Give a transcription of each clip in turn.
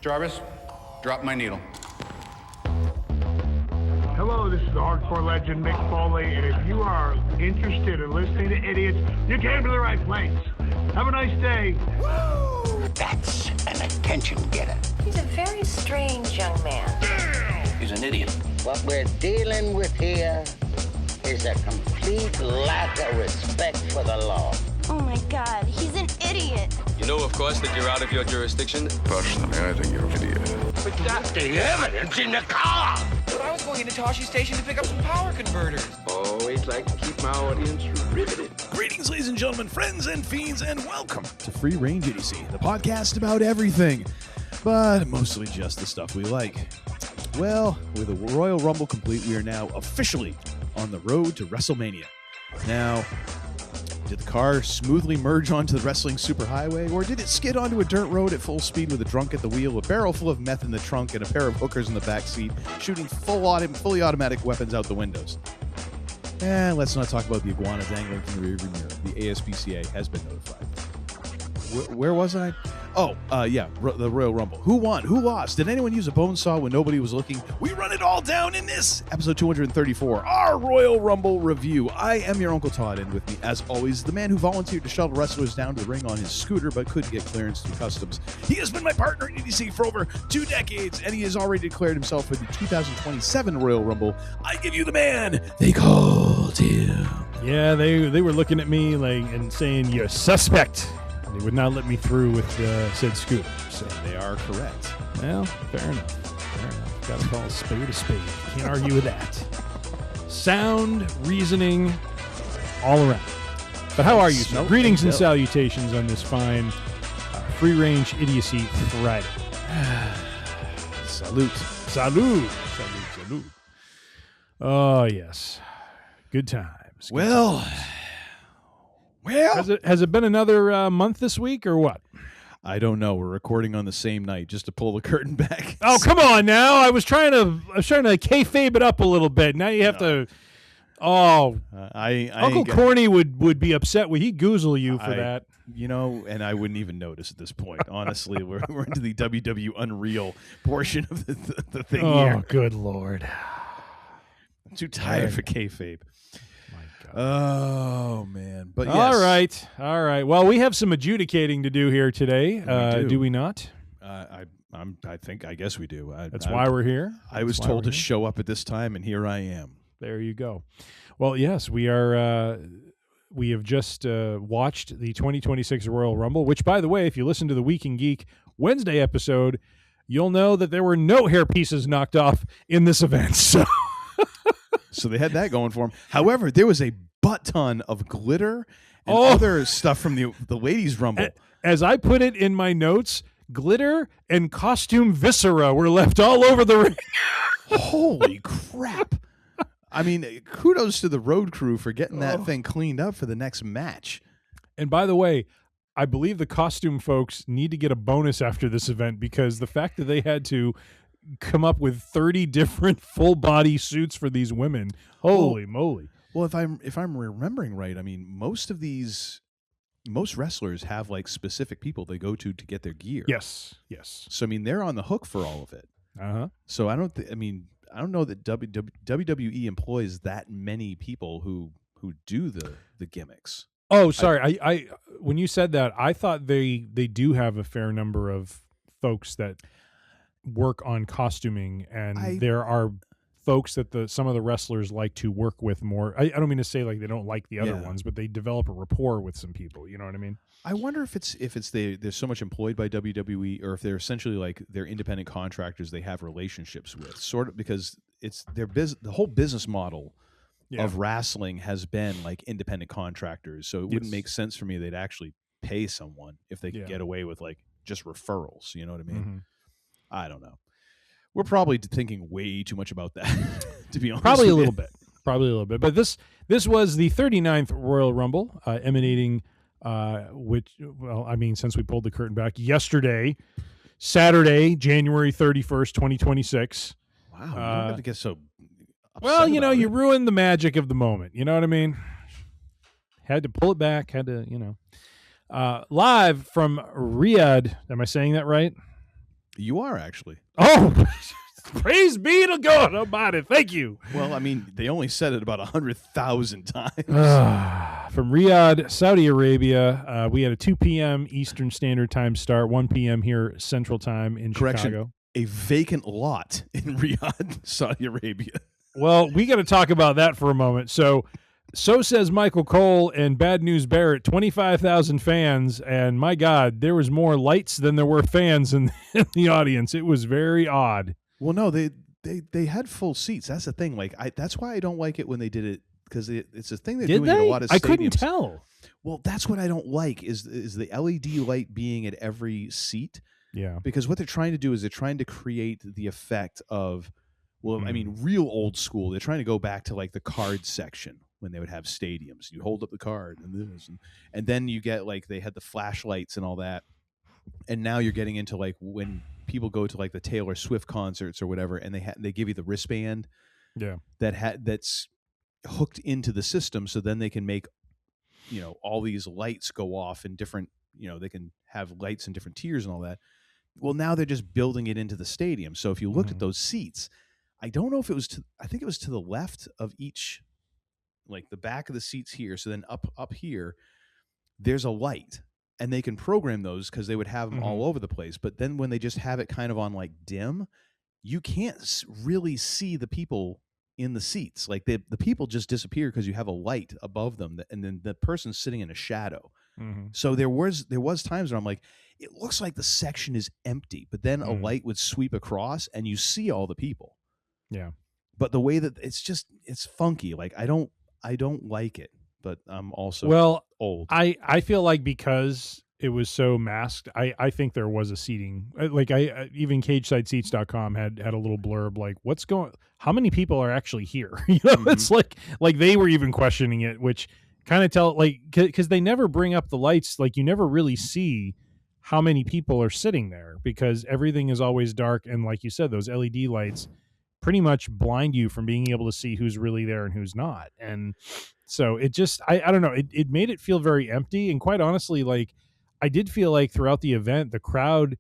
Jarvis, drop my needle. Hello, this is the hardcore legend Mick Foley, and if you are interested in listening to idiots, you came to the right place. Have a nice day. Woo! That's an attention getter. He's a very strange young man. He's an idiot. What we're dealing with here is a complete lack of respect for the law. Oh my God, he's an idiot. You know, of course, that you're out of your jurisdiction. Personally, I think you're an idiot. But that's the evidence in the car. But I was going into Toshi Station to pick up some power converters. Always like to keep my audience riveted. Greetings, ladies and gentlemen, friends and fiends, and welcome to Free Range Idiocy, the podcast about everything, but mostly just the stuff we like. Well, with the Royal Rumble complete, we are now officially on the road to WrestleMania. Now, did the car smoothly merge onto the wrestling superhighway, or did it skid onto a dirt road at full speed with a drunk at the wheel, a barrel full of meth in the trunk, and a pair of hookers in the back seat, shooting fully automatic weapons out the windows? And let's not talk about the iguana dangling from the rearview mirror. The ASPCA has been notified. Where was I? Oh, the Royal Rumble. Who won? Who lost? Did anyone use a bone saw when nobody was looking? We run it all down in this episode 234, our Royal Rumble review. I am your Uncle Todd, and with me, as always, the man who volunteered to shuttle wrestlers down to the ring on his scooter but couldn't get clearance through customs. He has been my partner in EDC for over 2 decades, and he has already declared himself for the 2027 Royal Rumble. I give you the man they called him. Yeah, they were looking at me and saying, "You're suspect." They would not let me through with said scooter. So they are correct. Well, fair enough. Got to call a spade a spade. Can't argue with that. Sound reasoning all around. But how are you, sir? Greetings and salutations on this fine free-range idiocy Friday. Salute. Salute. Oh, yes. Good times. Well... Has it been another month this week or what? I don't know. We're recording on the same night just to pull the curtain back. Oh, come on now. I was trying to kayfabe it up a little bit. Now you have to. Oh, Uncle Corny would be upset. He'd goozle you for that. You know, and I wouldn't even notice at this point. Honestly, we're into the WW Unreal portion of the thing here. Oh, good Lord. I'm too tired for kayfabe. Oh, man. But yes. All right. Well, we have some adjudicating to do here today. Do we not? I guess we do. That's why we're here. I was told to show up at this time, and here I am. There you go. Well, yes, we are. We have just watched the 2026 Royal Rumble, which, by the way, if you listen to the Week in Geek Wednesday episode, you'll know that there were no hair pieces knocked off in this event. So they had that going for them. However, there was a butt ton of glitter and other stuff from the Ladies' Rumble. As I put it in my notes, glitter and costume viscera were left all over the ring. Holy crap. I mean, kudos to the road crew for getting that thing cleaned up for the next match. And by the way, I believe the costume folks need to get a bonus after this event, because the fact that they had to come up with 30 different full body suits for these women. Holy moly. Well, if I'm remembering right, I mean, most wrestlers have like specific people they go to get their gear. Yes. So I mean, they're on the hook for all of it. So I don't know that WWE employs that many people who do the gimmicks. Oh, sorry. I when you said that, I thought they do have a fair number of folks that work on costuming, and there are folks that some of the wrestlers like to work with more. I don't mean to say like they don't like the other ones, but they develop a rapport with some people. You know what I mean? I wonder if they're so much employed by WWE, or if they're essentially like they're independent contractors they have relationships with, sort of, because it's the whole business model of wrestling has been like independent contractors. So it wouldn't make sense for me they'd actually pay someone if they could get away with like just referrals. You know what I mean? Mm-hmm. I don't know. We're probably thinking way too much about that, to be honest. Probably a little bit. But this was the 39th Royal Rumble, emanating, since we pulled the curtain back yesterday, Saturday, January 31st, 2026. Wow, you don't have to get so upset. Well, you ruined the magic of the moment. You know what I mean? Had to pull it back. Had to, live from Riyadh. Am I saying that right? You are actually. Oh, praise be to God Almighty. Thank you. Well, I mean, they only said it about 100,000 times. From Riyadh, Saudi Arabia, we had a 2 p.m. Eastern Standard Time start, 1 p.m. here Central Time in Chicago. A vacant lot in Riyadh, Saudi Arabia. Well, we got to talk about that for a moment. So says Michael Cole and Bad News Barrett, 25,000 fans, and my God, there was more lights than there were fans in the audience. It was very odd. Well, no, they had full seats. That's the thing. Like, that's why I don't like it when they did it, because it's a thing they're doing in a lot of stadiums. I couldn't tell. Well, that's what I don't like is the LED light being at every seat. Yeah. Because what they're trying to do is they're trying to create the effect of, well, I mean, real old school. They're trying to go back to like the card section when they would have stadiums. You hold up the card and this, and then you get like they had the flashlights and all that. And now you're getting into like when people go to like the Taylor Swift concerts or whatever, and they give you the wristband, that's hooked into the system, so then they can make, all these lights go off in different, they can have lights in different tiers and all that. Well, now they're just building it into the stadium. So if you looked at those seats, I don't know if it was I think it was to the left of each, like the back of the seats here. So then up here, there's a light, and they can program those because they would have them all over the place. But then when they just have it kind of on like dim, you can't really see the people in the seats. Like the people just disappear because you have a light above them, and then the person's sitting in a shadow. So there was times where I'm like, it looks like the section is empty, but then a light would sweep across and you see all the people. Yeah. But the way that it's funky. Like I don't like it, but I'm also old. I feel like because it was so masked, I think there was a seating. Like even CageSideSeats.com had a little blurb like, how many people are actually here? It's like they were even questioning it, which kind of tell like, because they never bring up the lights. Like you never really see how many people are sitting there because everything is always dark. And like you said, those LED lights pretty much blind you from being able to see who's really there and who's not. And so it just, I don't know, it made it feel very empty. And quite honestly, like I did feel like throughout the event, the crowd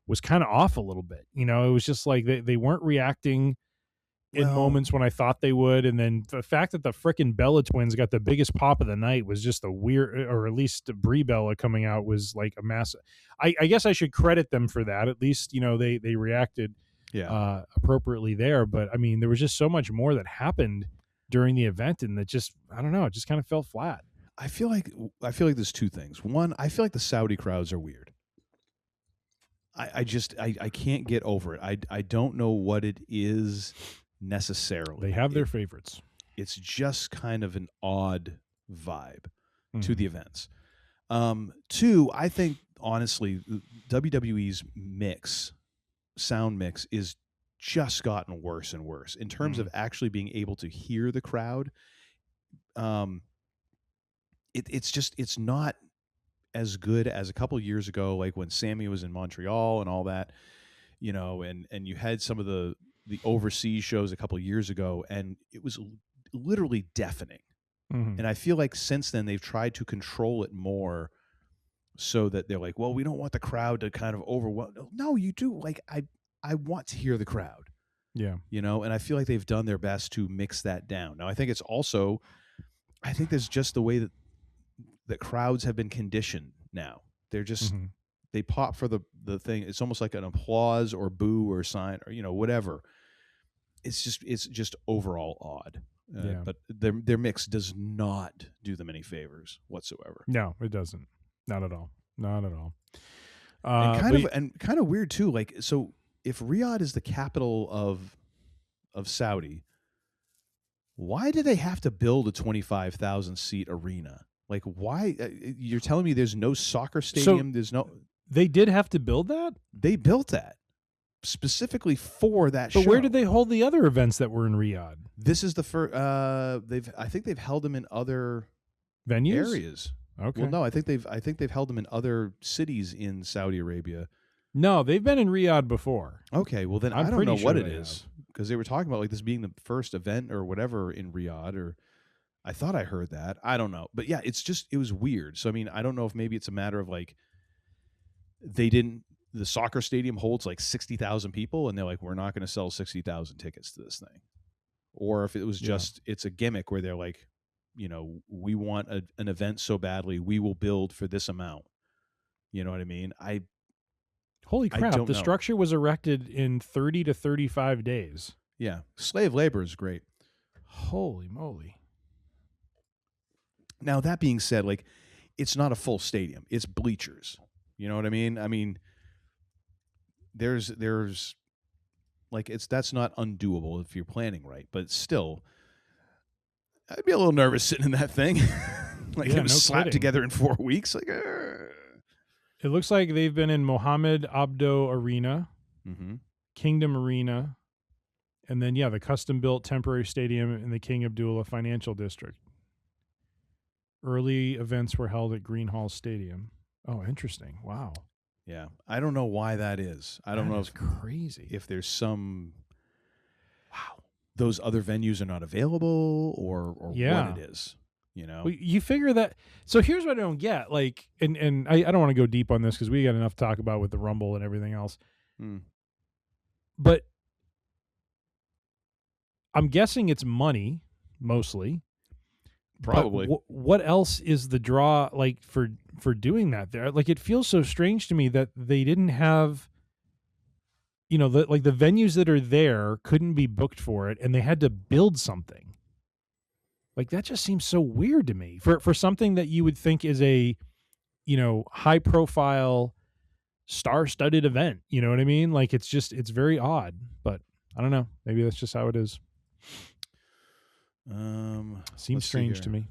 was kind of off a little bit. It was just like they weren't reacting in moments when I thought they would. And then the fact that the frickin' Bella twins got the biggest pop of the night was just a weird, or at least Brie Bella coming out was like a massive. I guess I should credit them for that. At least, they reacted appropriately there. But I mean, there was just so much more that happened during the event, and that just, I don't know, it just kind of fell flat. I feel like there's two things. One, I feel like the Saudi crowds are weird. I can't get over it. I don't know what it is necessarily. They have their favorites. It's just kind of an odd vibe to the events. Two, I think honestly, WWE's sound mix is just gotten worse and worse in terms of actually being able to hear the crowd. It's not as good as a couple years ago, like when Sammy was in Montreal and all that, and you had some of the overseas shows a couple years ago, and it was literally deafening. And I feel like since then they've tried to control it more so that they're like, well, we don't want the crowd to kind of overwhelm. No, you do. Like, I want to hear the crowd. Yeah. And I feel like they've done their best to mix that down. Now, I think there's just the way that crowds have been conditioned now. They're just, they pop for the thing. It's almost like an applause or boo or sign or, whatever. It's just overall odd. But their mix does not do them any favors whatsoever. No, it doesn't. Not at all. Not at all. And kind of weird too. Like, so if Riyadh is the capital of Saudi, why do they have to build a 25,000 seat arena? Like, why? You're telling me there's no soccer stadium? They did have to build that? They built that specifically for that show. But where did they hold the other events that were in Riyadh? This is the first. I think they've held them in other venues, areas. Okay. Well, no, I think they've held them in other cities in Saudi Arabia. No, they've been in Riyadh before. Okay, well then I don't know what it is, because they were talking about like this being the first event or whatever in Riyadh, or I thought I heard that. I don't know, but yeah, it was weird. So I mean, I don't know if maybe it's a matter of like they didn't the soccer stadium holds like 60,000 people, and they're like, we're not going to sell 60,000 tickets to this thing. Or if it was just, it's a gimmick where they're like, you know, we want an event so badly, we will build for this amount. You know what I mean? Holy crap, don't the know. structure was erected in 30 to 35 days. Yeah. Slave labor is great. Holy moly. Now, that being said, like, it's not a full stadium. It's bleachers. You know what I mean? I mean, there's like, that's not undoable if you're planning right. But still, I'd be a little nervous sitting in that thing. Like, it was slapped together in 4 weeks. Like, It looks like they've been in Mohammed Abdo Arena, Kingdom Arena, and then, the custom-built temporary stadium in the King Abdullah Financial District. Early events were held at Green Hall Stadium. Oh, interesting. Wow. Yeah. I don't know why that is. I don't know if crazy. If there's some those other venues are not available or what it is. You know, well, you figure that. So here's what I don't get. Like, and I don't want to go deep on this because we got enough to talk about with the Rumble and everything else. But I'm guessing it's money mostly. Probably. What else is the draw like for doing that there? Like, it feels so strange to me that they didn't have, the venues that are there couldn't be booked for it, and they had to build something. Like, that just seems so weird to me for something that you would think is a, high profile, star-studded event. You know what I mean? Like, it's very odd, but I don't know. Maybe that's just how it is. Seems strange to me.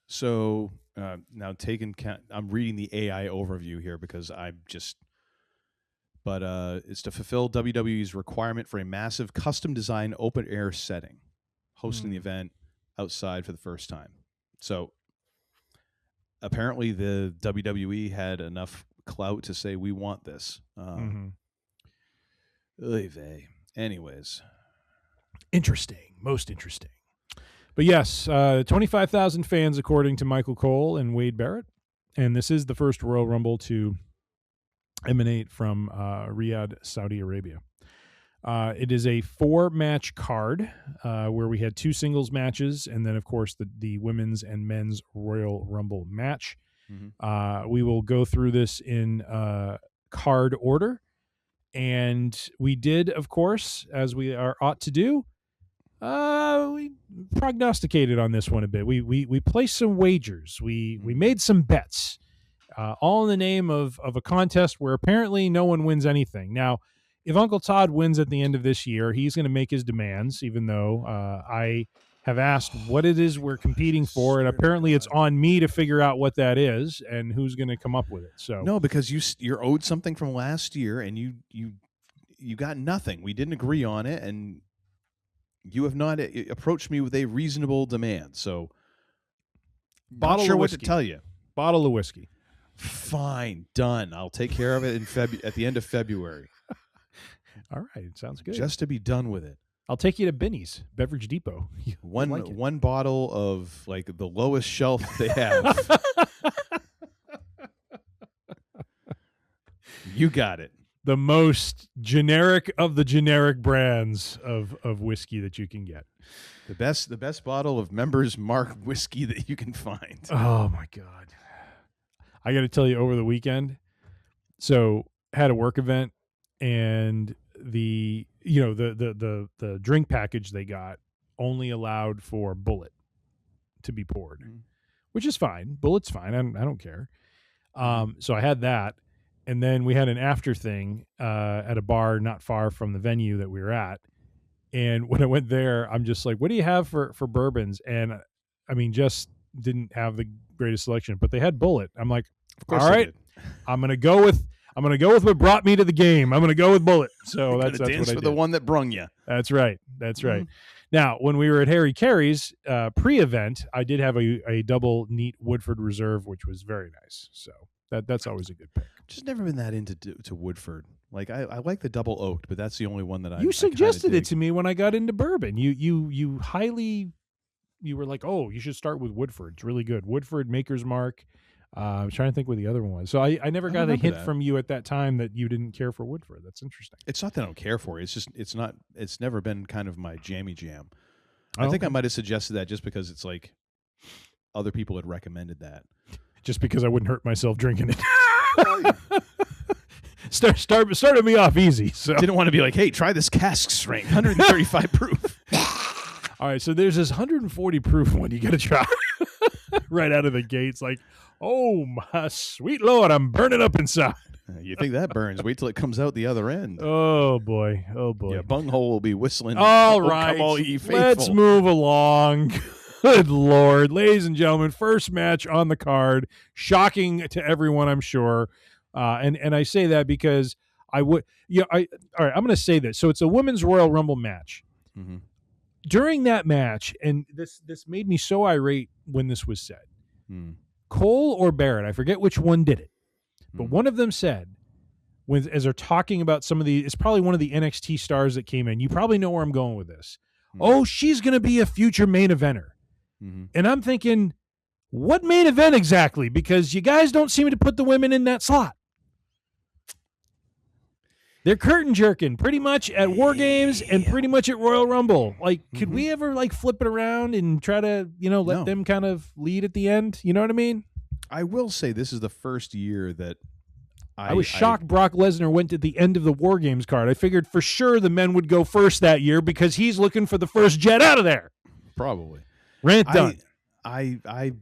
So now I'm reading the AI overview here because it's to fulfill WWE's requirement for a massive custom design open air setting, hosting the event outside for the first time. So apparently the WWE had enough clout to say, we want this. Anyways. Interesting. Most interesting. But yes, 25,000 fans, according to Michael Cole and Wade Barrett. And this is the first Royal Rumble to emanate from Riyadh, Saudi Arabia. It is a 4-match card where we had 2 singles matches and then, of course, the women's and men's Royal Rumble match. We will go through this in card order. And we did, of course, as we ought to do, we prognosticated on this one a bit. We placed some wagers. We made some bets, all in the name of a contest where apparently no one wins anything. Now, if Uncle Todd wins at the end of this year, he's going to make his demands, even though I have asked what it is we're competing for, and apparently it's on me to figure out what that is and who's going to come up with it. So no, because you're owed something from last year, and you got nothing. We didn't agree on it, and you have not approached me with a reasonable demand. So, not sure what to tell you. Bottle of whiskey. Fine, done. I'll take care of it at the end of February. All right, sounds good. Just to be done with it. I'll take you to Binny's Beverage Depot. One bottle of like the lowest shelf they have. You got it. The most generic of the generic brands of whiskey that you can get. The best bottle of Members Mark whiskey that you can find. Oh my God. I got to tell you, over the weekend, so had a work event, and the drink package they got only allowed for Bullet to be poured, which is fine. Bullet's fine. I don't care. So I had that. And then we had an after thing at a bar not far from the venue that we were at. And when I went there, I'm just like, what do you have for bourbons? And I mean, just didn't have the greatest selection, but they had Bullet. I'm like, all right, I'm gonna go with what brought me to the game. I'm gonna go with Bullet. So that's what I did. For the one that brung you. That's right. Right. Now, when we were at Harry Carey's pre-event, I did have a double neat Woodford Reserve, which was very nice. So that's always a good pick. Just never been that into Woodford. Like I like the double oaked, but that's the only one that You suggested it to me when I got into bourbon. You highly, you were like, oh, you should start with Woodford. It's really good. Woodford, Maker's Mark. I'm trying to think what the other one was. So I never got a hint from you at that time that you didn't care for Woodford. That's interesting. It's not that I don't care for it. It's never been kind of my jammy jam. I think I might have suggested that just because it's like other people had recommended that. Just because I wouldn't hurt myself drinking it. Started me off easy. So didn't want to be like, hey, try this cask strength, 135 proof. All right, so there's this 140 proof one you got to try right out of the gates. Like, oh my sweet Lord, I'm burning up inside. You think that burns? Wait till it comes out the other end. Oh boy, oh boy. Yeah, bunghole will be whistling. All right, come all ye faithful. Let's move along. Good Lord, ladies and gentlemen, first match on the card. Shocking to everyone, I'm sure. And I say that because I would, all right, I'm going to say this. So it's a women's Royal Rumble match. Mm-hmm. During that match, and this made me so irate when this was said. Cole or Barrett, I forget which one did it, but one of them said, as they're talking about some of the, it's probably one of the NXT stars that came in. You probably know where I'm going with this. Oh, she's going to be a future main eventer. And I'm thinking, what main event exactly? Because you guys don't seem to put the women in that slot. They're curtain jerking pretty much at War Games and pretty much at Royal Rumble. Like, could we ever like flip it around and try to, let them kind of lead at the end? You know what I mean? I will say this is the first year that I was shocked Brock Lesnar went to the end of the War Games card. I figured for sure the men would go first that year because he's looking for the first jet out of there. Probably. Rant done.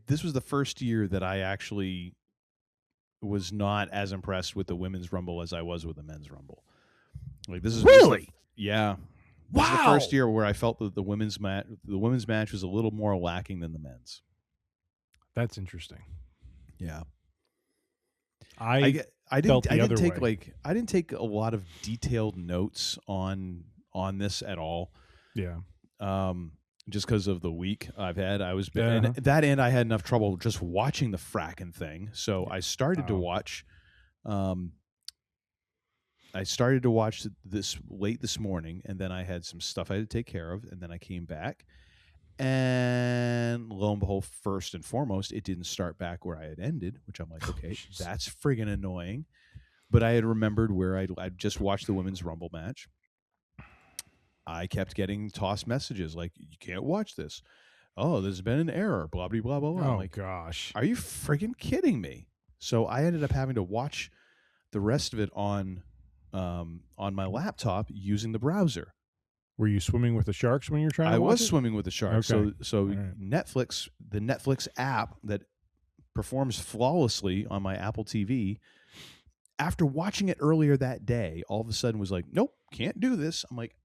This was the first year that I actually was not as impressed with the women's Rumble as I was with the men's Rumble. Like this is really, yeah. Wow. This is the first year where I felt that the women's match was a little more lacking than the men's. That's interesting. Yeah. I didn't take a lot of detailed notes on this at all. Yeah. Just because of the week I've had, and at that end I had enough trouble just watching the fracking thing. So I started to watch. I started to watch this late this morning, and then I had some stuff I had to take care of, and then I came back, and lo and behold, first and foremost, it didn't start back where I had ended, which I'm like, okay, that's friggin' annoying. But I had remembered where I'd just watched the women's Rumble match. I kept getting tossed messages like, you can't watch this. Oh, there's been an error, blah, blah, blah, blah, blah. Oh, like, gosh. Are you friggin' kidding me? So I ended up having to watch the rest of it on my laptop using the browser. Were you swimming with the sharks when you were trying to watch it? I was swimming with the sharks. Okay. So right. Netflix, the Netflix app that performs flawlessly on my Apple TV, after watching it earlier that day, all of a sudden was like, nope, can't do this. I'm like,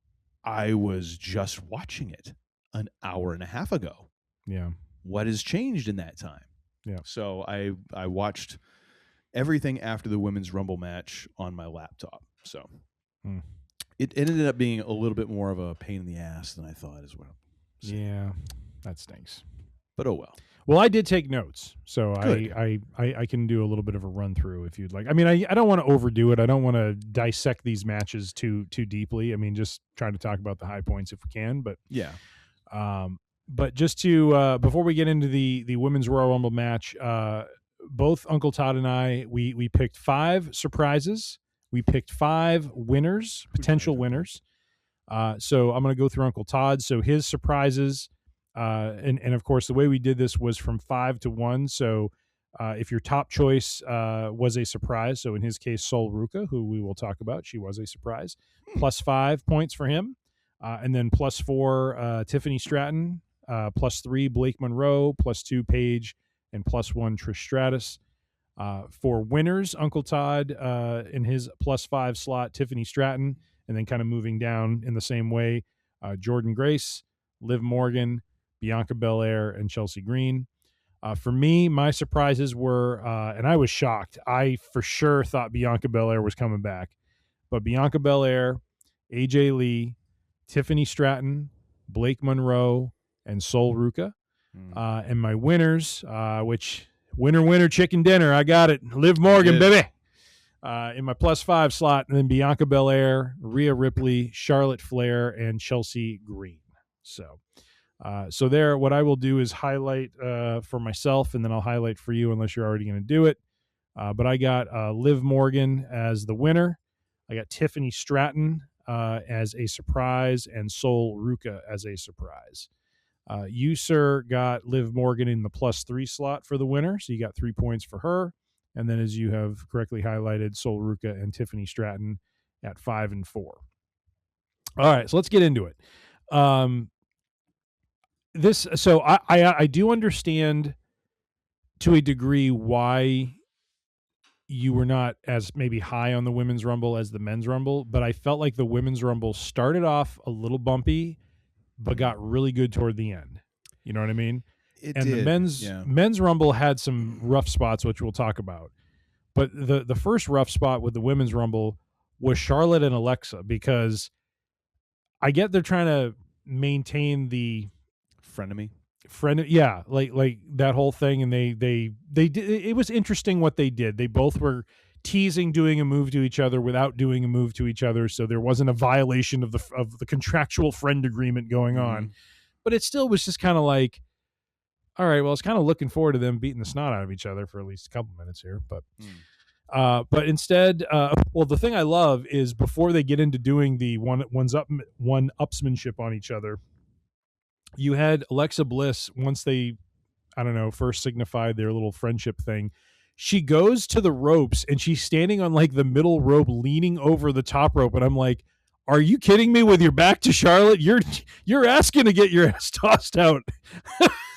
I was just watching it an hour and a half ago. Yeah. What has changed in that time? Yeah. So I watched everything after the women's Rumble match on my laptop. So it ended up being a little bit more of a pain in the ass than I thought as well. So. Yeah, that stinks. But oh well. Well, I did take notes, so I can do a little bit of a run through if you'd like. I mean, I don't want to overdo it. I don't want to dissect these matches too deeply. I mean, just trying to talk about the high points if we can. But yeah. But just to before we get into the women's Royal Rumble match, both Uncle Todd and I we picked 5 surprises. We picked 5 winners, potential winners. So I'm going to go through Uncle Todd. So his surprises. And of course, the way we did this was from 5 to 1. So if your top choice was a surprise, so in his case, Sol Ruca, who we will talk about, she was a surprise, plus 5 points for him. And then plus 4, Tiffany Stratton, plus 3, Blake Monroe, plus 2, Paige, and plus 1, Trish Stratus. For winners, Uncle Todd in his plus 5 slot, Tiffany Stratton, and then kind of moving down in the same way, Jordan Grace, Liv Morgan, Bianca Belair, and Chelsea Green. For me, my surprises were, and I was shocked. I for sure thought Bianca Belair was coming back. But Bianca Belair, AJ Lee, Tiffany Stratton, Blake Monroe, and Sol Ruca. And my winners, which winner, chicken dinner. I got it. Liv Morgan, baby. In my plus 5 slot, and then Bianca Belair, Rhea Ripley, Charlotte Flair, and Chelsea Green. So So there, what I will do is highlight for myself, and then I'll highlight for you unless you're already going to do it. But I got Liv Morgan as the winner. I got Tiffany Stratton as a surprise, and Sol Ruca as a surprise. You, sir, got Liv Morgan in the +3 slot for the winner, so you got 3 points for her. And then, as you have correctly highlighted, Sol Ruca and Tiffany Stratton at 5 and 4. All right, so let's get into it. So I do understand to a degree why you were not as maybe high on the women's rumble as the men's rumble, but I felt like the women's rumble started off a little bumpy, but got really good toward the end. You know what I mean? The men's rumble had some rough spots, which we'll talk about. But the first rough spot with the women's rumble was Charlotte and Alexa, because I get they're trying to maintain the frenemy. Yeah, like that whole thing, and they did. It was interesting what they did. They both were teasing doing a move to each other without doing a move to each other, so there wasn't a violation of the contractual friend agreement going on. But it still was just kind of like, all right, well, I was kind of looking forward to them beating the snot out of each other for at least a couple minutes here, but instead, well, the thing I love is before they get into doing the one-upsmanship on each other, you had Alexa Bliss, once they, I don't know, first signified their little friendship thing, she goes to the ropes and she's standing on like the middle rope leaning over the top rope, and I'm like, are you kidding me with your back to Charlotte? You're asking to get your ass tossed out.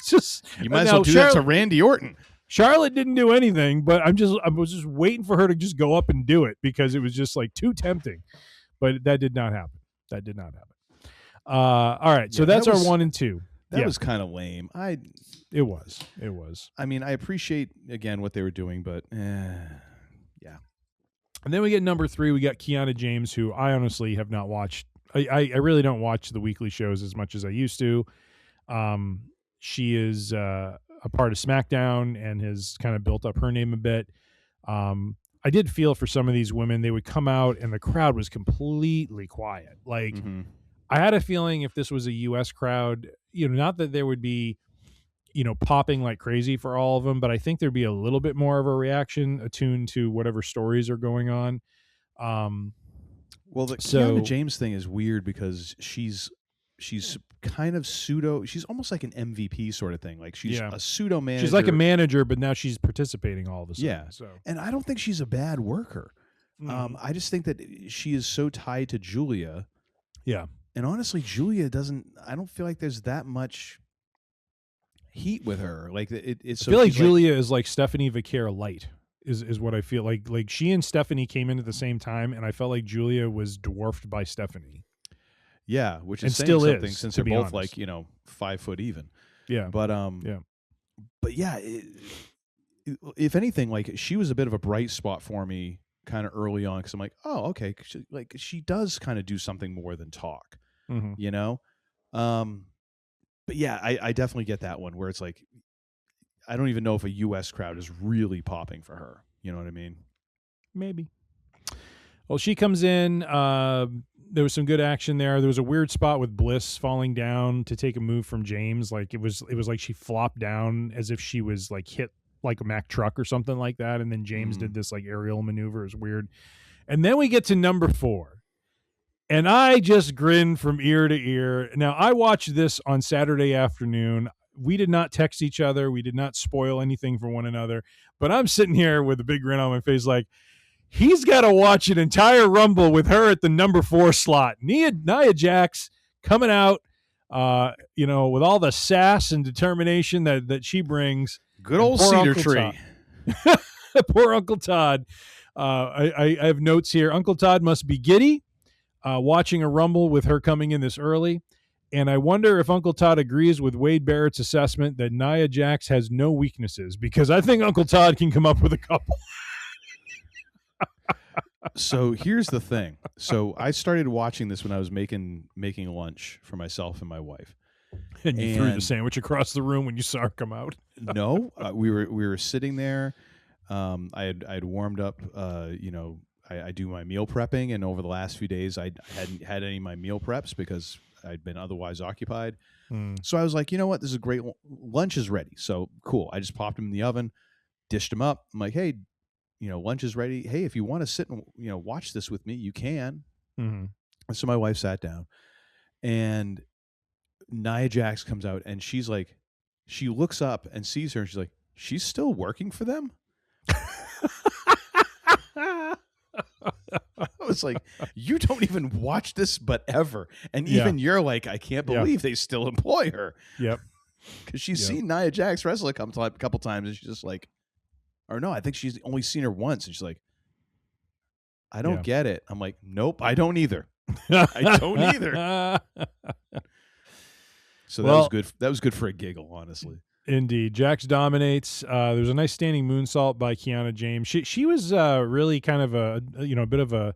Just, you might as well do that to Randy Orton. Charlotte didn't do anything, but I was just waiting for her to just go up and do it because it was just like too tempting. But that did not happen. All right, so that's our 1 and 2. That was kind of lame. It was. I mean, I appreciate again what they were doing, but yeah. And then we get number 3. We got Kiana James, who I honestly have not watched. I really don't watch the weekly shows as much as I used to. She is a part of SmackDown and has kind of built up her name a bit. I did feel for some of these women, they would come out and the crowd was completely quiet. Like, I had a feeling if this was a U.S. crowd, not that there would be, popping like crazy for all of them, but I think there'd be a little bit more of a reaction attuned to whatever stories are going on. Well, the Kiana James thing is weird because she's kind of she's almost like an MVP sort of thing. Like she's a pseudo manager. She's like a manager, but now she's participating all of a sudden. Yeah. So. And I don't think she's a bad worker. I just think that she is so tied to Julia. Yeah. And honestly, Julia I don't feel like there's that much heat with her. Like it's. I feel like Julia is like Stephanie Vicaire light. Is what I feel like. Like she and Stephanie came in at the same time, and I felt like Julia was dwarfed by Stephanie. Yeah, which is still something is, since they're both honest. like 5 foot even. Yeah, but yeah, if anything, like she was a bit of a bright spot for me kind of early on because I'm like, oh, okay, she does kind of do something more than talk, But yeah, I definitely get that one where it's like, I don't even know if a U.S. crowd is really popping for her. You know what I mean? Maybe. Well, she comes in. There was some good action there. There was a weird spot with Bliss falling down to take a move from James. Like it was like she flopped down as if she was like hit like a Mack truck or something like that. And then James did this like aerial maneuver. It was weird. And then we get to number 4. And I just grinned from ear to ear. Now, I watched this on Saturday afternoon. We did not text each other. We did not spoil anything for one another. But I'm sitting here with a big grin on my face like, he's got to watch an entire Rumble with her at the number 4 slot. Nia Jax coming out, with all the sass and determination that she brings. Good old cedar tree. Poor Uncle Todd. I have notes here. Uncle Todd must be giddy watching a Rumble with her coming in this early. And I wonder if Uncle Todd agrees with Wade Barrett's assessment that Nia Jax has no weaknesses, because I think Uncle Todd can come up with a couple. So here's the thing. So I started watching this when I was making lunch for myself and my wife. And you threw the sandwich across the room when you saw her come out. No, we were sitting there. I had warmed up. I do my meal prepping, and over the last few days, I hadn't had any of my meal preps because I'd been otherwise occupied. Mm. So I was like, you know what? This is great. Lunch is ready. So cool. I just popped them in the oven, dished them up. I'm like, hey, lunch is ready. Hey, if you want to sit and, watch this with me, you can. Mm-hmm. And so my wife sat down, and Nia Jax comes out, and she's like, she looks up and sees her, and she's like, she's still working for them? I was like, you don't even watch this, but ever. And even you're like, I can't believe they still employ her. Yep. Because she's seen Nia Jax wrestle a couple times, and she's just like, or no, I think she's only seen her once, and she's like, I don't get it. I'm like, nope, I don't either. I don't either. So that was good. That was good for a giggle, honestly. Indeed. Jax dominates. There's a nice standing moonsault by Kiana James. She was really kind of a bit of a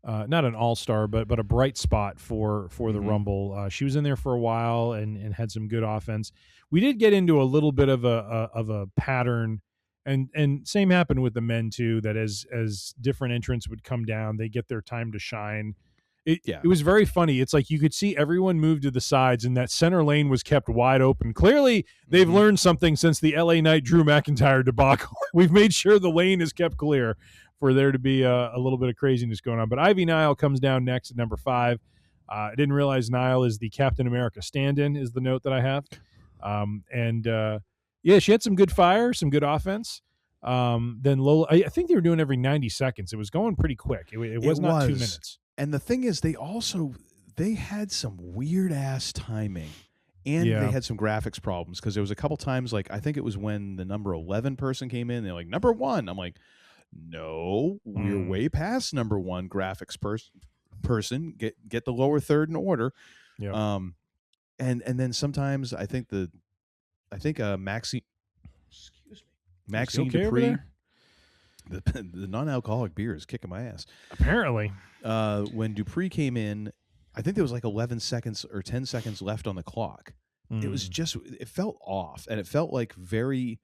not an all-star, but a bright spot for the Rumble. She was in there for a while and had some good offense. We did get into a little bit of a pattern, and same happened with the men too, that as different entrants would come down, they get their time to shine. It was very funny. It's like you could see everyone move to the sides, and that center lane was kept wide open. Clearly, they've learned something since the LA Knight Drew McIntyre debacle. We've made sure the lane is kept clear for there to be a little bit of craziness going on. But Ivy Nile comes down next at number 5. I didn't realize Nile is the Captain America stand-in, is the note that I have. She had some good fire, some good offense. Then Lola, I think they were doing every 90 seconds. It was going pretty quick. It was not 2 minutes. And the thing is, they had some weird ass timing, and they had some graphics problems, because there was a couple times, like I think it was when the number 11 person came in, they're like, number 1. I'm like, no, we're way past number 1 graphics person. Get the lower third in order. Yeah. And then sometimes I think Maxine Dupree. The non-alcoholic beer is kicking my ass. Apparently. When Dupree came in, I think there was like 11 seconds or 10 seconds left on the clock. It was just, it felt off, and it felt like very,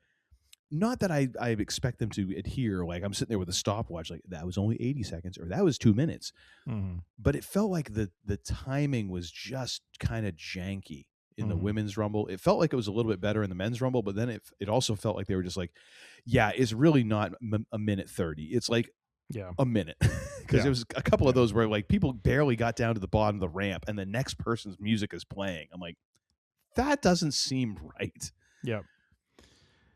not that I expect them to adhere. Like I'm sitting there with a stopwatch, like that was only 80 seconds or that was 2 minutes. But it felt like the timing was just kind of janky in the women's Rumble. It felt like it was a little bit better in the men's Rumble, but then it also felt like they were just like, yeah, it's really not a minute 30. It's like a minute. Because there was a couple of those where like people barely got down to the bottom of the ramp, and the next person's music is playing. I'm like, that doesn't seem right. Yep.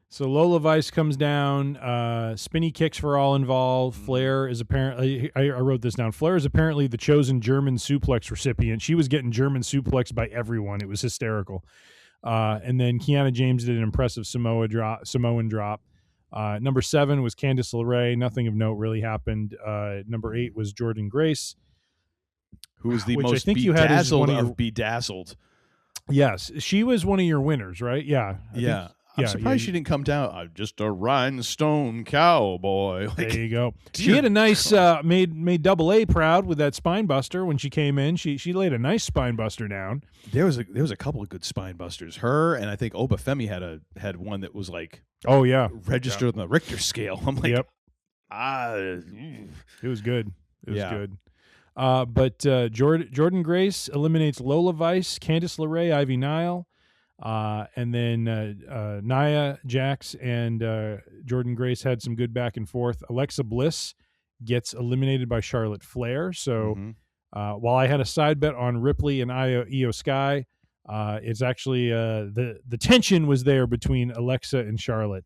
So Lola Vice comes down, spinny kicks for all involved. Flair is apparently, I wrote this down, Flair is apparently the chosen German suplex recipient. She was getting German suplexed by everyone. It was hysterical. And then Kiana James did an impressive Samoan drop. Number 7 was Candice LeRae. Nothing of note really happened. Number 8 was Jordan Grace, who was the most bedazzled of bedazzled. Yes, she was one of your winners, right? Yeah. I'm surprised she didn't come down. I'm just a rhinestone cowboy. Like, there you go. She had a nice made Double A proud with that spine buster when she came in. She laid a nice spine buster down. There was a couple of good spine busters. Her and I think Obafemi had one that was like, oh yeah, registered on the Richter scale. I'm like, it was good. It was good. But Jordan Grace eliminates Lola Vice, Candice LeRae, Ivy Nile. And then Nia Jax and Jordan Grace had some good back and forth. Alexa Bliss gets eliminated by Charlotte Flair. So while I had a side bet on Ripley and Io Sky, it's actually the tension was there between Alexa and Charlotte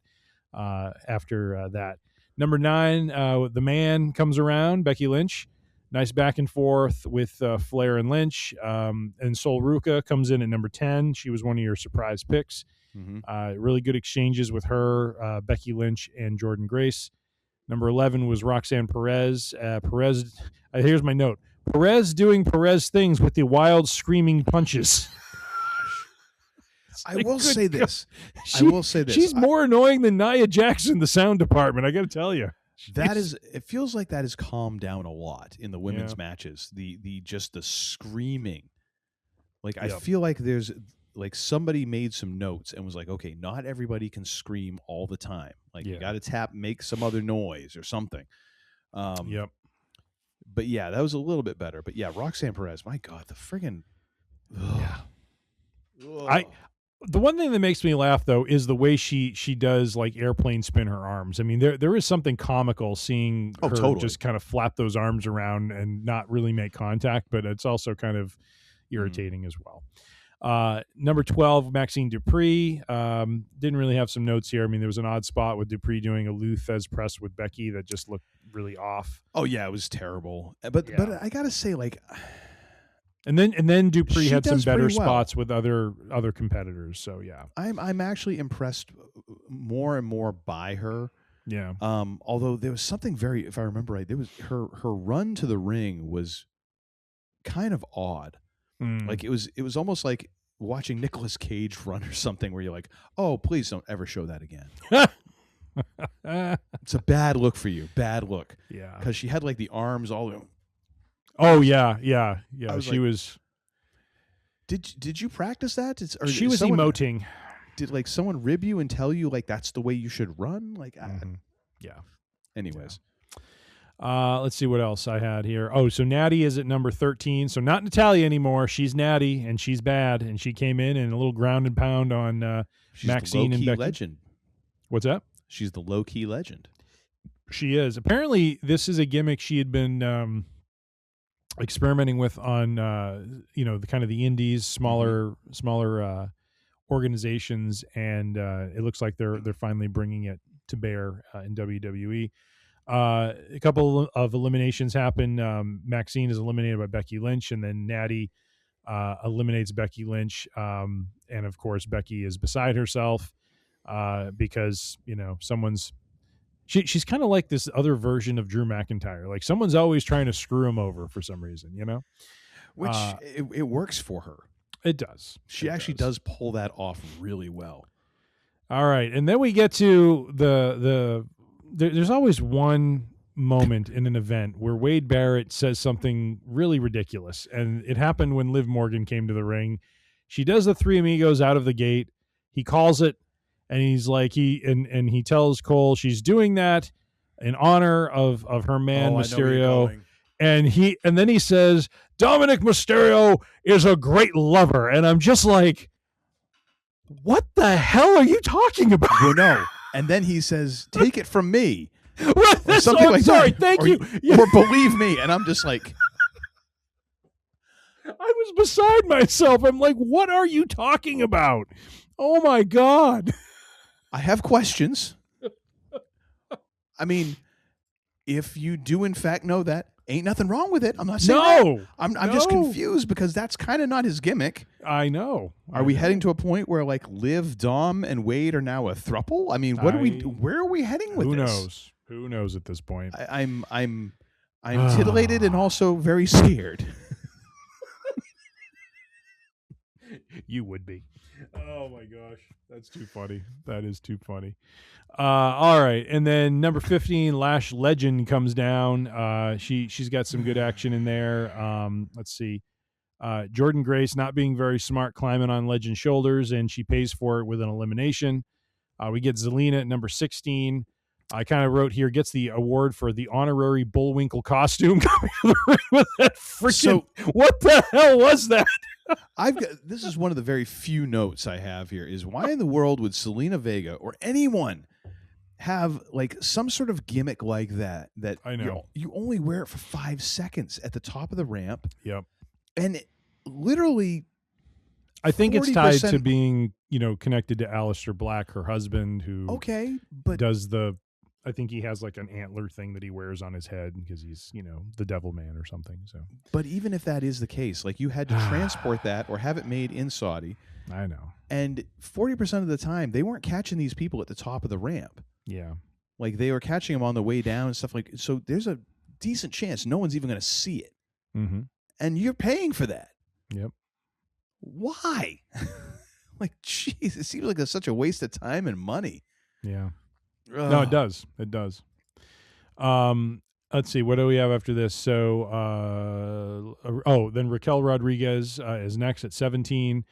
after that. Number 9, the man comes around, Becky Lynch. Nice back and forth with Flair and Lynch. And Sol Ruca comes in at number 10. She was one of your surprise picks. Really good exchanges with her, Becky Lynch, and Jordan Grace. Number 11 was Roxanne Perez. Here's my note. Perez doing Perez things with the wild screaming punches. I will say this. She's more annoying than Nia Jax in the sound department, I got to tell you. It feels like that has calmed down a lot in the women's matches. The screaming. Like I feel like there's like somebody made some notes and was like, okay, not everybody can scream all the time. Like you got to make some other noise or something. But yeah, that was a little bit better. But yeah, Roxanne Perez, my God, the friggin' The one thing that makes me laugh though is the way she does like airplane spin her arms. I mean, there is something comical seeing her just kind of flap those arms around and not really make contact, but it's also kind of irritating as well. Number 12, Maxine Dupree. Didn't really have some notes here. I mean, there was an odd spot with Dupree doing a Luthez press with Becky that just looked really off. Oh yeah, it was terrible. But I gotta say, like, and then Dupree had some better spots with other competitors. So yeah, I'm actually impressed more and more by her. Yeah. Although there was something if I remember right, there was her run to the ring was kind of odd. Like it was almost like watching Nicolas Cage run or something, where you're like, oh, please don't ever show that again. It's a bad look for you. Bad look. Yeah. Because she had like the arms all. Oh yeah. She was. Did you practice that? She was emoting. Did like someone rib you and tell you like that's the way you should run? Like, yeah. Anyways. Let's see what else I had here. Oh, so Natty is at number 13. So not Natalia anymore. She's Natty, and she's bad. And she came in and a little ground and pound on Maxine and Becky. Legend. What's that? She's the low-key legend. She is. Apparently, this is a gimmick she had been experimenting with on, the kind of the indies, smaller organizations, and it looks like they're finally bringing it to bear in WWE. A couple of eliminations happen. Maxine is eliminated by Becky Lynch, and then Natty eliminates Becky Lynch. And of course, Becky is beside herself because she's kind of like this other version of Drew McIntyre. Like someone's always trying to screw him over for some reason, which it works for her. It does. She actually does pull that off really well. All right, and then we get to there's always one moment in an event where Wade Barrett says something really ridiculous, and it happened when Liv Morgan came to the ring. She does the Three Amigos out of the gate. He calls it, and he's like he tells Cole she's doing that in honor of her man Mysterio, and then he says Dominic Mysterio is a great lover, and I'm just like, what the hell are you talking about? You know. And then he says, "Take it from me," or something like that. Thank you. Or believe me. And I'm just like, I was beside myself. I'm like, what are you talking about? Oh my God. I have questions. I mean, if you do in fact know that, ain't nothing wrong with it. I'm not saying that. I'm just confused because that's kind of not his gimmick. I know. Are we heading to a point where like Liv, Dom, and Wade are now a throuple? I mean, where are we heading with this? Who knows at this point? I'm titillated and also very scared. You would be. Oh my gosh. That's too funny. That is too funny. All right. And then number 15, Lash Legend comes down. She's got some good action in there. Let's see. Jordan Grace not being very smart, climbing on Legend's shoulders, and she pays for it with an elimination. We get Zelina at number 16. I kind of wrote here, gets the award for the honorary Bullwinkle costume coming to the ring with that freaking. What the hell was that? This is one of the very few notes I have here is why in the world would Selena Vega or anyone have like some sort of gimmick like that I know you only wear it for 5 seconds at the top of the ramp. Yep. And literally I think it's tied to being, connected to Aleister Black, her husband, who does I think he has like an antler thing that he wears on his head because he's, the devil man or something. So, but even if that is the case, like you had to transport that or have it made in Saudi. I know. And 40% of the time they weren't catching these people at the top of the ramp. Yeah. Like they were catching them on the way down and stuff like, so there's a decent chance no one's even going to see it. Mm-hmm. And you're paying for that. Yep. Why? Like, geez, it seems like it's such a waste of time and money. Yeah. No, it does. It does. Let's see. What do we have after this? So, then Raquel Rodriguez is next at 17.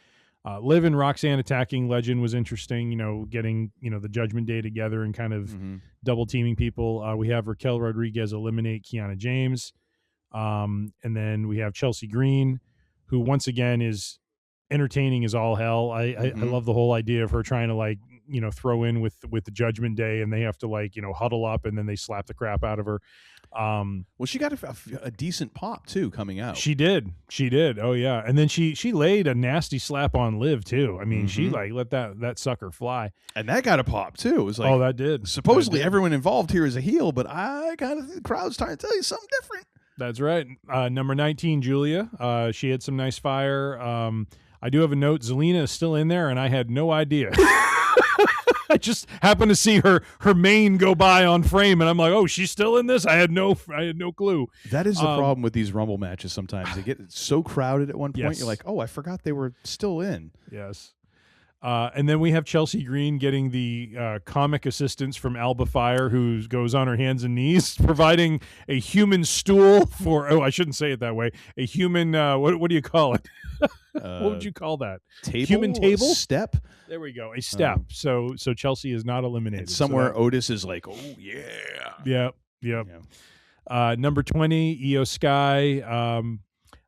Liv and Roxanne attacking Legend was interesting, getting, the Judgment Day together and kind of double teaming people. We have Raquel Rodriguez eliminate Kiana James. And then we have Chelsea Green, who once again is entertaining as all hell. I love the whole idea of her trying to like, throw in with the Judgment Day, and they have to like, huddle up, and then they slap the crap out of her. Well, she got a decent pop too coming out. She did. Oh yeah. And then she laid a nasty slap on Liv too. I mean, she like let that sucker fly. And that got a pop too. It was like, that did. Supposedly everyone involved here is a heel, but I kind of think the crowd's trying to tell you something different. That's right. Number 19, Julia. She had some nice fire. I do have a note. Zelina is still in there, and I had no idea. I just happened to see her mane go by on frame, and I'm like, oh, she's still in this? I had no clue. That is the problem with these Rumble matches sometimes. They get so crowded at one point, Yes. you're like, oh, I forgot they were still in. Yes. And then we have Chelsea Green getting the comic assistance from Alba Fire, who goes on her hands and knees, providing a human stool for, I shouldn't say it that way, a human, what do you call it? What would you call that? Table? Human table? Step? There we go, a step. So Chelsea is not eliminated. And somewhere Otis is like, oh, yeah. Yep. Number 20, Io Sky.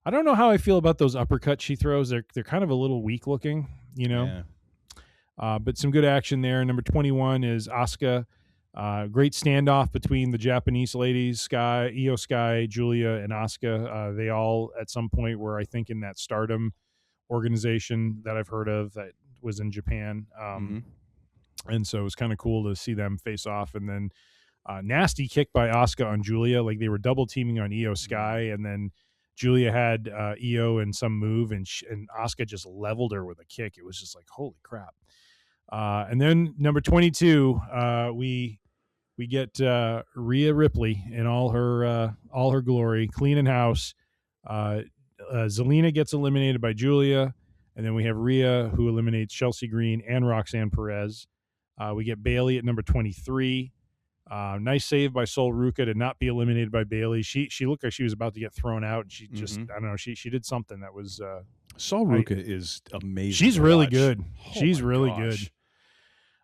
I don't know how I feel about those uppercuts she throws. They're kind of a little weak looking, Yeah. But some good action there. Number 21 is ASPCA. Great standoff between the Japanese ladies, Io Sky, Julia, and ASPCA. They all, at some point, were, I think, in that Stardom organization that I've heard of that was in Japan. And so it was kind of cool to see them face off. And then nasty kick by ASPCA on Julia. Like they were double teaming on Io Sky, and then Julia had Io in some move, and ASPCA just leveled her with a kick. It was just like, holy crap. And then number 22, we get Rhea Ripley in all her glory, cleaning house. Zelina gets eliminated by Julia, and then we have Rhea, who eliminates Chelsea Green and Roxanne Perez. We get Bayley at number 23. Nice save by Sol Ruka to not be eliminated by Bayley. She looked like she was about to get thrown out, and she just I don't know, she did something that was Sol Ruka is amazing. She's really good. She's really good.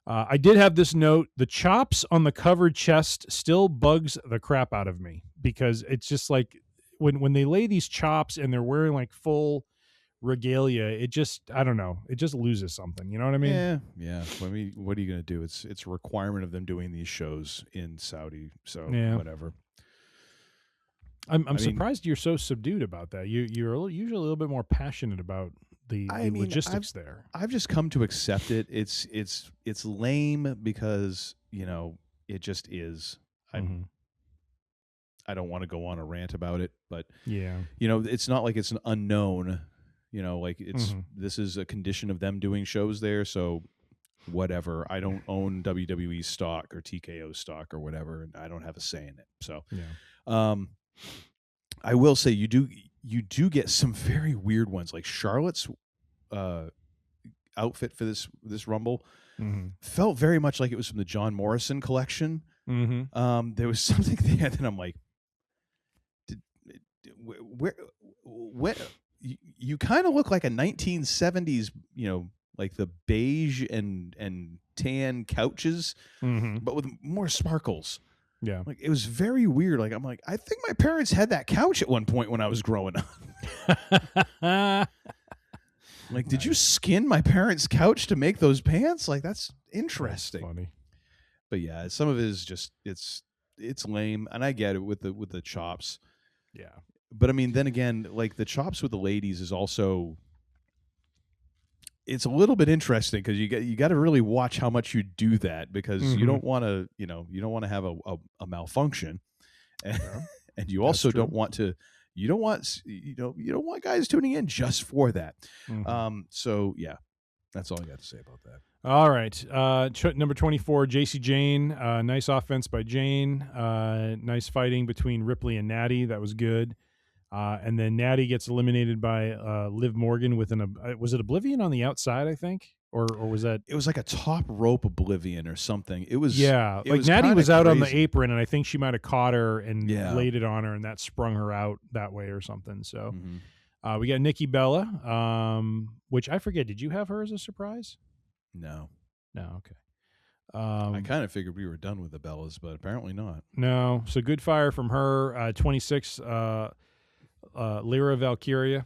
I did have this note: the chops on the covered chest still bugs the crap out of me, because it's just like when they lay these chops and they're wearing like full regalia, it just, I don't know, it just loses something. You know what I mean? Yeah. I mean, what are you going to do? It's a requirement of them doing these shows in Saudi, so whatever. I'm surprised you're so subdued about that. You're usually a little bit more passionate about the logistics there. I've just come to accept it. It's lame because it just is. I don't want to go on a rant about it, but it's not like it's an unknown. Like it's this is a condition of them doing shows there, so whatever. I don't own WWE stock or TKO stock or whatever, and I don't have a say in it. So, I will say you do get some very weird ones, like Charlotte's outfit for this Rumble felt very much like it was from the John Morrison collection. There was something there that I'm like, where you kind of look like a 1970s, like the beige and tan couches, but with more sparkles. Yeah. Like it was very weird. Like I'm like, I think my parents had that couch at one point when I was growing up. Like, did you skin my parents' couch to make those pants? Like that's interesting. That's funny. But yeah, some of it is just it's lame, and I get it with the chops. Yeah. But I mean, then again, like the chops with the ladies is also, it's a little bit interesting because you got to really watch how much you do that, because you don't want to have a malfunction, and you also don't want guys tuning in just for that. So yeah, that's all I got to say about that. All right. Number 24, JC Jane. Nice offense by Jane. Nice fighting between Ripley and Natty. That was good. And then Natty gets eliminated by Liv Morgan with was it Oblivion on the outside, I think? Or was that? It was like a top rope Oblivion or something. It was. Yeah. Like Natty was out on the apron, and I think she might have caught her and laid it on her, and that sprung her out that way or something. So we got Nikki Bella, which I forget. Did you have her as a surprise? No. Okay. I kind of figured we were done with the Bellas, but apparently not. No. So good fire from her. 26, Lyra Valkyria.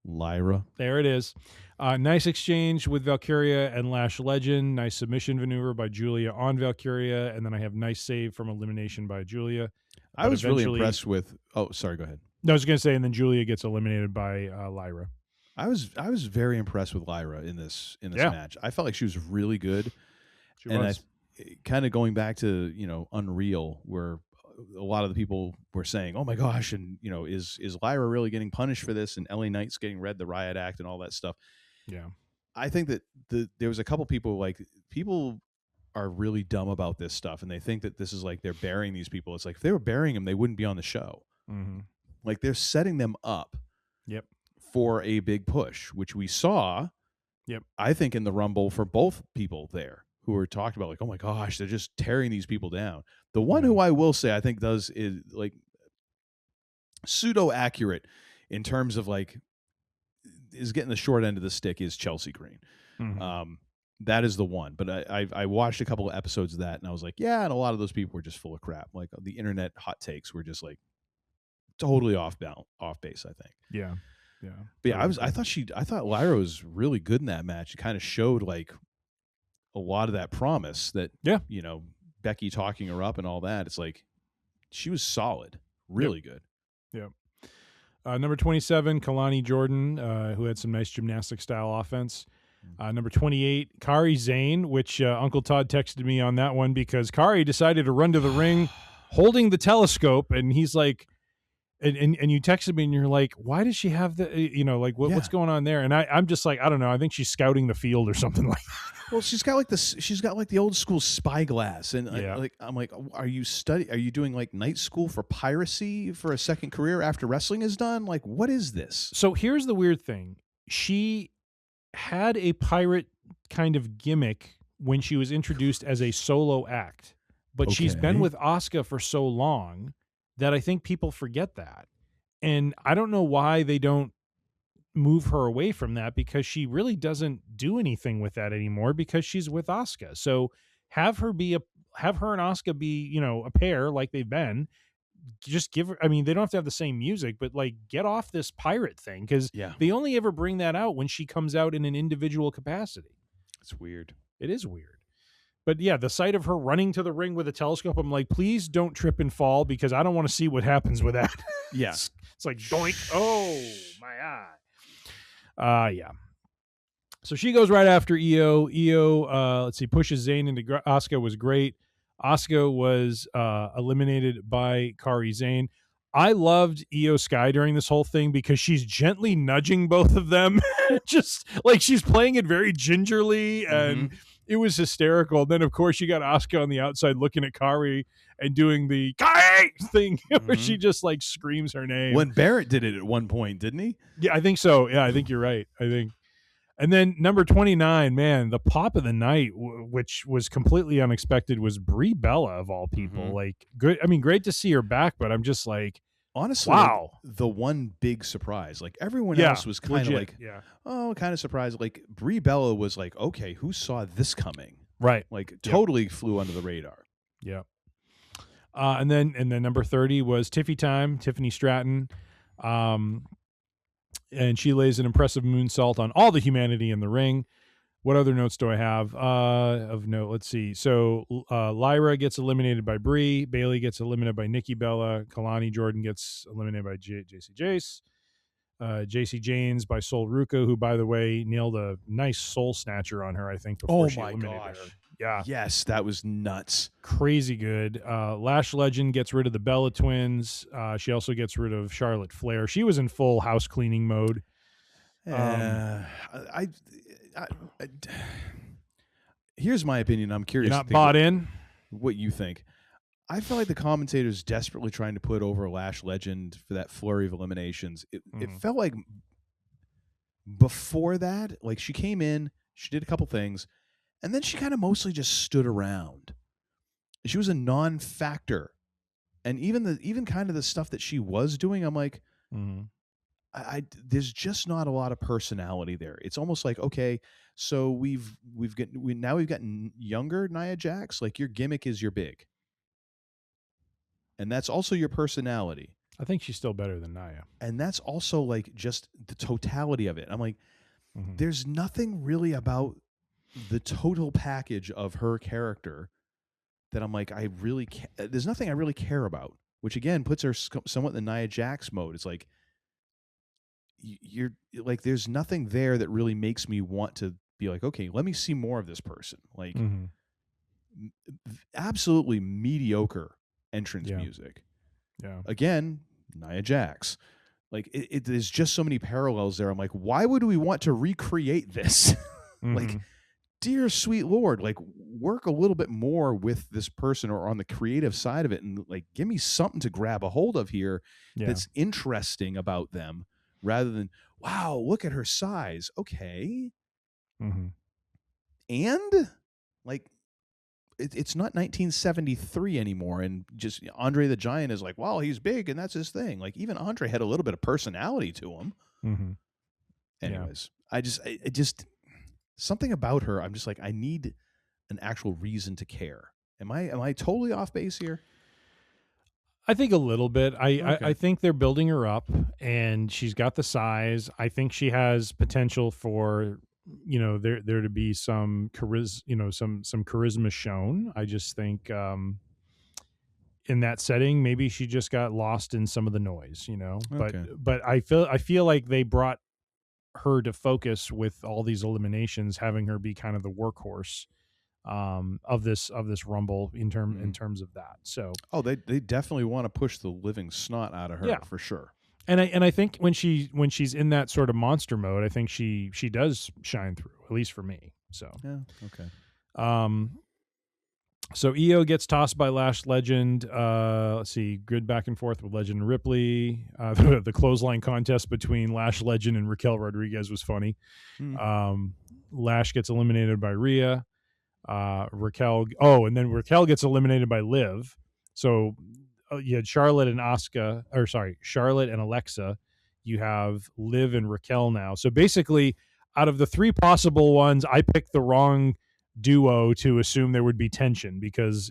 Lyra. There it is. Nice exchange with Valkyria and Lash Legend. Nice submission maneuver by Julia on Valkyria. And then I have nice save from elimination by Julia. I was really impressed with... Oh, sorry, go ahead. No, I was going to say, and then Julia gets eliminated by Lyra. I was very impressed with Lyra in this match. I felt like she was really good. She was. Kind of going back to, Unreal, where a lot of the people were saying, "Oh my gosh," and is Lyra really getting punished for this? And LA Knight's getting read the riot act and all that stuff. Yeah, I think that there was a couple people people are really dumb about this stuff, and they think that this is like they're burying these people. It's like if they were burying them, they wouldn't be on the show. Mm-hmm. Like they're setting them up. Yep. For a big push, which we saw. Yep. I think in the Rumble for both people there who were talked about, like, oh my gosh, they're just tearing these people down. The one who I will say I think is like pseudo accurate in terms of is getting the short end of the stick is Chelsea Green. Mm-hmm. That is the one. But I watched a couple of episodes of that and I was like, yeah, and a lot of those people were just full of crap. Like the internet hot takes were just like totally off base, I think. Yeah. Yeah. But yeah, I thought Lyra was really good in that match. It kind of showed like a lot of that promise that, Becky talking her up and all that. It's like she was solid, really good. Yeah. Number 27, Kalani Jordan, who had some nice gymnastic style offense. Number 28, Kari Zane, which Uncle Todd texted me on that one because Kari decided to run to the ring holding the telescope. And he's like, and you texted me and you're like, why does she have the, what's going on there? And I'm just like, I don't know. I think she's scouting the field or something like that. Well, she's got like the old school spyglass. And I'm like, are you doing like night school for piracy for a second career after wrestling is done? Like, what is this? So here's the weird thing. She had a pirate kind of gimmick when she was introduced as a solo act, but she's been with Asuka for so long that I think people forget that. And I don't know why they don't move her away from that because she really doesn't do anything with that anymore because she's with Asuka. So have her and Asuka be, a pair like they've been. Just give her, they don't have to have the same music, but like get off this pirate thing because they only ever bring that out when she comes out in an individual capacity. It's weird. It is weird. But yeah, the sight of her running to the ring with a telescope, I'm like, please don't trip and fall because I don't want to see what happens with that. Yeah. It's like, doink. Oh, my eye. Yeah. So she goes right after Io. Io, pushes Zayn into Asuka was great. Asuka was eliminated by Kari Zane. I loved Io Sky during this whole thing because she's gently nudging both of them. Just like she's playing it very gingerly and it was hysterical. Then, of course, you got Asuka on the outside looking at Kari and doing the Kari thing where she just like screams her name. When Barrett did it at one point, didn't he? Yeah, I think so. Yeah, I think you're right. And then number 29, man, the pop of the night, which was completely unexpected, was Brie Bella of all people. Like, good. Great to see her back, but I'm just like, honestly, wow. Like, the one big surprise, like everyone else was kind of like, kind of surprised. Like Brie Bella was like, okay, who saw this coming? Right. Like totally flew under the radar. Yeah. And then number 30 was Tiffany Stratton. And she lays an impressive moonsault on all the humanity in the ring. What other notes do I have of note? Let's see. So Lyra gets eliminated by Brie. Bailey gets eliminated by Nikki Bella. Kalani Jordan gets eliminated by JC Jace. JC Janes by Sol Ruka, who, by the way, nailed a nice soul snatcher on her, I think, before she eliminated her. Yeah. Yes, that was nuts. Crazy good. Lash Legend gets rid of the Bella Twins. She also gets rid of Charlotte Flair. She was in full house cleaning mode. Here's my opinion. I'm curious. You're not bought in? What you think. I feel like the commentators desperately trying to put over Lash Legend for that flurry of eliminations. It felt like before that, like she came in, she did a couple things, and then she kind of mostly just stood around. She was a non-factor. And even kind of the stuff that she was doing, I'm like, there's just not a lot of personality there. It's almost like, okay, so we've gotten younger Nia Jax. Like your gimmick is you're big. And that's also your personality. I think she's still better than Nia. And that's also like just the totality of it. I'm like, there's nothing really about the total package of her character that I'm like, there's nothing I really care about, which again puts her somewhat in the Nia Jax mode. It's like, you're like, there's nothing there that really makes me want to be like, okay, let me see more of this person. Like, absolutely mediocre entrance music. Yeah. Again, Nia Jax. Like, there's just so many parallels there. I'm like, why would we want to recreate this? Like, dear sweet Lord, like, work a little bit more with this person or on the creative side of it, and like, give me something to grab a hold of here that's interesting about them, rather than, wow, look at her size. Okay. And like, it's not 1973 anymore, and just Andre the Giant is like, well, he's big and that's his thing. Like, even Andre had a little bit of personality to him. Anyways, I just something about her, I'm just like, I need an actual reason to care. Am I totally off base here? I think a little bit. I think they're building her up, and she's got the size. I think she has potential for, there to be some charisma shown. I just think in that setting, maybe she just got lost in some of the noise, But I feel like they brought her to focus with all these eliminations, having her be kind of the workhorse of this Rumble in terms of that. So they definitely want to push the living snot out of her, for sure. And I think when she's in that sort of monster mode, I think she does shine through, at least for me. So so Io gets tossed by Lash Legend. Let's see, good back and forth with Legend and Ripley. The clothesline contest between Lash Legend and Raquel Rodriguez was funny. Lash gets eliminated by Rhea. Raquel gets eliminated by Liv. So you had Charlotte and Alexa. You have Liv and Raquel now. So basically, out of the three possible ones, I picked the wrong duo to assume there would be tension, because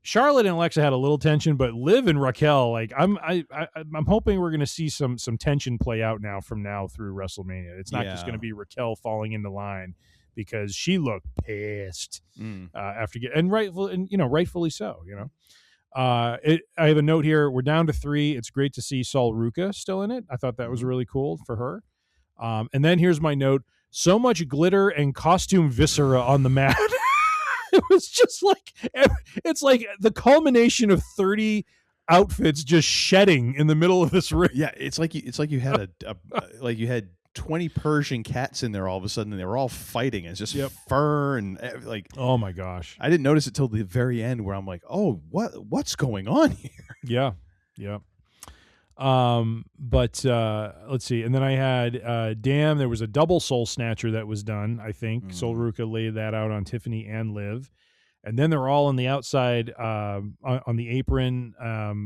Charlotte and Alexa had a little tension, but Liv and Raquel, like, I'm hoping we're going to see some tension play out from now through WrestleMania. It's not just going to be Raquel falling into line, because she looked pissed after rightfully so. I have a note here. We're down to 3. It's great to see Sol Ruca still in it. I thought that was really cool for her. And then here's my note. So much glitter and costume viscera on the mat. It was just like, it's like the culmination of 30 outfits just shedding in the middle of this ring. Yeah, it's like you had like you had 20 Persian cats in there all of a sudden, and they were all fighting. It's just fur and like, oh my gosh. I didn't notice it till the very end, where I'm like, oh, what's going on here? Yeah. But let's see. And then I had there was a double soul snatcher that was done, I think. Sol Ruca laid that out on Tiffany and Liv. And then they're all on the outside on the apron.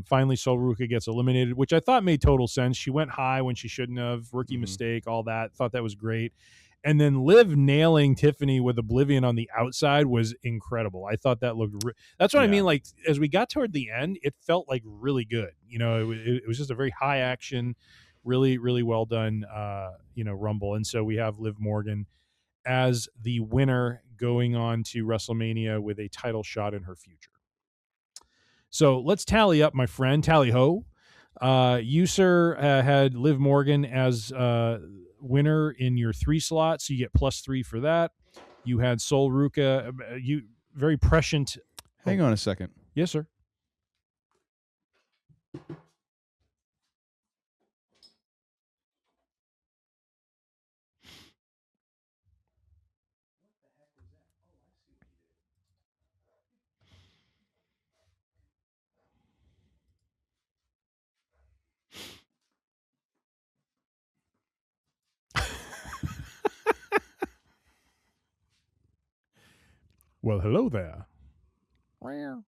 Finally, Sol Ruca gets eliminated, which I thought made total sense. She went high when she shouldn't have. Rookie mistake, all that. Thought that was great. And then Liv nailing Tiffany with Oblivion on the outside was incredible. I thought that looked that's what I mean. Like, as we got toward the end, it felt like really good. It was just a very high action, really, really well done, Rumble. And so we have Liv Morgan as the winner going on to WrestleMania with a title shot in her future. So let's tally up, my friend. Tally ho. You, sir, had Liv Morgan as winner in your 3 slot, so you get +3 for that. You had Sol Ruca, you very prescient. Hang on a second. Yes, sir. Well, hello there. Rare.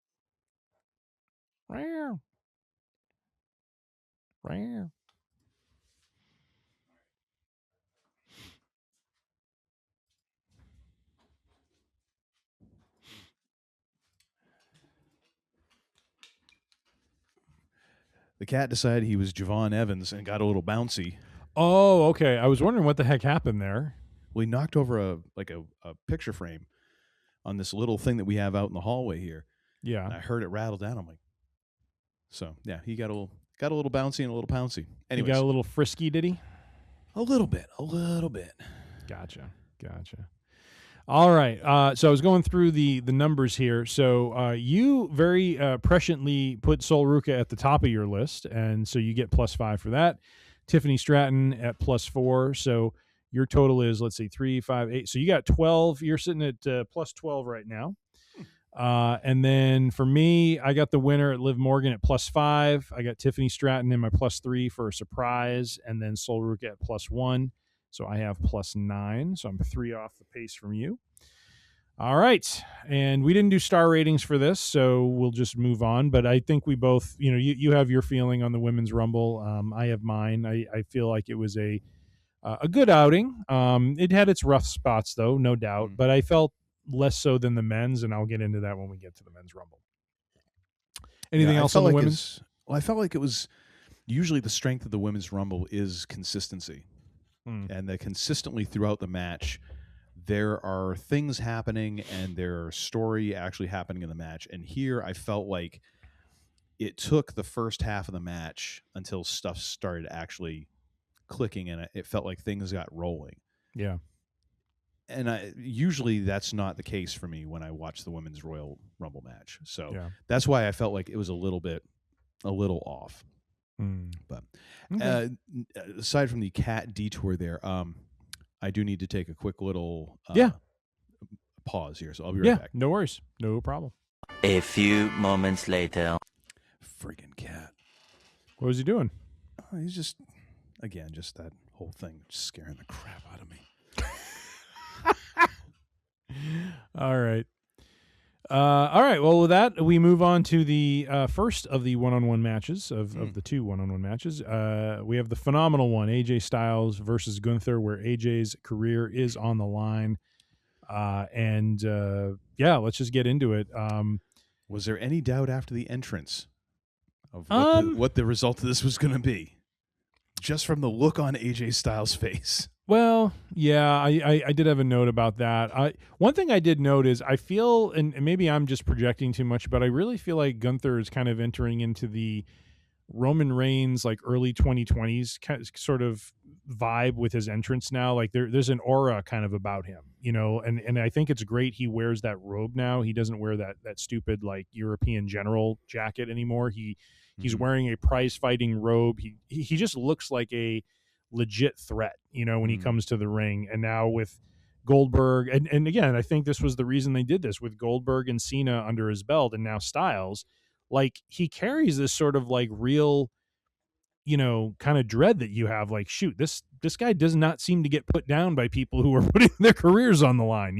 The cat decided he was Javon Evans and got a little bouncy. Oh, okay. I was wondering what the heck happened there. Well, he knocked over a picture frame on this little thing that we have out in the hallway here. Yeah. And I heard it rattle down. I'm like, so yeah, he got a little bouncy and a little pouncy. Anyways, He got a little frisky, did he? A little bit. Gotcha. All right. So I was going through the numbers here. So you very presciently put Sol Ruca at the top of your list, and so you get +5 for that. Tiffany Stratton at +4. So your total is, let's see, 3, 5, 8. So you got 12. You're sitting at +12 right now. And then for me, I got the winner at Liv Morgan at +5. I got Tiffany Stratton in my +3 for a surprise, and then Sol Ruca at +1. So I have +9. So I'm 3 off the pace from you. All right. And we didn't do star ratings for this, so we'll just move on. But I think we both, you have your feeling on the Women's Rumble. I have mine. I feel like it was a good outing. It had its rough spots, though, no doubt. But I felt less so than the men's, and I'll get into that when we get to the Men's Rumble. Anything else on the women's? I felt like it was usually the strength of the Women's Rumble is consistency. And that consistently throughout the match, there are things happening and there's story actually happening in the match. And here I felt like it took the first half of the match until stuff started actually clicking and it felt like things got rolling. Yeah. And usually that's not the case for me when I watch the Women's Royal Rumble match. So that's why I felt like it was a little off. But aside from the cat detour there, I do need to take a quick little pause here. So I'll be right back. No worries. No problem. A few moments later. Friggin' cat. What was he doing? He's just that whole thing just scaring the crap out of me. All right. Well, with that, we move on to the first of the one-on-one matches of the 2 one-on-one matches. We have the phenomenal one, AJ Styles versus Gunther, where AJ's career is on the line. Let's just get into it. Was there any doubt after the entrance of what the result of this was going to be? Just from the look on AJ Styles' face. Well, yeah, I did have a note about that. One thing I did note is I feel, and maybe I'm just projecting too much, but I really feel like Gunther is kind of entering into the Roman Reigns, like early 2020s sort of vibe with his entrance now. Like there's an aura kind of about him, and I think it's great he wears that robe now. He doesn't wear that stupid like European general jacket anymore. He's wearing a prize fighting robe. He just looks like a legit threat, when he comes to the ring. And now with Goldberg, and again, I think this was the reason they did this with Goldberg and Cena under his belt, and now Styles, like he carries this sort of like real, kind of dread that you have. Like, shoot, this guy does not seem to get put down by people who are putting their careers on the line,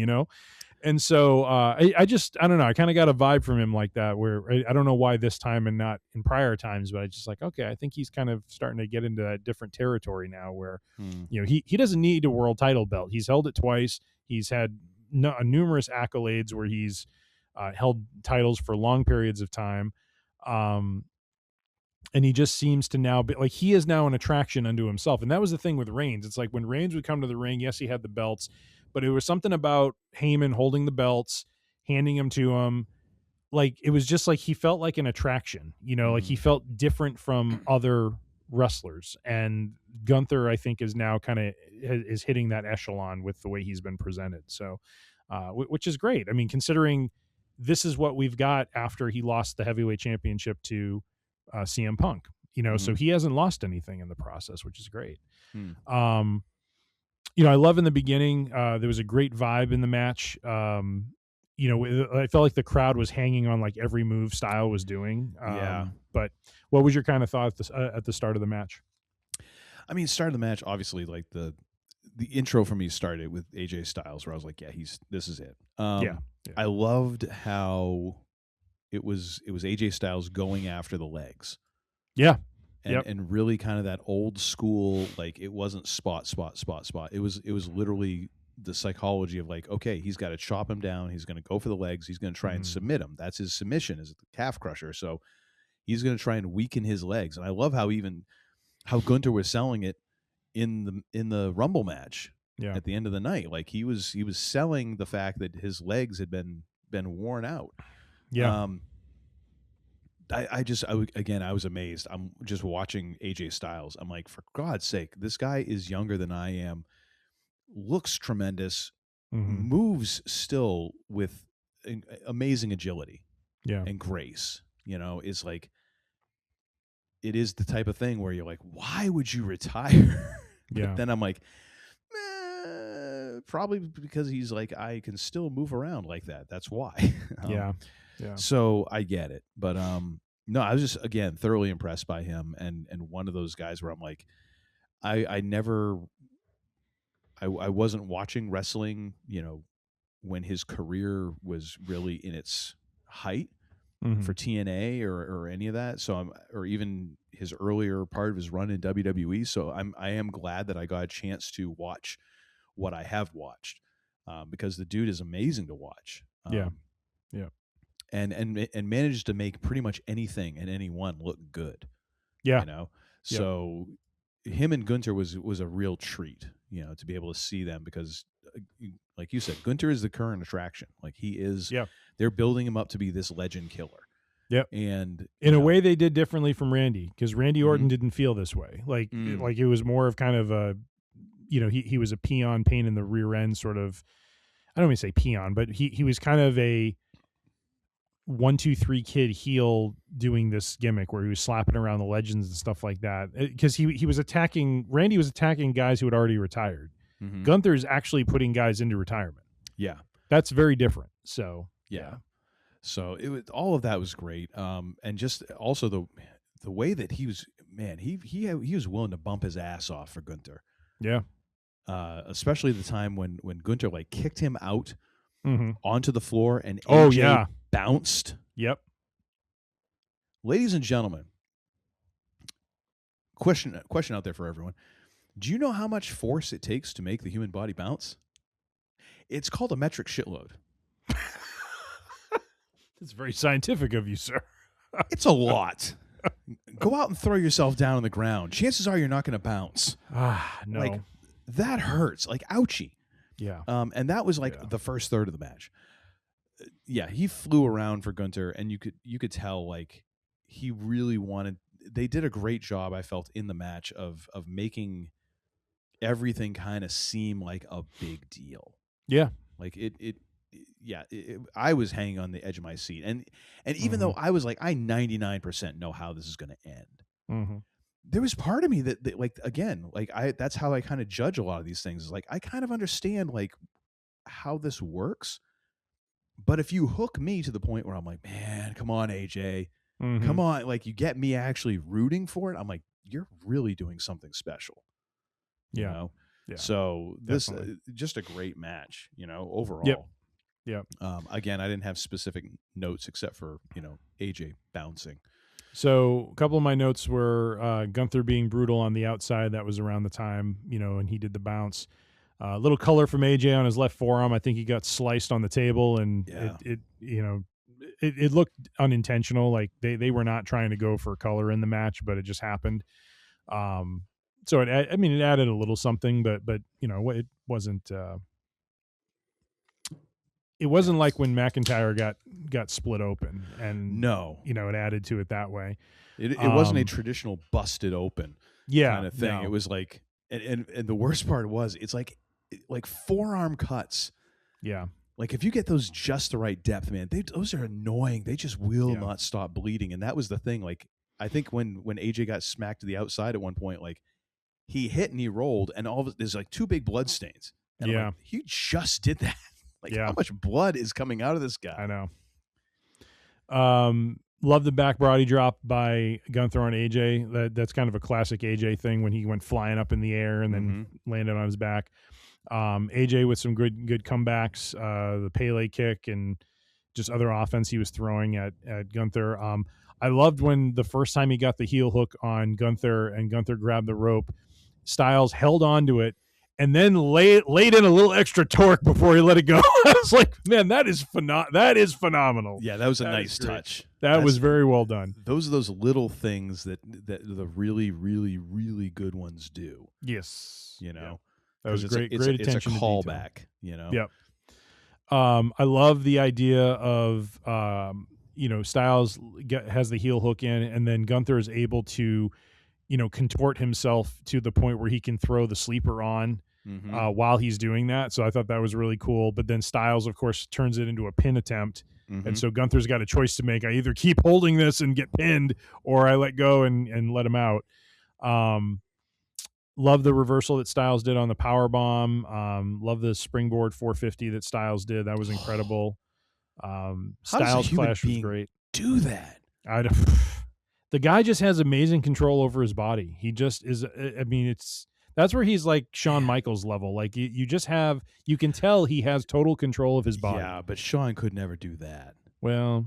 And so I don't know. I kind of got a vibe from him like that, where I don't know why this time and not in prior times, but I just like, okay, I think he's kind of starting to get into that different territory now where, he doesn't need a world title belt. He's held it twice. He's had numerous accolades where he's held titles for long periods of time. And he just seems to now be like, he is now an attraction unto himself. And that was the thing with Reigns. It's like when Reigns would come to the ring, yes, he had the belts, but it was something about Heyman holding the belts, handing them to him. Like, it was just like he felt like an attraction, like he felt different from other wrestlers. And Gunther, I think, is now kind of is hitting that echelon with the way he's been presented. So, which is great. I mean, considering this is what we've got after he lost the heavyweight championship to CM Punk, so he hasn't lost anything in the process, which is great. I love in the beginning, there was a great vibe in the match. I felt like the crowd was hanging on like every move Style was doing. But what was your kind of thought at the start of the match? I mean, start of the match, obviously, like the intro for me started with AJ Styles, where I was like, yeah, this is it. I loved how it was AJ Styles going after the legs. Yeah. And really kind of that old school, like it wasn't spot. It was literally the psychology of like, okay, he's got to chop him down. He's going to go for the legs. He's going to try and submit him. That's his submission, is the calf crusher. So he's going to try and weaken his legs. And I love how Gunther was selling it in the Rumble match at the end of the night. Like he was selling the fact that his legs had been worn out. Yeah. I was amazed. I'm just watching AJ Styles. I'm like, for God's sake, this guy is younger than I am, looks tremendous, moves still with amazing agility and grace. Is like, it is the type of thing where you're like, why would you retire? But then I'm like, probably because he's like, I can still move around like that. That's why. Yeah. So I get it. But no, I was just, again, thoroughly impressed by him, and one of those guys where I'm like, I wasn't watching wrestling, when his career was really in its height for TNA or any of that. So or even his earlier part of his run in WWE. So I am glad that I got a chance to watch what I have watched, because the dude is amazing to watch. Yeah. And managed to make pretty much anything and anyone look good. Yeah. So him and Gunther was a real treat, to be able to see them, because like you said, Gunther is the current attraction. Like he is, they're building him up to be this legend killer. Yep. And in a way they did differently from Randy, because Randy Orton didn't feel this way. Like it was more of kind of a, he was a pain in the rear end sort of, I don't want to say peon, but he was kind of a 1, 2, 3 kid heel doing this gimmick where he was slapping around the legends and stuff like that. Because Randy was attacking guys who had already retired. Gunther's actually putting guys into retirement. Yeah. That's very different. So yeah. So all of that was great. And just also the way that he was, man, he was willing to bump his ass off for Gunther. Yeah. Especially the time when Gunther like kicked him out onto the floor and bounced. Yep. Ladies and gentlemen, question out there for everyone. Do you know how much force it takes to make the human body bounce? It's called a metric shitload. That's very scientific of you, sir. It's a lot. Go out and throw yourself down on the ground. Chances are you're not going to bounce. No. Like, that hurts. Like, ouchie. Yeah. And that was like the first third of the match. Yeah, he flew around for Gunther, and you could tell like he really wanted. They did a great job, I felt, in the match of making everything kind of seem like a big deal. Yeah, like I was hanging on the edge of my seat, and even though I was like, I 99% know how this is going to end. There was part of me that like, again, like that's how I kind of judge a lot of these things. Is like, I kind of understand like how this works. But if you hook me to the point where I'm like, man, come on, AJ, come on, like you get me actually rooting for it, I'm like, you're really doing something special. You know? Yeah. So this just a great match, overall. Yep. Again, I didn't have specific notes except for, AJ bouncing. So a couple of my notes were Gunther being brutal on the outside. That was around the time, and he did the bounce. A little color from AJ on his left forearm. I think he got sliced on the table, and it looked unintentional. Like they were not trying to go for color in the match, but it just happened. So it added a little something, but it wasn't. It wasn't like when McIntyre got split open, and it added to it that way. It wasn't a traditional busted open kind of thing. No. It was like, and the worst part was, it's like forearm cuts. Yeah. Like if you get those just the right depth, man, those are annoying. They just will not stop bleeding. And that was the thing. Like, I think when AJ got smacked to the outside at one point, like he hit and he rolled, and there's like 2 big blood stains. And I'm like, he just did that. Like, how much blood is coming out of this guy? I know. Love the back body drop by Gunther on AJ. That's kind of a classic AJ thing when he went flying up in the air and then landed on his back. AJ with some good comebacks, the Pele kick and just other offense he was throwing at Gunther. I loved when the first time he got the heel hook on Gunther and Gunther grabbed the rope, Styles held on to it and then laid in a little extra torque before he let it go. I was like, man, that is phenomenal. Yeah, that was a nice touch. That was very well done. Those are those little things that the really, really, really good ones do. Yes. You know, yeah. That was great. It's attention a to detail. callback. You know. Yep. I love the idea of Styles has the heel hook in, and then Gunther is able to, contort himself to the point where he can throw the sleeper on while he's doing that. So I thought that was really cool. But then Styles, of course, turns it into a pin attempt. And so Gunther's got a choice to make. I either keep holding this and get pinned, or I let go and let him out. Love the reversal that Styles did on the power bomb. Love the springboard 450 that Styles did. That was incredible. Styles Clash was great. Do that. The guy just has amazing control over his body. He just is. I mean, that's where he's like Shawn Michaels level. Like you can tell he has total control of his body. Yeah, but Shawn could never do that. Well,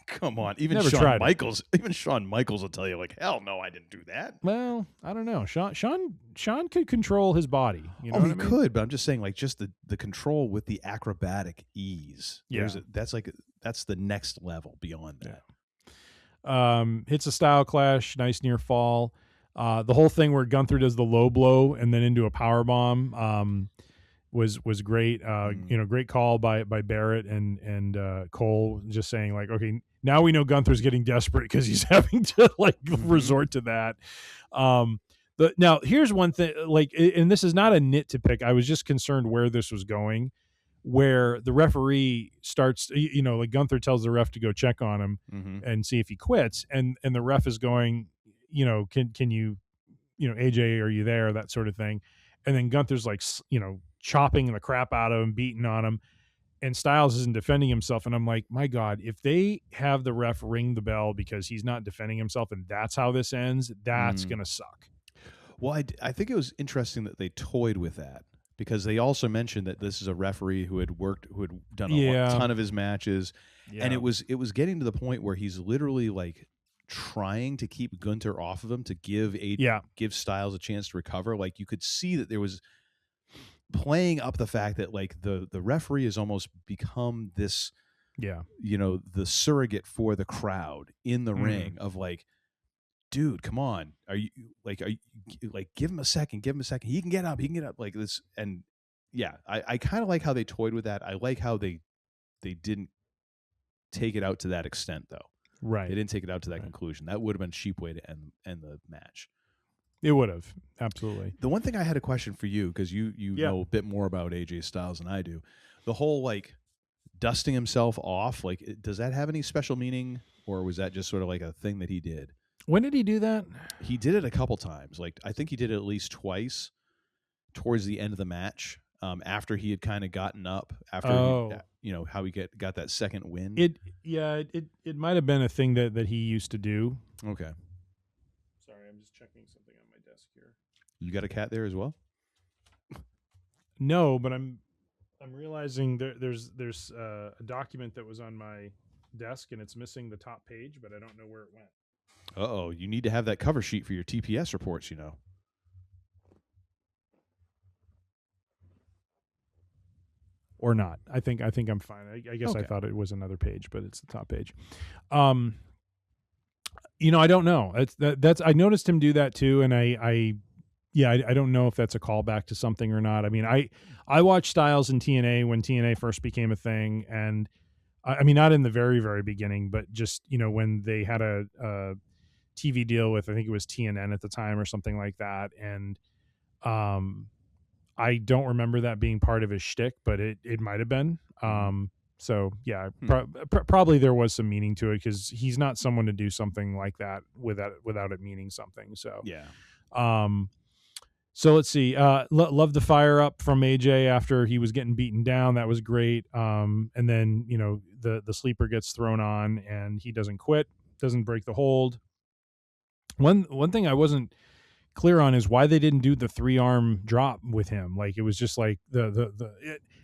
come on. Even never Shawn Michaels will tell you, like, hell no, I didn't do that. Well, I don't know. Shawn could control his body. You know he could, but I'm just saying, like, just the control with the acrobatic ease. Yeah, that's the next level beyond that. Yeah. Hits a style clash, nice near fall. The whole thing where Gunther does the low blow and then into a power bomb was great. Great call by Barrett and Cole, just saying like, okay, now we know Gunther's getting desperate because he's having to resort to that. Now here's one thing, and this is not a nit to pick. I was just concerned where this was going, where the referee starts, like Gunther tells the ref to go check on him and see if he quits. And the ref is going, can you, AJ, are you there? That sort of thing. And then Gunther's like, chopping the crap out of him, beating on him. And Styles isn't defending himself. And I'm like, my God, if they have the ref ring the bell because he's not defending himself and that's how this ends, that's going to suck. Well, I think it was interesting that they toyed with that, because they also mentioned that this is a referee who had done a ton of his matches. Yeah. And it was getting to the point where he's literally like trying to keep Gunther off of him to give Styles a chance to recover. Like you could see that there was playing up the fact that like the referee has almost become this, the surrogate for the crowd in the ring of like, dude, come on. Are you give him a second, He can get up like this. And yeah, I kind of like how they toyed with that. I like how they didn't take it out to that extent though. Right. They didn't take it out to that conclusion. That would have been a cheap way to end the match. It would have. Absolutely. The one thing I had a question for you, because you know a bit more about AJ Styles than I do. The whole like dusting himself off, like does that have any special meaning, or was that just sort of like a thing that he did? When did he do that? He did it a couple times. Like I think he did it at least twice towards the end of the match, after he had kind of gotten up, after how he got that second win. It might have been a thing that he used to do. Okay. Sorry, I'm just checking something on my desk here. You got a cat there as well? No, but I'm realizing there's a document that was on my desk and it's missing the top page, but I don't know where it went. Uh-oh, you need to have that cover sheet for your TPS reports, Or not. I think I'm fine. I guess okay. I thought it was another page, but it's the top page. I don't know. That's I noticed him do that too, and I don't know if that's a callback to something or not. I mean, I watched Styles in TNA when TNA first became a thing, and I mean not in the very, very beginning, but just when they had a TV deal with, I think it was TNN at the time or something like that, and I don't remember that being part of his shtick, but it might have been. So yeah, probably there was some meaning to it, because he's not someone to do something like that without it meaning something. So yeah. So let's see. Love the fire up from AJ after he was getting beaten down. That was great. And then the sleeper gets thrown on and he doesn't quit, doesn't break the hold. One thing I wasn't clear on is why they didn't do the 3-arm drop with him. Like it was just like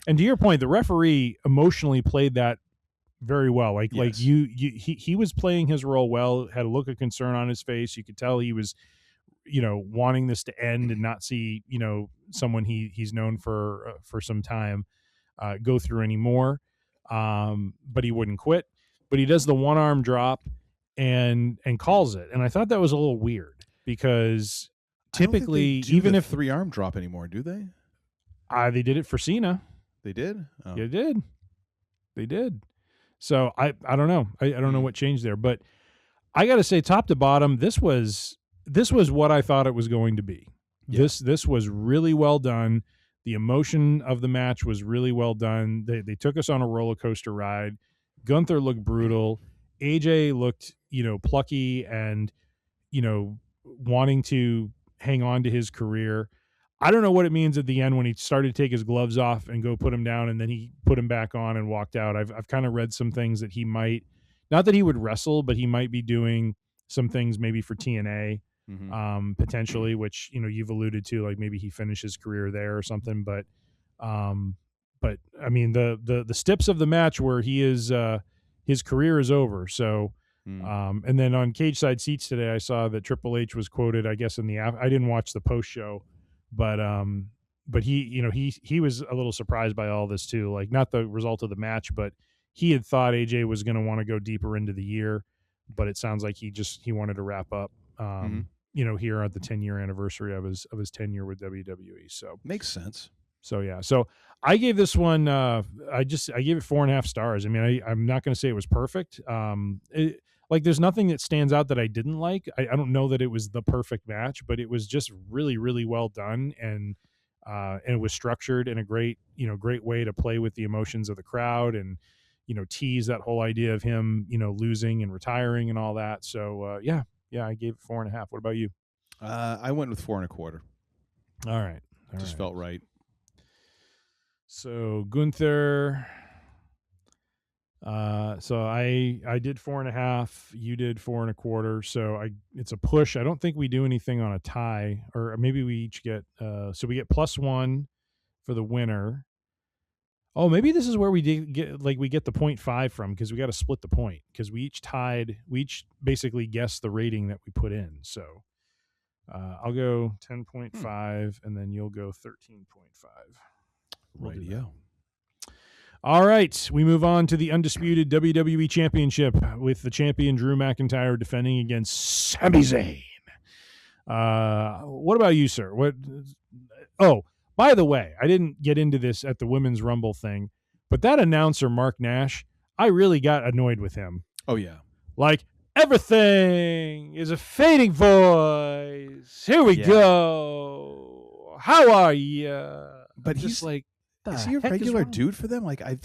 and to your point, the referee emotionally played that very well. Like he was playing his role well, had a look of concern on his face. You could tell he was wanting this to end and not see, someone he's known for some time go through anymore. But he wouldn't quit. But he does the one arm drop and calls it. And I thought that was a little weird because typically, even if 3-arm drop anymore, do they? They did it for Cena. They did? Oh. They did. They did. So I don't know. I don't know what changed there, but I got to say, top to bottom, this was what I thought it was going to be. Yeah. This was really well done. The emotion of the match was really well done. They took us on a roller coaster ride. Gunther looked brutal. AJ looked, plucky and, wanting to hang on to his career. I don't know what it means at the end when he started to take his gloves off and go put him down, and then he put him back on and walked out. I've kind of read some things that he might, not that he would wrestle, but he might be doing some things maybe for TNA, potentially, which, you've alluded to, like maybe he finished his career there or something. But I mean, the steps of the match where he is, his career is over. So, and then on Cage Side Seats today, I saw that Triple H was quoted, I guess I didn't watch the post show, but he was a little surprised by all this too. Like, not the result of the match, but he had thought AJ was going to want to go deeper into the year, but it sounds like he wanted to wrap up, here at the 10-year anniversary of his tenure with WWE. So makes sense. So yeah, so I gave this one, I gave it 4.5 stars. I mean, I'm not going to say it was perfect. There's nothing that stands out that I didn't like. I don't know that it was the perfect match, but it was just really, really well done, and it was structured in a great way to play with the emotions of the crowd and tease that whole idea of him losing and retiring and all that. So yeah, I gave it 4.5. What about you? I went with 4.25. All right, just felt right. So Gunther. So I did 4.5. You did 4.25. So it's a push. I don't think we do anything on a tie, or maybe we each get. So we get +1 for the winner. Oh, maybe this is where we get the 0.5 from, because we got to split the point, because we each basically guessed the rating that we put in. So I'll go 10.5 and then you'll go 13.5. Radio. All right, we move on to the undisputed WWE Championship with the champion Drew McIntyre defending against Sami Zayn. What about you, sir? Oh, by the way, I didn't get into this at the Women's Rumble thing, but that announcer, Mark Nash, I really got annoyed with him. Oh, yeah. Like, everything is a fading voice. Here we go. How are you? But he's like, is he a regular dude for them? Like, I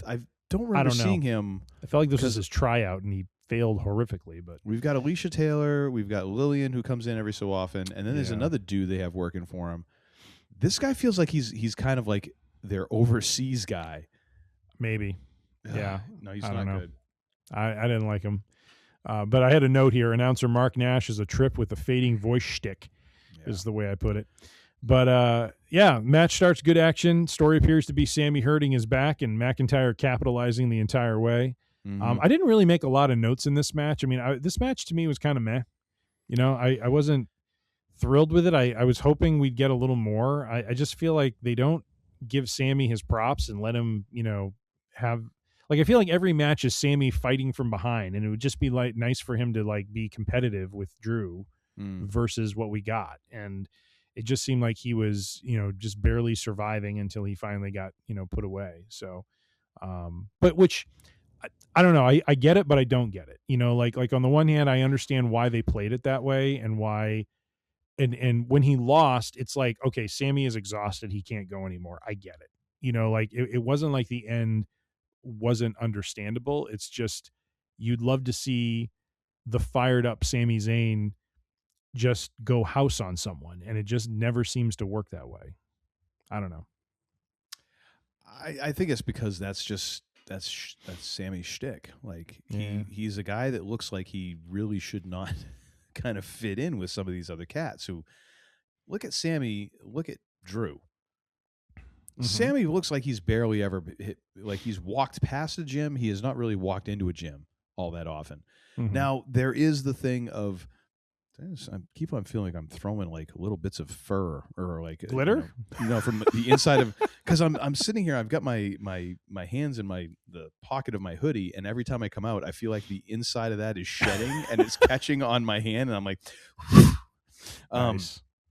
don't remember seeing him. I felt like this was his tryout, and he failed horrifically. But we've got Alicia Taylor, we've got Lillian, who comes in every so often, and then there's another dude they have working for him. This guy feels like he's kind of like their overseas guy. Maybe. Yeah. No, he's not good. I didn't like him. But I had a note here. Announcer Mark Nash is a trip with a fading voice shtick, is the way I put it. But, match starts, good action. Story appears to be Sammy hurting his back and McIntyre capitalizing the entire way. I didn't really make a lot of notes in this match. I mean, this match to me was kind of meh. I wasn't thrilled with it. I was hoping we'd get a little more. I just feel like they don't give Sammy his props and let him, have... Like, I feel like every match is Sammy fighting from behind, and it would just be nice for him to be competitive with Drew versus what we got. And it just seemed like he was, just barely surviving until he finally got, put away. So, but which I don't know. I get it, but I don't get it. Like on the one hand, I understand why they played it that way and why. And when he lost, it's like, okay, Sammy is exhausted. He can't go anymore. I get it. It wasn't like the end wasn't understandable. It's just you'd love to see the fired up Sami Zayn just go house on someone, and it just never seems to work that way. I don't know. I think it's because that's Sammy's shtick. Like he's a guy that looks like he really should not kind of fit in with some of these other cats who look at Sammy, look at Drew. Sammy looks like he's barely ever hit, like he's walked past a gym. He has not really walked into a gym all that often. Now, there is the thing of I keep on feeling like I'm throwing like little bits of fur or like glitter, from the inside of, because I'm sitting here. I've got my hands in the pocket of my hoodie, and every time I come out, I feel like the inside of that is shedding and it's catching on my hand, and I'm like,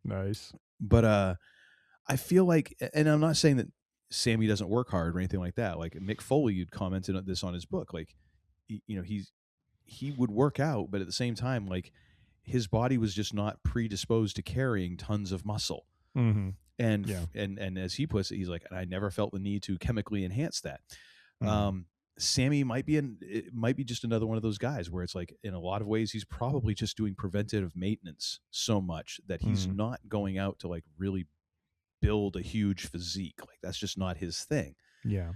nice. But I feel like, and I'm not saying that Sammy doesn't work hard or anything like that. Like Mick Foley, you'd commented on this on his book, like he would work out, but at the same time, like his body was just not predisposed to carrying tons of muscle. Mm-hmm. And as he puts it, he's like, I never felt the need to chemically enhance that. Mm-hmm. Sammy might be just another one of those guys where it's like, in a lot of ways, he's probably just doing preventative maintenance so much that he's not going out to like really build a huge physique. Like that's just not his thing. Yeah.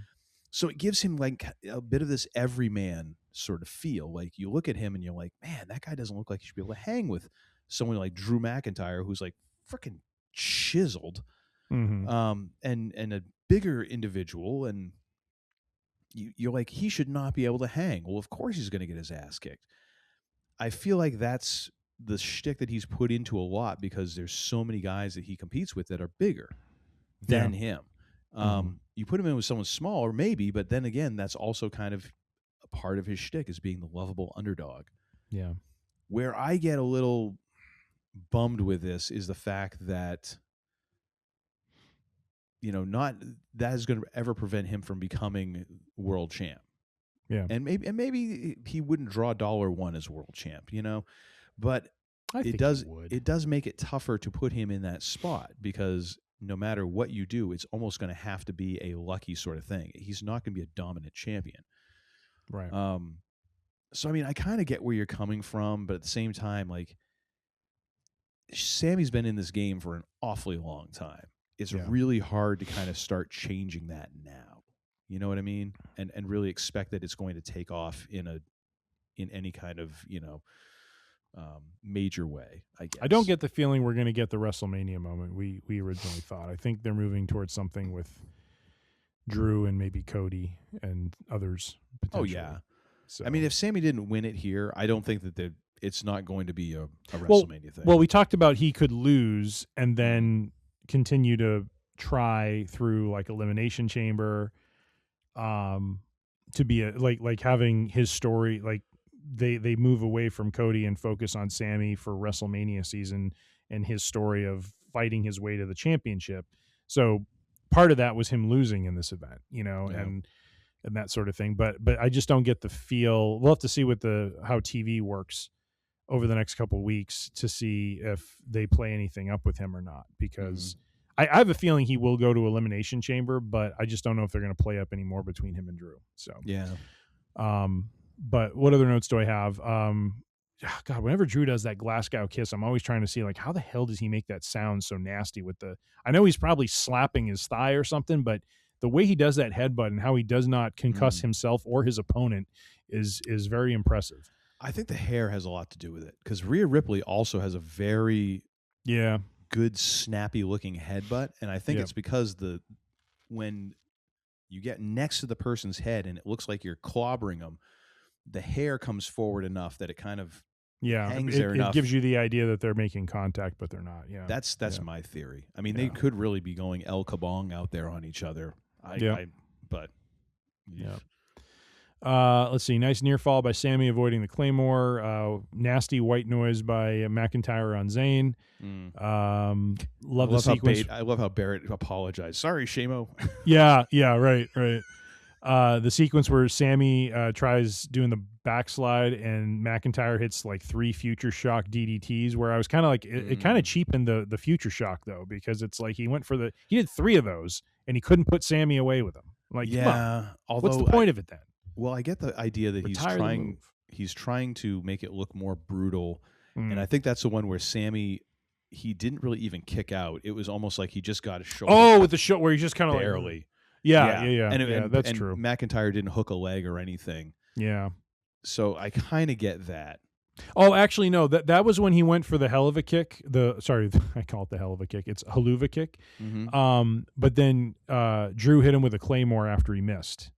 So it gives him like a bit of this everyman sort of feel. Like you look at him and you're like, man, that guy doesn't look like he should be able to hang with someone like Drew McIntyre, who's like freaking chiseled, and a bigger individual. And you're like, he should not be able to hang. Well, of course he's going to get his ass kicked. I feel like that's the shtick that he's put into a lot because there's so many guys that he competes with that are bigger than him. You put him in with someone smaller, maybe, but then again, that's also kind of a part of his shtick is being the lovable underdog. Yeah. Where I get a little bummed with this is the fact that, not that is going to ever prevent him from becoming world champ. Yeah. And maybe he wouldn't draw $1 as world champ, but it does make it tougher to put him in that spot because no matter what you do, it's almost going to have to be a lucky sort of thing. He's not going to be a dominant champion. Right. So, I mean, I kind of get where you're coming from, but at the same time, like, Sammy's been in this game for an awfully long time. It's really hard to kind of start changing that now. You know what I mean? And really expect that it's going to take off in any kind of, major way, I guess. I don't get the feeling we're going to get the WrestleMania moment we originally thought. I think they're moving towards something with Drew and maybe Cody and others potentially. Oh, yeah. So, I mean, if Sammy didn't win it here, I don't think that it's not going to be a WrestleMania thing. Well, we talked about he could lose and then continue to try through like Elimination Chamber to be like having his story, like they move away from Cody and focus on Sammy for WrestleMania season and his story of fighting his way to the championship. So part of that was him losing in this event, and that sort of thing. But I just don't get the feel. We'll have to see how TV works over the next couple of weeks to see if they play anything up with him or not, because I have a feeling he will go to Elimination Chamber, but I just don't know if they're going to play up any more between him and Drew. So, yeah. But what other notes do I have? God, whenever Drew does that Glasgow kiss, I'm always trying to see like, how the hell does he make that sound so nasty I know he's probably slapping his thigh or something, but the way he does that headbutt and how he does not concuss himself or his opponent is very impressive. I think the hair has a lot to do with it because Rhea Ripley also has a very good snappy looking headbutt, and I think it's because when you get next to the person's head and it looks like you're clobbering them, the hair comes forward enough that it kind of hangs there enough. It gives you the idea that they're making contact, but they're not. Yeah, that's my theory. I mean, they could really be going El Kabong out there on each other. But let's see. Nice near fall by Sammy avoiding the Claymore. Nasty white noise by McIntyre on Zayn. Love the sequence. I love how Barrett apologized. Sorry, Shamo. Yeah, right. The sequence where Sammy tries doing the backslide and McIntyre hits like 3 Future Shock DDTs, where I was kind of like, it kind of cheapened the Future Shock though, because it's like he did 3 of those and he couldn't put Sammy away with them. Like, what's the point of it then? Well, I get the idea that he's trying to make it look more brutal, and I think that's the one where Sammy, he didn't really even kick out. It was almost like he just got a shoulder. Oh, with the show where he's just kind of barely. Like, yeah. That's true. McIntyre didn't hook a leg or anything. Yeah. So I kind of get that. Oh, actually, no. That was when he went for the hell of a kick. I call it the hell of a kick. It's a haluva kick. Mm-hmm. But then Drew hit him with a Claymore after he missed.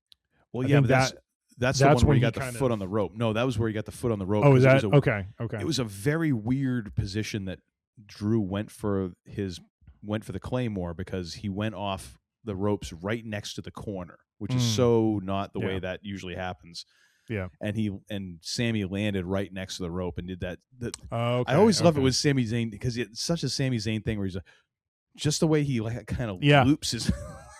Well, but That's the one where he got the foot on the rope. No, that was where he got the foot on the rope. Oh, is that okay? Okay. It was a very weird position that Drew went for the Claymore, because he went off the ropes right next to the corner, which is so not the way that usually happens. Yeah. And Sami landed right next to the rope and did that. Okay, I always love it with Sami Zayn, because it's such a Sami Zayn thing where he's just the way he kind of loops his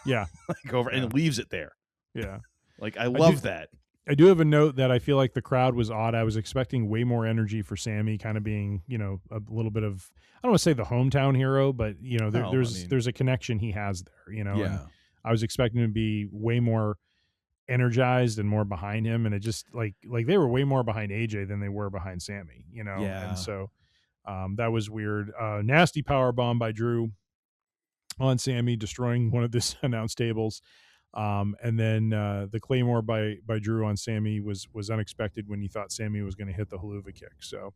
like over and leaves it there. Yeah. Like I love that. I do have a note that I feel like the crowd was odd. I was expecting way more energy for Sami, kind of being, a little bit of, I don't want to say the hometown hero, but there's a connection he has there, Yeah. And I was expecting him to be way more energized and more behind him, and it just like they were way more behind AJ than they were behind Sami, Yeah. And so that was weird. Nasty power bomb by Drew on Sami, destroying one of the announce tables. And then the Claymore by Drew on Sami was unexpected when you thought Sami was going to hit the haluva kick. So,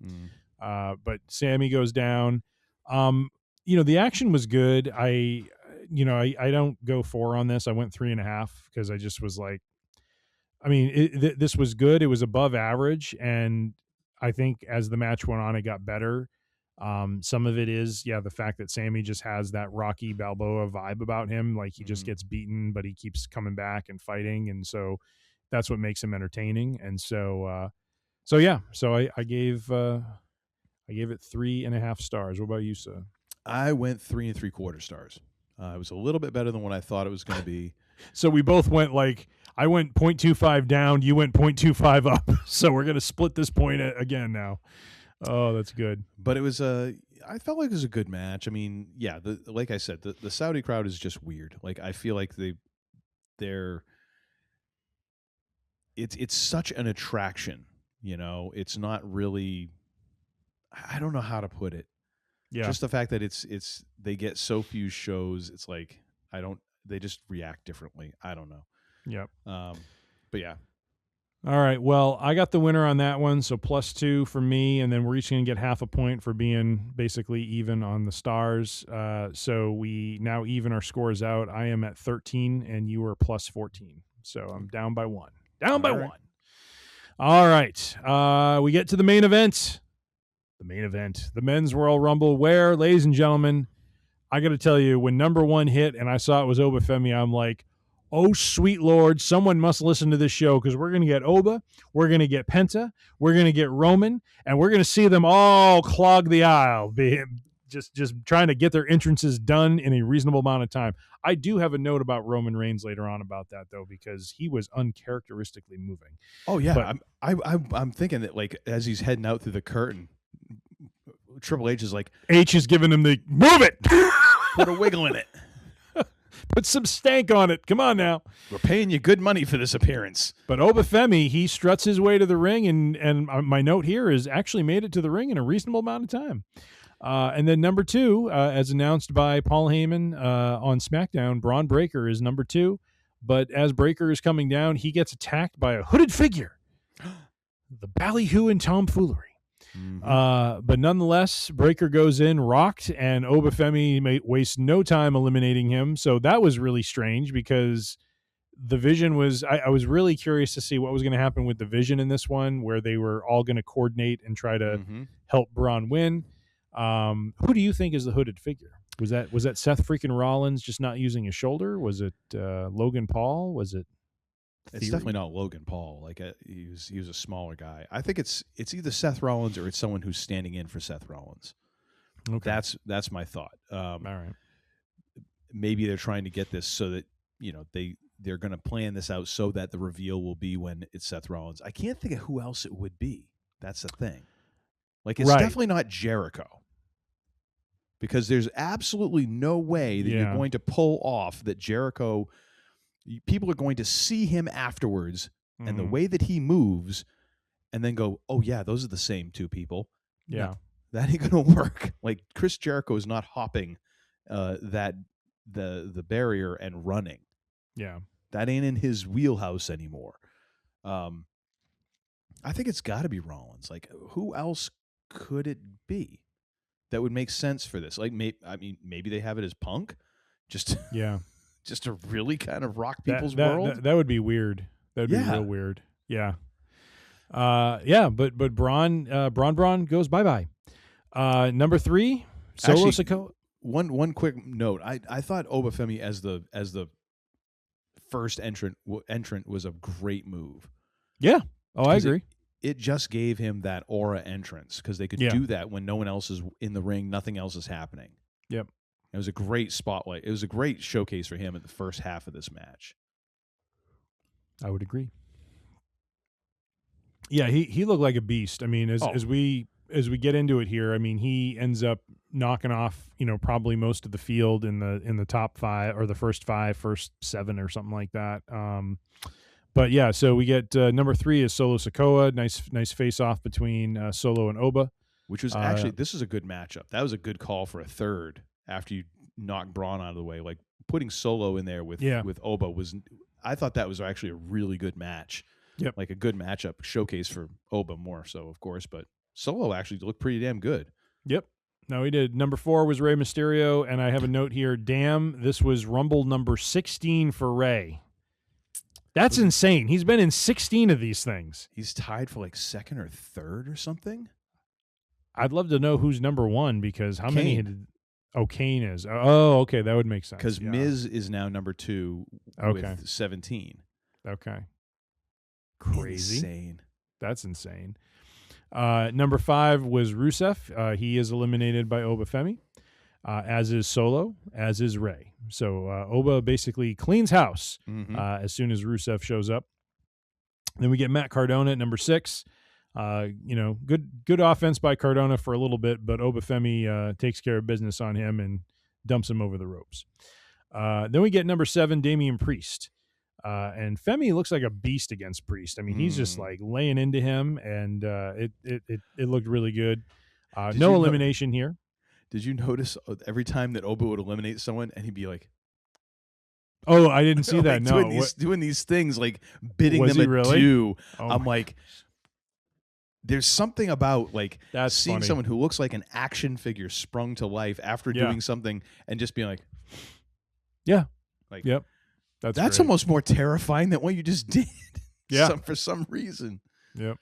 but Sami goes down. The action was good. I don't go 4 on this. I went 3.5 because I just was like, this was good. It was above average, and I think as the match went on, it got better. Some of it is, the fact that Sami just has that Rocky Balboa vibe about him. Like he just gets beaten, but he keeps coming back and fighting. And so that's what makes him entertaining. And so I gave it 3.5 stars. What about you, sir? I went 3 3/4 stars. It was a little bit better than what I thought it was going to be. So we both went I went 0.25 down. You went 0.25 up. So we're going to split this point again now. Oh, that's good. But it was I felt like it was a good match. I mean, like I said, the Saudi crowd is just weird. Like I feel like it's such an attraction, It's not really, I don't know how to put it. Yeah. Just the fact that it's they get so few shows, it's like they just react differently. I don't know. Yep. But yeah. All right. Well, I got the winner on that one, so +2 for me, and then we're each going to get half a point for being basically even on the stars. So we now even our scores out. I am at 13, and you are +14. So I'm down by 1. Down by 1. All right. We get to the main event. The main event, the Men's Royal Rumble, where, ladies and gentlemen, I got to tell you, when number 1 hit and I saw it was Obafemi, I'm like, oh, sweet Lord, someone must listen to this show, because we're going to get Oba, we're going to get Penta, we're going to get Roman, and we're going to see them all clog the aisle, just trying to get their entrances done in a reasonable amount of time. I do have a note about Roman Reigns later on about that, though, because he was uncharacteristically moving. Oh, yeah. But I'm thinking that, like, as he's heading out through the curtain, Triple H is like, H is giving him the move it, put a wiggle in it. Put some stank on it. Come on now. We're paying you good money for this appearance. But Obafemi, he struts his way to the ring, and my note here is actually made it to the ring in a reasonable amount of time. And then number 2, as announced by Paul Heyman on SmackDown, Braun Breaker is number 2. But as Breaker is coming down, he gets attacked by a hooded figure. The ballyhoo and tomfoolery. Mm-hmm. But nonetheless, Breaker goes in, rocked, and Obafemi wastes no time eliminating him. So that was really strange, because the Vision was, I was really curious to see what was going to happen with the Vision in this one, where they were all going to coordinate and try to help Braun win. Who do you think is the hooded figure? Was that Seth freaking Rollins just not using his shoulder? Was it Logan Paul? Was it It's definitely not Logan Paul. Like he was a smaller guy. I think it's either Seth Rollins or it's someone who's standing in for Seth Rollins. Okay. That's my thought. All right. Maybe they're trying to get this so that they're going to plan this out so that the reveal will be when it's Seth Rollins. I can't think of who else it would be. That's the thing. Like it's definitely not Jericho. Because there's absolutely no way that you're going to pull off that Jericho. People are going to see him afterwards and the way that he moves and then go, oh, yeah, those are the same 2 people. Yeah. No, that ain't going to work. Like Chris Jericho is not hopping the barrier and running. Yeah. That ain't in his wheelhouse anymore. I think it's got to be Rollins. Like who else could it be that would make sense for this? Like maybe they have it as Punk. Just to really kind of rock people's world. That would be weird. That would be real weird. Yeah. But Braun goes bye-bye. Number 3, Solo Sikoa. One quick note. I thought Obafemi as the first entrant was a great move. Yeah. Oh, I agree. It just gave him that aura entrance because they could do that when no one else is in the ring, nothing else is happening. Yep. It was a great spotlight. It was a great showcase for him in the first half of this match. I would agree. Yeah, he looked like a beast. I mean, as we get into it here, I mean, he ends up knocking off, probably most of the field in the top 5 or the first 7 or something like that. But yeah, so we get number 3 is Solo Sikoa. Nice face off between Solo and Oba, which was actually this is a good matchup. That was a good call for a third after you knock Braun out of the way. Like putting Solo in there with Oba was, I thought that was actually a really good match. Yep, like a good matchup showcase for Oba more so, of course, but Solo actually looked pretty damn good. Yep. No, he did. Number 4 was Rey Mysterio, and I have a note here. Damn, this was Rumble number 16 for Rey. That's insane. He's been in 16 of these things. He's tied for like 2nd or 3rd or something. I'd love to know who's number 1 because how many did... Oh, Kane is. Oh, okay. That would make sense. Because Miz is now number 2 with 17. Okay. Crazy. Insane. That's insane. Number 5 was Rusev. He is eliminated by Obafemi, as is Solo, as is Rey. So Oba basically cleans house as soon as Rusev shows up. Then we get Matt Cardona at number 6. Good offense by Cardona for a little bit, but Obafemi takes care of business on him and dumps him over the ropes. Then we get number 7, Damian Priest. And Femi looks like a beast against Priest. I mean, he's just like laying into him, and it looked really good. No elimination here. Did you notice every time that Oba would eliminate someone, and he'd be like, "Oh, I didn't see that." No, doing these things, like bidding them adieu. I'm like, there's something about like seeing someone who looks like an action figure sprung to life after doing something, and just being like, "Yeah, like, yep." That's almost more terrifying than what you just did. Yeah, for some reason. Yep.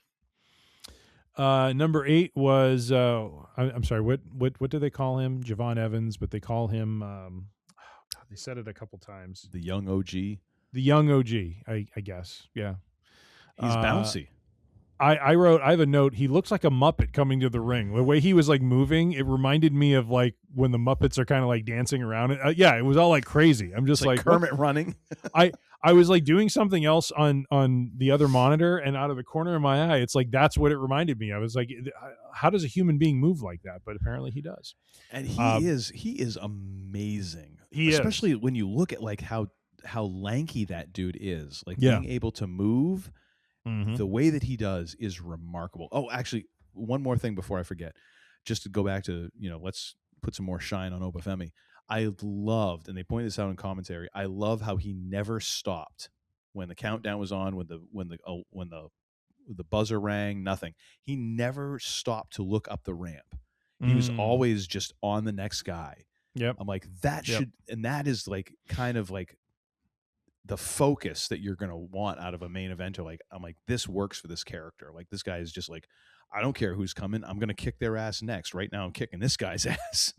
Number 8 was I'm sorry. What do they call him? Javon Evans, but they call him. They said it a couple times. The young OG. The young OG. I guess. Yeah. He's bouncy. I have a note. He looks like a Muppet coming to the ring. The way he was like moving, it reminded me of like when the Muppets are kind of like dancing around. It was all like crazy. I'm just like Kermit running. I was like doing something else on the other monitor, and out of the corner of my eye, it's like that's what it reminded me. I was like, how does a human being move like that? But apparently he does. And he is amazing. Especially when you look at like how lanky that dude is. Like being able to move. The way that he does is remarkable. Oh, actually, one more thing before I forget, just to go back to, let's put some more shine on Obafemi. I loved, and they pointed this out in commentary, I love how he never stopped when the countdown was on, when the buzzer rang, nothing. He never stopped to look up the ramp. He was always just on the next guy. Yep. I'm like, that should, and that is like kind of like the focus that you're going to want out of a main eventer. Like, I'm like, this works for this character. Like, this guy is just like, I don't care who's coming. I'm going to kick their ass next. Right now I'm kicking this guy's ass.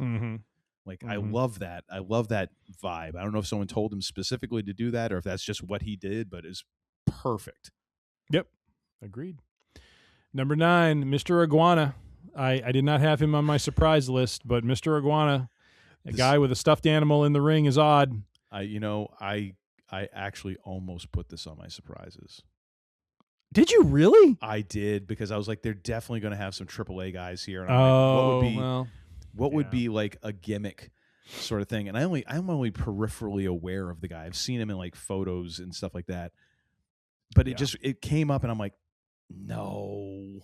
Like, I love that. I love that vibe. I don't know if someone told him specifically to do that or if that's just what he did, but it's perfect. Yep. Agreed. Number 9, Mr. Iguana. I did not have him on my surprise list, but Mr. Iguana, a guy with a stuffed animal in the ring, is odd. I actually almost put this on my surprises. Did you really? I did, because I was like, they're definitely going to have some AAA guys here. And I'm like, what would be like a gimmick sort of thing? And I'm only peripherally aware of the guy. I've seen him in like photos and stuff like that. But it came up, and I'm like, no.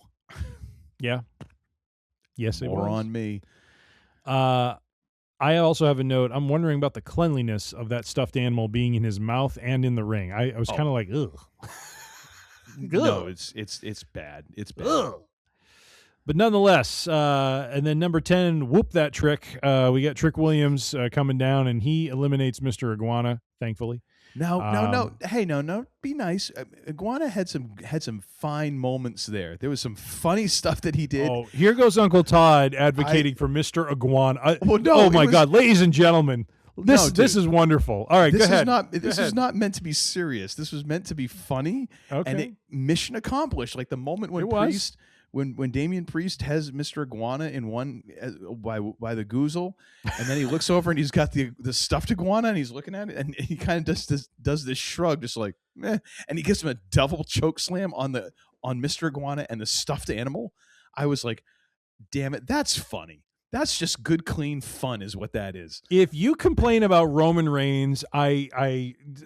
Yeah. Yes, it was. More on me. I also have a note. I'm wondering about the cleanliness of that stuffed animal being in his mouth and in the ring. I was kind of like, ugh. No, it's bad. It's bad. But nonetheless, and then number 10, whoop that Trick. We got Trick Williams coming down, and he eliminates Mr. Iguana, thankfully. No. Hey, no. Be nice. Iguana had some fine moments there. There was some funny stuff that he did. Oh, here goes Uncle Todd advocating for Mr. Iguana. Well, no, oh my God, ladies and gentlemen, this is wonderful. All right, go ahead. This is not meant to be serious. This was meant to be funny. Okay. And mission accomplished. Like the moment when Priest. When Damian Priest has Mr. Iguana in one by the goozle, and then he looks over and he's got the stuffed iguana and he's looking at it and he kind of does this shrug, just like meh, and he gives him a double choke slam on Mr. Iguana and the stuffed animal. I was like, damn it, that's funny. That's just good, clean fun is what that is. If you complain about Roman Reigns,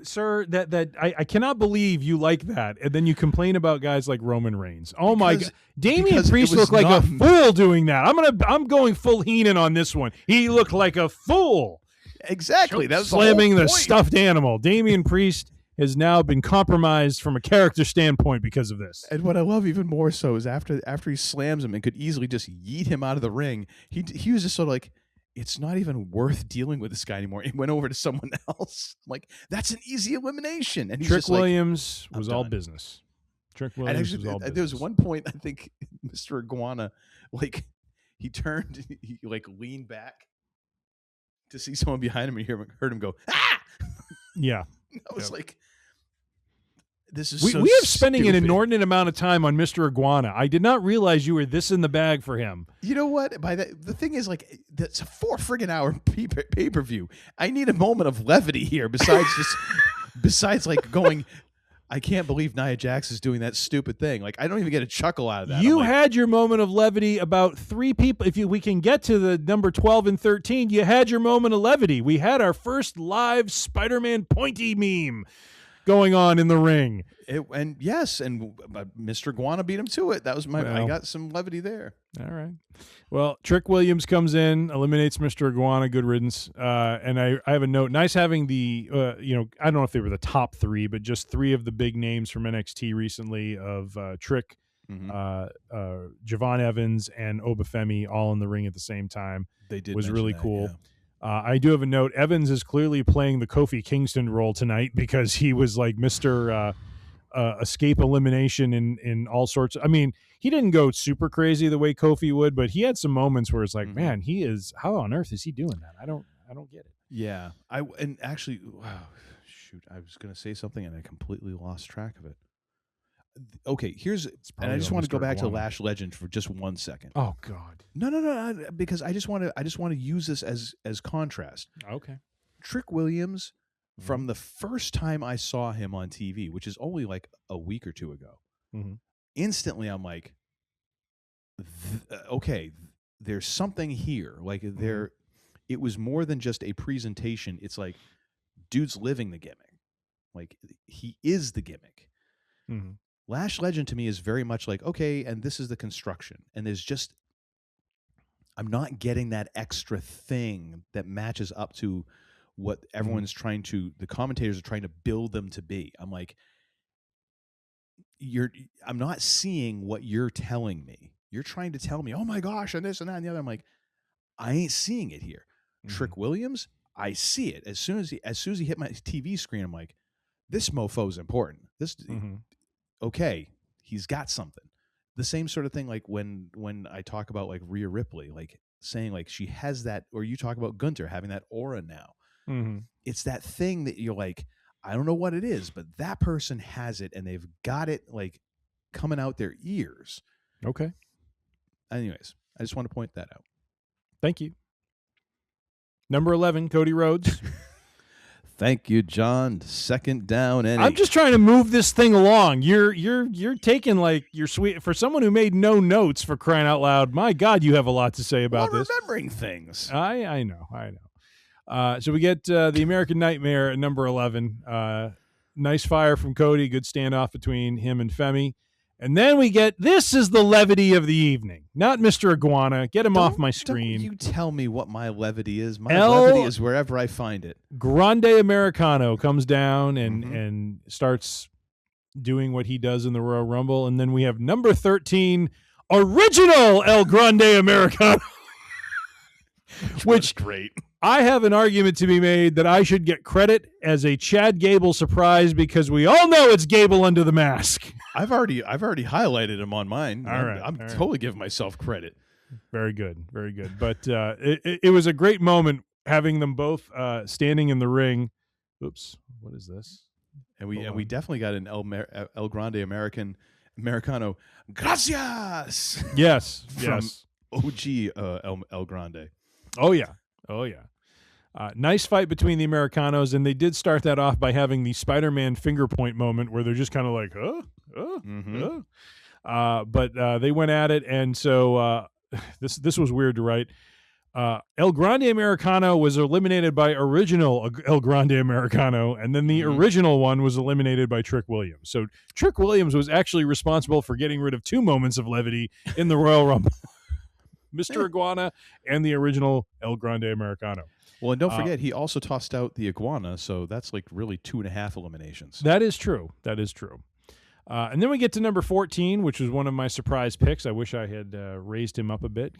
sir, I cannot believe you like that. And then you complain about guys like Roman Reigns. Oh my God. Damian Priest looked like a fool doing that. I'm going full Heenan on this one. He looked like a fool. Exactly. That was slamming the stuffed animal. Damian Priest has now been compromised from a character standpoint because of this. And what I love even more so is after he slams him and could easily just yeet him out of the ring, he was just sort of like, it's not even worth dealing with this guy anymore. He went over to someone else. Like, that's an easy elimination. And he's Trick just Williams like, was all business. Trick Williams was all business. There was one point, I think, Mr. Iguana, like, he turned, he like leaned back to see someone behind him and heard him go, ah! Yeah. I was like, this is we are spending an inordinate amount of time on Mr. Iguana. I did not realize you were this in the bag for him. You know what? The thing is, like, that's a 4 friggin' hour pay-per-view. I need a moment of levity here besides like going, I can't believe Nia Jax is doing that stupid thing. Like, I don't even get a chuckle out of that. You had your moment of levity about 3 people. If we can get to the number 12 and 13, you had your moment of levity. We had our first live Spider-Man pointy meme going on in the ring. And Mr. Iguana beat him to it. That was I got some levity there. All right. Well, Trick Williams comes in, eliminates Mr. Iguana. Good riddance. And I have a note. Nice having the, I don't know if they were the top 3, but just 3 of the big names from NXT recently of Trick, Javon Evans, and Obafemi all in the ring at the same time. They did. Was really cool. Yeah. I do have a note. Evans is clearly playing the Kofi Kingston role tonight because he was like Mr. Escape elimination in all sorts. I mean, he didn't go super crazy the way Kofi would, but he had some moments where it's like, man, he is. How on earth is he doing that? I don't get it. Yeah, I was going to say something and I completely lost track of it. Okay, and I just want to go back to Lash Legend for just 1 second. Oh God, no, because I just want to use this as contrast. Okay, Trick Williams, from the first time I saw him on TV, which is only like a week or 2 ago, instantly I'm like, okay, there's something here. Like it was more than just a presentation. It's like, dude's living the gimmick. Like, he is the gimmick. Mm-hmm. Lash Legend to me is very much like, okay, and this is the construction. And I'm not getting that extra thing that matches up to what everyone's the commentators are trying to build them to be. I'm like, I'm not seeing what you're telling me. You're trying to tell me, oh my gosh, and this and that and the other. I'm like, I ain't seeing it here. Trick Williams, I see it. As soon as he hit my TV screen, I'm like, this mofo's important. Okay, he's got something. The same sort of thing, like when I talk about like Rhea Ripley, like saying like she has that, or you talk about Gunther having that aura now. It's that thing that you're like, I don't know what it is, but that person has it, and they've got it like coming out their ears. Okay. Anyways, I just want to point that out. Thank you. Number 11, Cody Rhodes. Thank you, John. Second down and I'm just trying to move this thing along. You're taking like your sweet for someone who made no notes, for crying out loud. My God, you have a lot to say about this. Remembering things. I know. So we get the American Nightmare at number 11. Nice fire from Cody. Good standoff between him and Femi. And then we get, this is the levity of the evening. Not Mr. Iguana. Get him off my screen. Don't you tell me what my levity is. My levity is wherever I find it. Grande Americano comes down and starts doing what he does in the Royal Rumble. And then we have number 13, original El Grande Americano. Which great. I have an argument to be made that I should get credit as a Chad Gable surprise because we all know it's Gable under the mask. I've already highlighted him on mine. I'm all totally giving myself credit. Very good, very good. But it was a great moment having them both standing in the ring. Oops, what is this? And we definitely got an El Grande Americano. Gracias. Yes, from yes. OG El Grande. Oh yeah. Nice fight between the Americanos, and they did start that off by having the Spider-Man finger point moment where they're just kind of like, but they went at it, and so this was weird to write. El Grande Americano was eliminated by original El Grande Americano, and then the original one was eliminated by Trick Williams. So Trick Williams was actually responsible for getting rid of 2 moments of levity in the Royal Rumble. Mr. Iguana and the original El Grande Americano. Well, and don't forget, he also tossed out the iguana, so that's like really 2.5 eliminations. That is true. And then we get to number 14, which was one of my surprise picks. I wish I had raised him up a bit,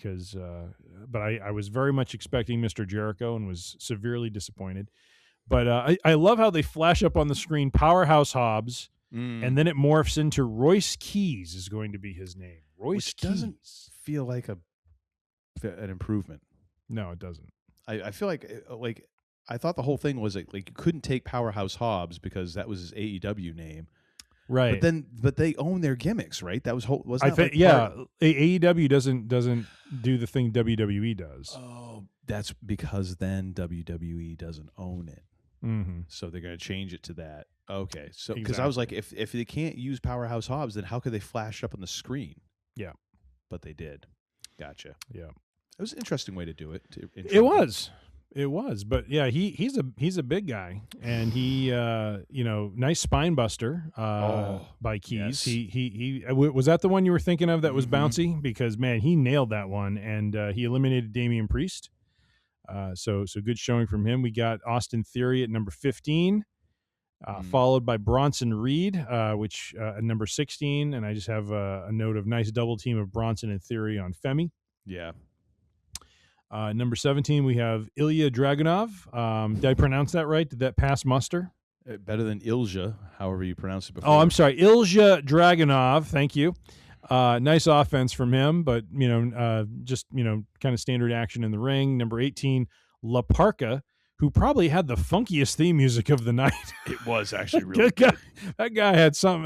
but I was very much expecting Mr. Jericho and was severely disappointed. But I love how they flash up on the screen Powerhouse Hobbs, and then it morphs into Royce Keys is going to be his name. Royce Keys. Doesn't feel like an improvement. No, it doesn't. I feel like I thought the whole thing was like you couldn't take Powerhouse Hobbs because that was his AEW name, right? But they own their gimmicks, right? That was AEW doesn't do the thing WWE does. Oh, that's because then WWE doesn't own it, so they're going to change it to that. Okay, so because I was like, if they can't use Powerhouse Hobbs, then how could they flash it up on the screen? Yeah, but they did. Gotcha. Yeah. It was an interesting way to do it. It was, but yeah, he's a big guy, and he nice spine buster by Keys. Yes. He was that the one you were thinking of that was bouncy, because man, he nailed that one, and he eliminated Damian Priest. So good showing from him. We got Austin Theory at number 15, followed by Bronson Reed, which at number 16, and I just have a note of nice double team of Bronson and Theory on Femi. Yeah. Number 17, we have Ilya Dragunov. Did I pronounce that right? Did that pass muster? Better than Ilja, however you pronounce it before. Oh, I'm sorry. Ilya Dragunov. Thank you. Nice offense from him, but, just, kind of standard action in the ring. Number 18, La Parka, who probably had the funkiest theme music of the night. It was actually really good. That guy had some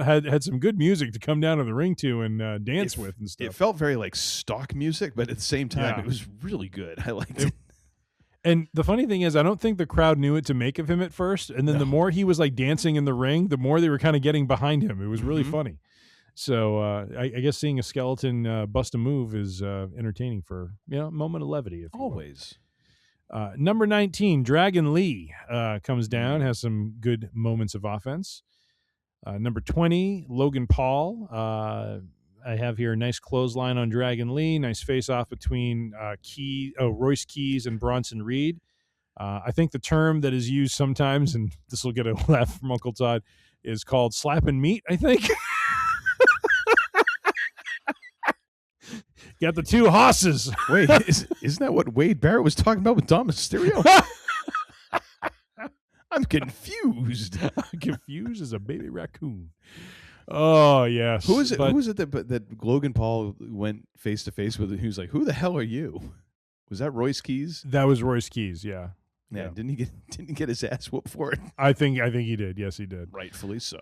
good music to come down to the ring to and dance with and stuff. It felt very like stock music, but at the same time, it was really good. I liked it. And the funny thing is, I don't think the crowd knew what to make of him at first. And then the more he was like dancing in the ring, the more they were kind of getting behind him. It was really funny. So I guess seeing a skeleton bust a move is entertaining for a moment of levity. Always. Number 19, Dragon Lee comes down, has some good moments of offense. Number 20, Logan Paul. I have here a nice clothesline on Dragon Lee. Nice face-off between Royce Keys and Bronson Reed. I think the term that is used sometimes, and this will get a laugh from Uncle Todd, is called slapping meat, I think. Got the 2 hosses. Wait, isn't that what Wade Barrett was talking about with Dom Mysterio? I'm confused. Confused as a baby raccoon. Oh, yes. Who is it that Logan Paul went face to face with? He was like, "Who the hell are you?" Was that Royce Keys? That was Royce Keys. Yeah. Yeah. Didn't he get his ass whooped for it? I think he did. Yes, he did. Rightfully so.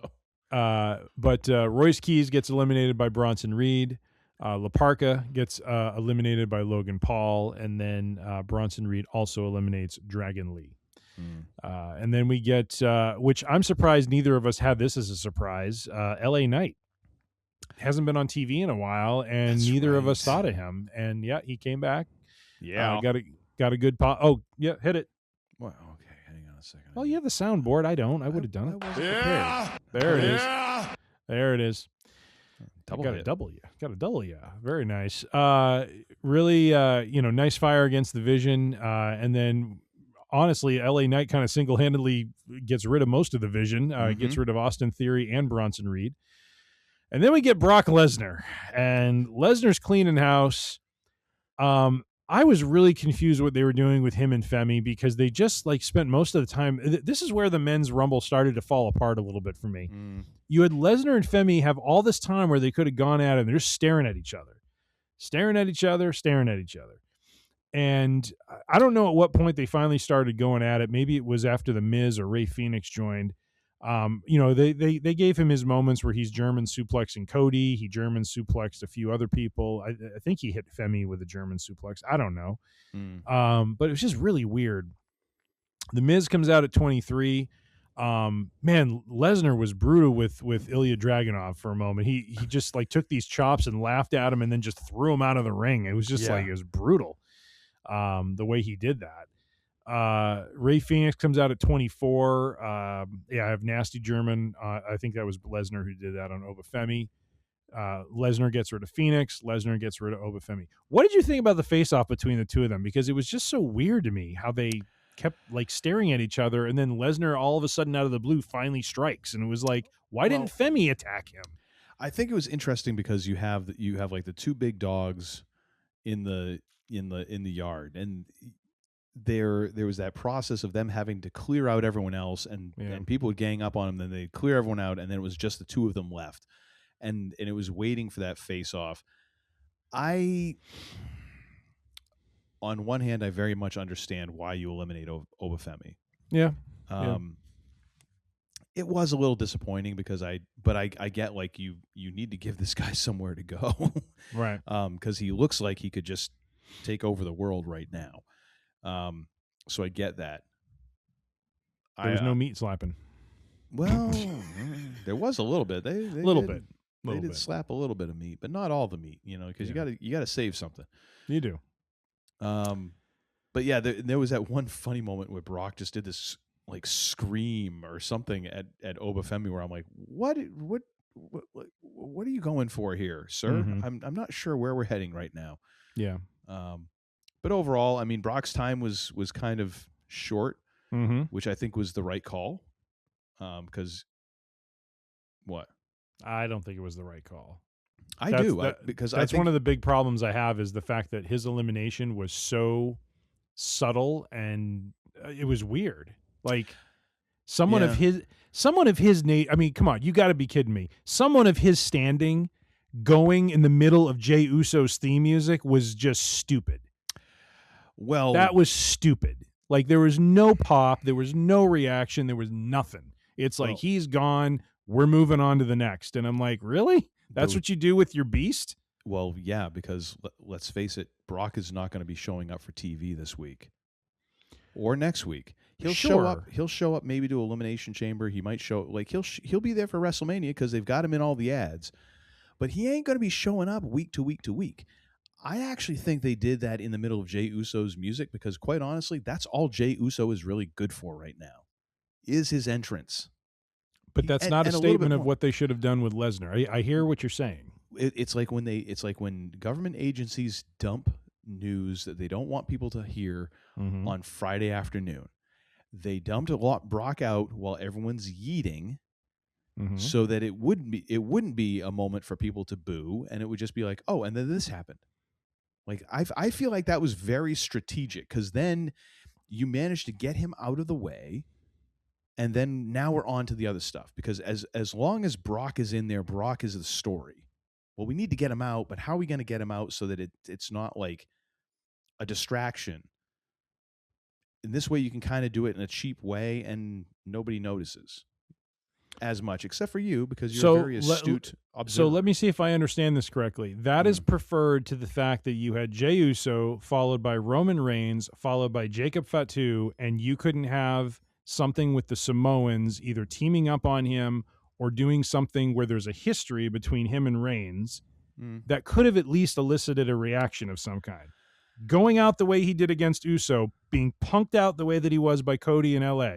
But Royce Keys gets eliminated by Bronson Reed. La Parka gets eliminated by Logan Paul, and then Bronson Reed also eliminates Dragon Lee. And then we get, which I'm surprised neither of us had this as a surprise, LA Knight. Hasn't been on TV in a while, and neither of us thought of him. And yeah, he came back. Yeah, got a good pop. Oh yeah, hit it. Well, okay, hang on a second. Well, you have the soundboard. I don't. I would have done it. Yeah, there it is. There it is. Got a double, yeah. Very nice. Really, nice fire against the Vision. And then, honestly, LA Knight kind of single-handedly gets rid of most of the Vision. Gets rid of Austin Theory and Bronson Reed. And then we get Brock Lesnar, and Lesnar's cleaning house. I was really confused what they were doing with him and Femi because they just like spent most of the time. This is where the men's rumble started to fall apart a little bit for me. You had Lesnar and Femi have all this time where they could have gone at it, and they're just staring at each other. And I don't know at what point they finally started going at it. Maybe it was after the Miz or Ray Phoenix joined. They gave him his moments where he's German suplexing Cody. He German suplexed a few other people. I think he hit Femi with a German suplex. I don't know. But it was just really weird. The Miz comes out at 23. Man, Lesnar was brutal with Ilya Dragunov for a moment. He just like took these chops and laughed at him and then just threw him out of the ring. It was just like, it was brutal. The way he did that. Ray Phoenix comes out at 24. I have Nasty German. I think that was Lesnar who did that on Obafemi. Lesnar gets rid of Phoenix. Lesnar gets rid of Obafemi. What did you think about the face-off between the two of them? Because it was just so weird to me how they kept like staring at each other, and then Lesnar all of a sudden out of the blue finally strikes, and it was like, why didn't Femi attack him? I think it was interesting because you have like the two big dogs in the yard, and there was that process of them having to clear out everyone else, and people would gang up on them, then they'd clear everyone out, and then it was just the two of them left, and it was waiting for that face off. On one hand, I very much understand why you eliminate Obafemi. It was a little disappointing because I get like you need to give this guy somewhere to go, right? Because he looks like he could just take over the world right now. So I get that. There was no meat slapping. Well, there was a little bit. They did slap a little bit of meat, but not all the meat, because you gotta save something. You do. But yeah, there was that one funny moment where Brock just did this like scream or something at Obafemi, where I'm like, what are you going for here, sir? I'm not sure where we're heading right now. Yeah. But overall, I mean, Brock's time was kind of short, which I think was the right call. Because what? I don't think it was the right call. Because that's one of the big problems I have is the fact that his elimination was so subtle and it was weird. Like someone of his I mean, come on, you got to be kidding me. Someone of his standing going in the middle of Jey Uso's theme music was just stupid. Well, that was stupid. Like there was no pop, there was no reaction, there was nothing. It's like he's gone, we're moving on to the next. And I'm like, really? That's what you do with your beast? Well, yeah, because let's face it, Brock is not going to be showing up for TV this week or next week. He'll show up. He'll show up maybe to Elimination Chamber. He might show he'll be there for WrestleMania because they've got him in all the ads. But he ain't going to be showing up week to week to week. I actually think they did that in the middle of Jey Uso's music because, quite honestly, that's all Jey Uso is really good for right now, is his entrance. But that's not a statement of what they should have done with Lesnar. I hear what you're saying. It's like when government agencies dump news that they don't want people to hear on Friday afternoon. They dumped Brock out while everyone's yeeting, so that it wouldn't be a moment for people to boo, and it would just be like, oh, and then this happened. Like I feel like that was very strategic because then you managed to get him out of the way. And then now we're on to the other stuff because as long as Brock is in there, Brock is the story. Well, we need to get him out, but how are we going to get him out so that it's not like a distraction? In this way, you can kind of do it in a cheap way and nobody notices as much, except for you because you're a very astute observer. So let me see if I understand this correctly. That is preferred to the fact that you had Jey Uso followed by Roman Reigns, followed by Jacob Fatu, and you couldn't have something with the Samoans either teaming up on him or doing something where there's a history between him and Reigns that could have at least elicited a reaction of some kind. Going out the way he did against Uso, being punked out the way that he was by Cody in LA,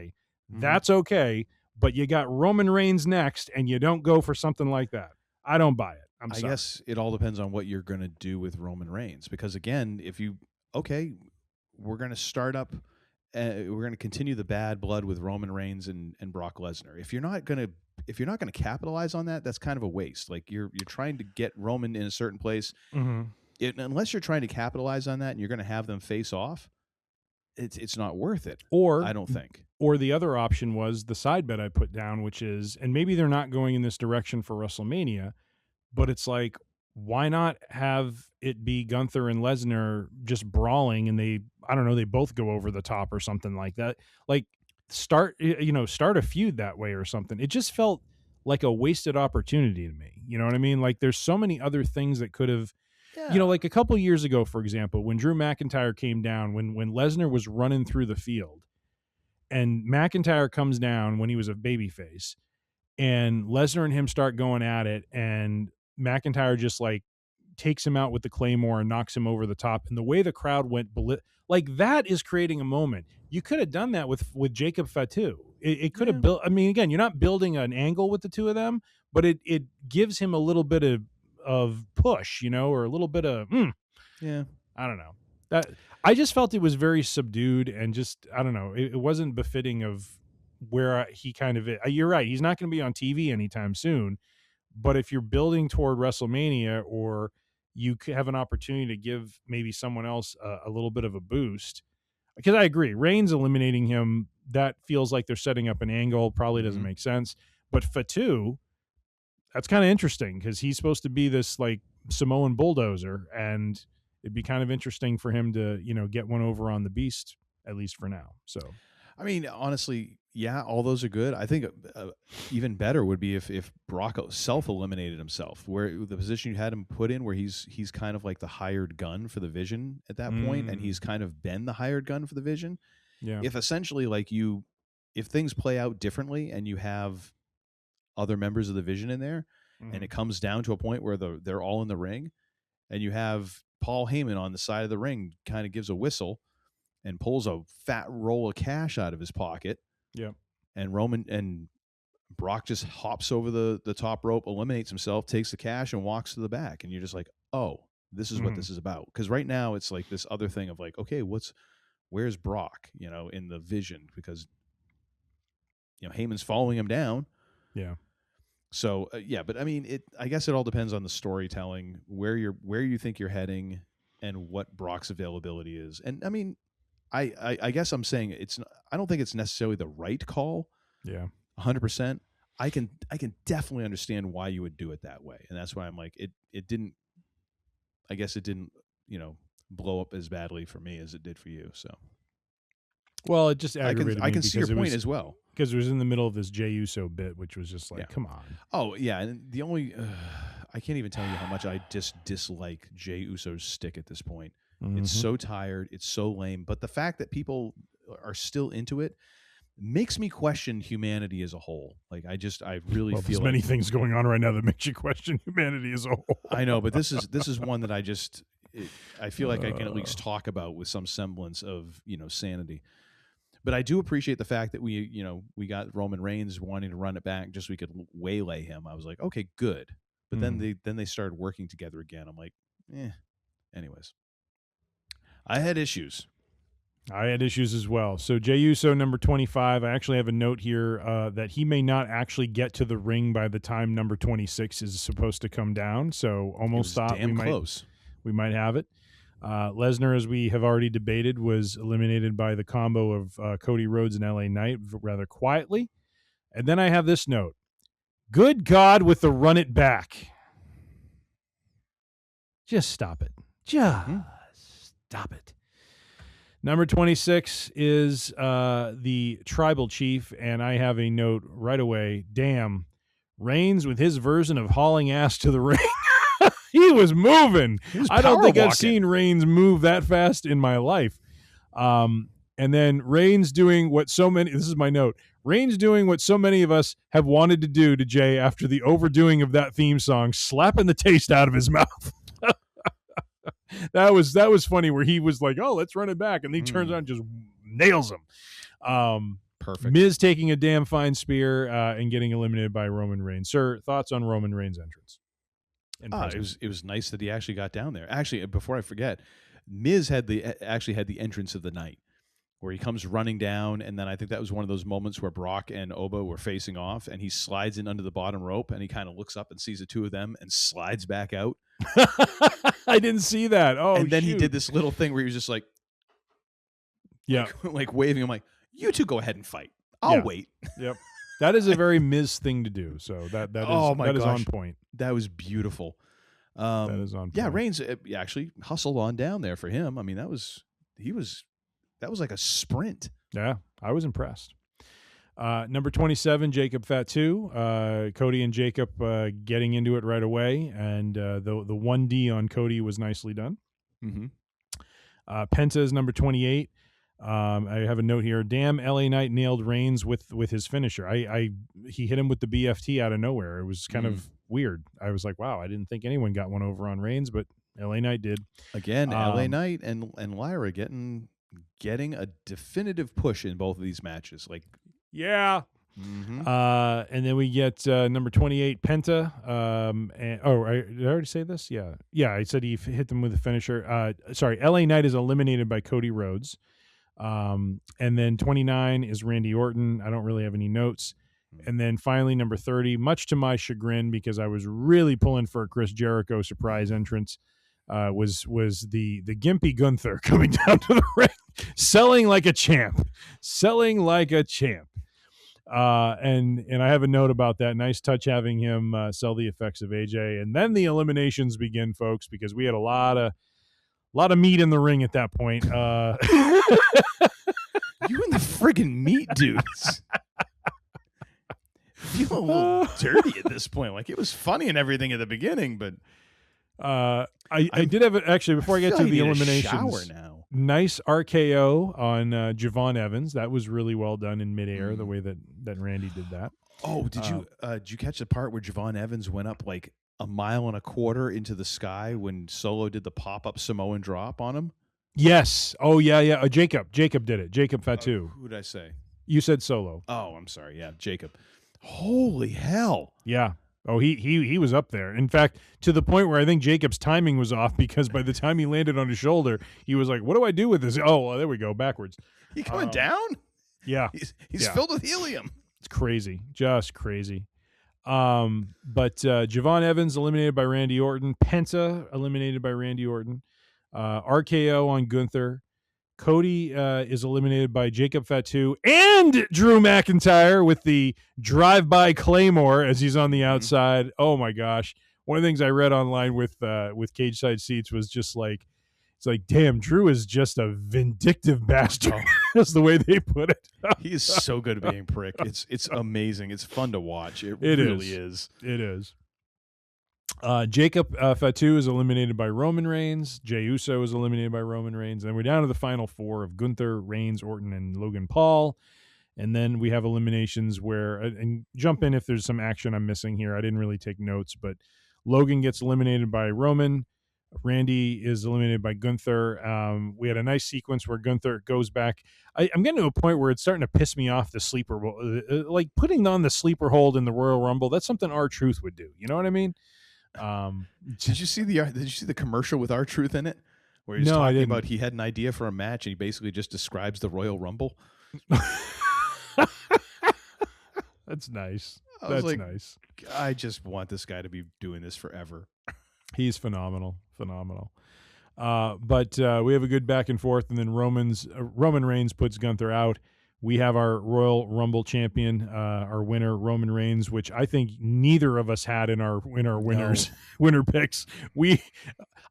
that's okay, but you got Roman Reigns next and you don't go for something like that. I don't buy it. I guess it all depends on what you're going to do with Roman Reigns because, again, we're going to start up we're going to continue the bad blood with Roman Reigns and Brock Lesnar. If you're not going to if you're not going to capitalize on that, that's kind of a waste. Like you're trying to get Roman in a certain place. Unless you're trying to capitalize on that and you're going to have them face off, it's not worth it. Or I don't think. Or the other option was the side bet I put down, which is, and maybe they're not going in this direction for WrestleMania, but it's like, why not have it be Gunther and Lesnar just brawling and they both go over the top or something like that. Like start a feud that way or something. It just felt like a wasted opportunity to me. You know what I mean? Like there's so many other things that could have, like a couple years ago, for example, when Drew McIntyre came down, when Lesnar was running through the field and McIntyre comes down when he was a babyface and Lesnar and him start going at it and McIntyre just like takes him out with the Claymore and knocks him over the top. And the way the crowd went, like that is creating a moment. You could have done that with Jacob Fatu. It could have built. I mean, again, you're not building an angle with the two of them, but it gives him a little bit of push, or a little bit of I don't know. That I just felt it was very subdued and just I don't know. It wasn't befitting of where he kind of. You're right. He's not going to be on TV anytime soon. But if you're building toward WrestleMania or you have an opportunity to give maybe someone else a little bit of a boost, because I agree, Reigns eliminating him, that feels like they're setting up an angle, probably doesn't make sense. But Fatu, that's kind of interesting because he's supposed to be this like Samoan bulldozer, and it'd be kind of interesting for him to, get one over on the Beast, at least for now. So, I mean, honestly, yeah, all those are good. I think even better would be if Brock self-eliminated himself, where the position you had him put in, where he's kind of like the hired gun for the Vision at that point, and he's kind of been the hired gun for the Vision. Yeah. If essentially like if things play out differently and you have other members of the Vision in there, and it comes down to a point where they're all in the ring, and you have Paul Heyman on the side of the ring, kind of gives a whistle and pulls a fat roll of cash out of his pocket. Yeah. And Roman and Brock just hops over the top rope, eliminates himself, takes the cash, and walks to the back. And you're just like, oh, this is what this is about. Because right now it's like this other thing of like, okay, where's Brock, in the Vision? Because, Heyman's following him down. Yeah. So, but I mean, I guess it all depends on the storytelling, where you think you're heading and what Brock's availability is. And I mean, I guess I'm saying I don't think it's necessarily the right call. Yeah. 100%. I can definitely understand why you would do it that way. And that's why I'm like, it didn't blow up as badly for me as it did for you. So. Well, it just aggravated me. I can see your point as well. Because it was in the middle of this Jey Uso bit, which was just like, come on. Oh, yeah. And the only, I can't even tell you how much I dislike Jey Uso's stick at this point. It's so tired. It's so lame. But the fact that people are still into it makes me question humanity as a whole. Like, I really feel there's many things going on right now that makes you question humanity as a whole. I know, but this is one that I feel like I can at least talk about with some semblance of, sanity. But I do appreciate the fact that we got Roman Reigns wanting to run it back just so we could waylay him. I was like, okay, good. But then they started working together again. I'm like, anyways. I had issues. I had issues as well. So Jey Uso, number 25, I actually have a note here that he may not actually get to the ring by the time number 26 is supposed to come down. So almost thought we might have it. Lesnar, as we have already debated, was eliminated by the combo of Cody Rhodes and LA Knight rather quietly. And then I have this note. Good God with the run it back. Just stop it. Stop it. Number 26 is the Tribal Chief, and I have a note right away. Damn, Reigns with his version of hauling ass to the ring. He was moving. I don't think I've seen Reigns move that fast in my life. And then Reigns doing what so many, this is my note, Reigns doing what so many of us have wanted to do to Jay after the overdoing of that theme song, slapping the taste out of his mouth. That was funny where he was like, oh, let's run it back. And he turns out and just nails him. Perfect. Miz taking a damn fine spear and getting eliminated by Roman Reigns. Sir, thoughts on Roman Reigns' entrance? It was nice that he actually got down there. Actually, before I forget, Miz had the entrance of the night, where he comes running down, and then I think that was one of those moments where Brock and Oba were facing off, and he slides in under the bottom rope, and he kind of looks up and sees the two of them and slides back out. I didn't see that. Oh, and then he did this little thing where he was just like, yeah, like waving. I'm like, you two go ahead and fight. I'll wait. Yep. That is a very Miz thing to do. So that is on point. That was beautiful. That is on point. Yeah, Reigns actually hustled on down there for him. I mean, that was like a sprint. Yeah, I was impressed. Number 27, Jacob Fatu. Cody and Jacob getting into it right away, and the 1D on Cody was nicely done. Mm-hmm. Penta is number 28. I have a note here. Damn, LA Knight nailed Reigns with his finisher. He hit him with the BFT out of nowhere. It was kind of weird. I was like, wow, I didn't think anyone got one over on Reigns, but LA Knight did. Again, LA Knight and Lyra getting a definitive push in both of these matches. Like, yeah. Mm-hmm. And then we get number 28, Penta. Did I already say this? Yeah. I said he hit them with a finisher. Sorry, LA Knight is eliminated by Cody Rhodes. And then 29 is Randy Orton. I don't really have any notes. And then finally, number 30, much to my chagrin, because I was really pulling for a Chris Jericho surprise entrance, was the gimpy Gunther coming down to the ring, selling like a champ. And I have a note about that. Nice touch having him sell the effects of AJ. And then the eliminations begin, folks, because we had a lot of meat in the ring at that point. You and the friggin' meat dudes. Feel a little dirty at this point. Like, it was funny and everything at the beginning, but I did have it actually before I get to the eliminations. Now. Nice RKO on Javon Evans. That was really well done in midair. The way that Randy did that. Oh, did you catch the part where Javon Evans went up like 1.25 miles into the sky when Solo did the pop-up Samoan drop on him? Yes. Oh yeah. Jacob did it. Jacob Fatu. Who did I say? You said Solo. Oh, I'm sorry. Yeah, Jacob. Holy hell. Yeah. Oh, he was up there. In fact, to the point where I think Jacob's timing was off, because by the time he landed on his shoulder, he was like, "What do I do with this?" Oh, well, there we go, backwards. He coming down? Yeah. He's filled with helium. It's crazy, just crazy. But Javon Evans eliminated by Randy Orton. Penta eliminated by Randy Orton. RKO on Gunther. Cody is eliminated by Jacob Fatu and Drew McIntyre with the drive-by Claymore as he's on the outside. Oh my gosh! One of the things I read online with Cage Side Seats was just like, it's like, damn, Drew is just a vindictive bastard. That's the way they put it. He is so good at being prick. It's amazing. It's fun to watch. It really is. It is. Jacob Fatu is eliminated by Roman Reigns. Jey Uso is eliminated by Roman Reigns. And we're down to the final four of Gunther, Reigns, Orton, and Logan Paul. And then we have eliminations where, and jump in if there's some action I'm missing here. I didn't really take notes, but Logan gets eliminated by Roman. Randy is eliminated by Gunther. We had a nice sequence where Gunther goes back. I'm getting to a point where it's starting to piss me off, the sleeper, like putting on the sleeper hold in the Royal Rumble. That's something R-Truth would do. You know what I mean? Did you see the commercial with R-Truth in it, where he's talking about he had an idea for a match and he basically just describes the Royal Rumble? That's nice. That's like, nice. I just want this guy to be doing this forever. He's phenomenal. But we have a good back and forth, and then Roman Reigns puts Gunther out. We have our Royal Rumble champion, our winner, Roman Reigns, which I think neither of us had in our winners winner picks.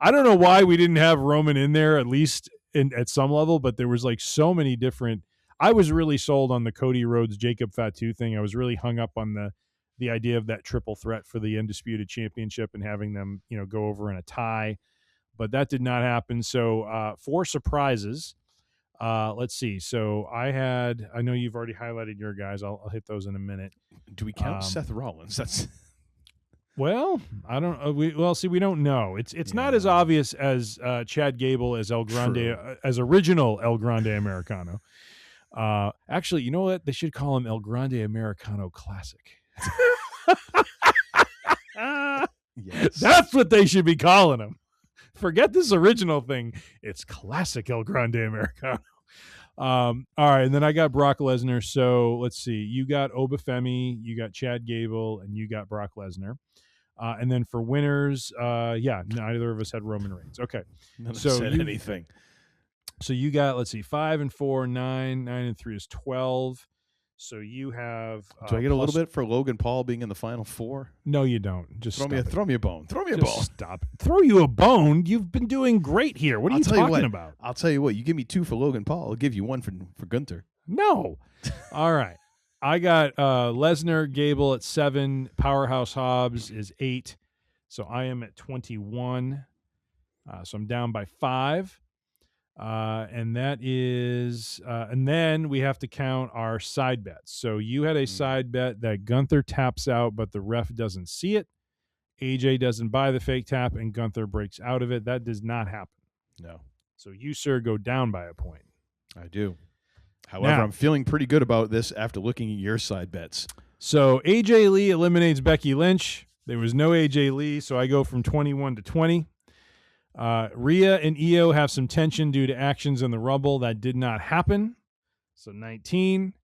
I don't know why we didn't have Roman in there, at least at some level, but there was like so many different. I was really sold on the Cody Rhodes Jacob Fatu thing. I was really hung up on the idea of that triple threat for the Undisputed Championship and having them, go over in a tie, but that did not happen. So 4 surprises. Let's see. So I know you've already highlighted your guys. I'll hit those in a minute. Do we count Seth Rollins? That's well, I don't. We don't know. It's not as obvious as Chad Gable as El Grande, as original El Grande Americano. Actually, you know what? They should call him El Grande Americano Classic. Yes. That's what they should be calling him. Forget this original thing. It's Classic El Grande Americano. All right, and then I got Brock Lesnar. So let's see. You got Obafemi, you got Chad Gable, and you got Brock Lesnar. And then for winners, neither of us had Roman Reigns. Okay, None so said anything. So you got, let's see, 5 and 4, 9 and 3 is 12. So you have. Do I get a little bit for Logan Paul being in the final 4? No, you don't. Just throw me a bone. Throw me a bone. Stop. Throw you a bone. You've been doing great here. What are you talking about? I'll tell you what. You give me 2 for Logan Paul. I'll give you 1 for Gunther. No. All right. I got Lesnar, Gable at 7. Powerhouse Hobbs is 8. So I am at 21. So I'm down by 5. And that is, and then we have to count our side bets. So you had a side bet that Gunther taps out, but the ref doesn't see it. AJ doesn't buy the fake tap, and Gunther breaks out of it. That does not happen. No. So you, sir, go down by a point. I do. However, I'm feeling pretty good about this after looking at your side bets. So AJ Lee eliminates Becky Lynch. There was no AJ Lee, so I go from 21 to 20. Rhea and Io have some tension due to actions in the Rumble. That did not happen. So 19.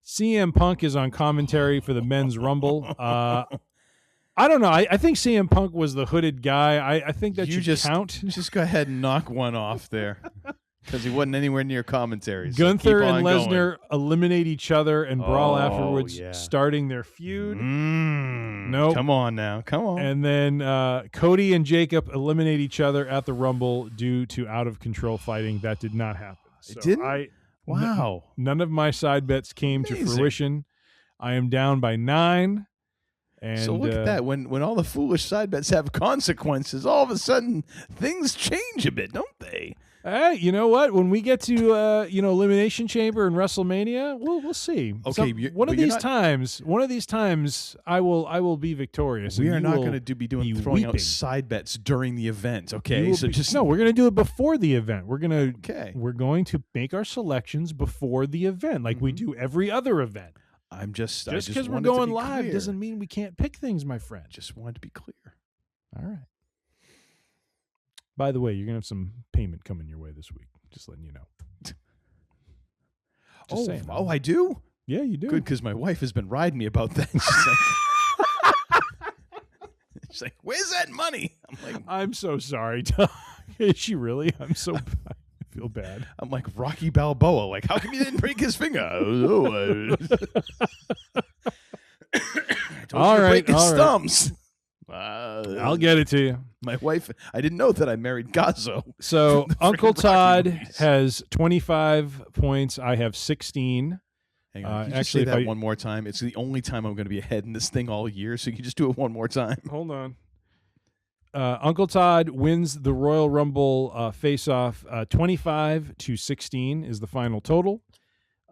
CM Punk is on commentary for the men's Rumble. I don't know. I think CM Punk was the hooded guy. I think that you should count. Just go ahead and knock one off there. Because he wasn't anywhere near commentary. So Gunther and Lesnar eliminate each other and brawl afterwards, starting their feud. Nope. Come on now. Come on. And then Cody and Jacob eliminate each other at the Rumble due to out-of-control fighting. That did not happen. So it didn't? Wow. None of my side bets came to fruition. I am down by 9. And so look at that. When all the foolish side bets have consequences, all of a sudden things change a bit, don't they? Hey, you know what? When we get to Elimination Chamber and WrestleMania, we'll see. Okay, one of these times, I will be victorious. We are not going to be throwing out side bets during the event. Okay, so we're going to do it before the event. We're going to make our selections before the event, like we do every other event. Just because we're going live doesn't mean we can't pick things, my friend. Just wanted to be clear. All right. By the way, you're going to have some payment coming your way this week. Just letting you know. Saying. I do? Yeah, you do. Good, because my wife has been riding me about that. She's like, where's that money? I'm like, I'm so sorry, Tom. Is she really? I feel bad. I'm like Rocky Balboa. Like, how come you didn't break his finger? I told you to break his thumbs. I'll get it to you. My wife, I didn't know that I married Gazzo. So Uncle Todd has 25 points. I have 16. Hang on, can you just say that one more time? It's the only time I'm going to be ahead in this thing all year, so you can just do it one more time. Hold on. Uncle Todd wins the Royal Rumble face-off. 25-16 is the final total.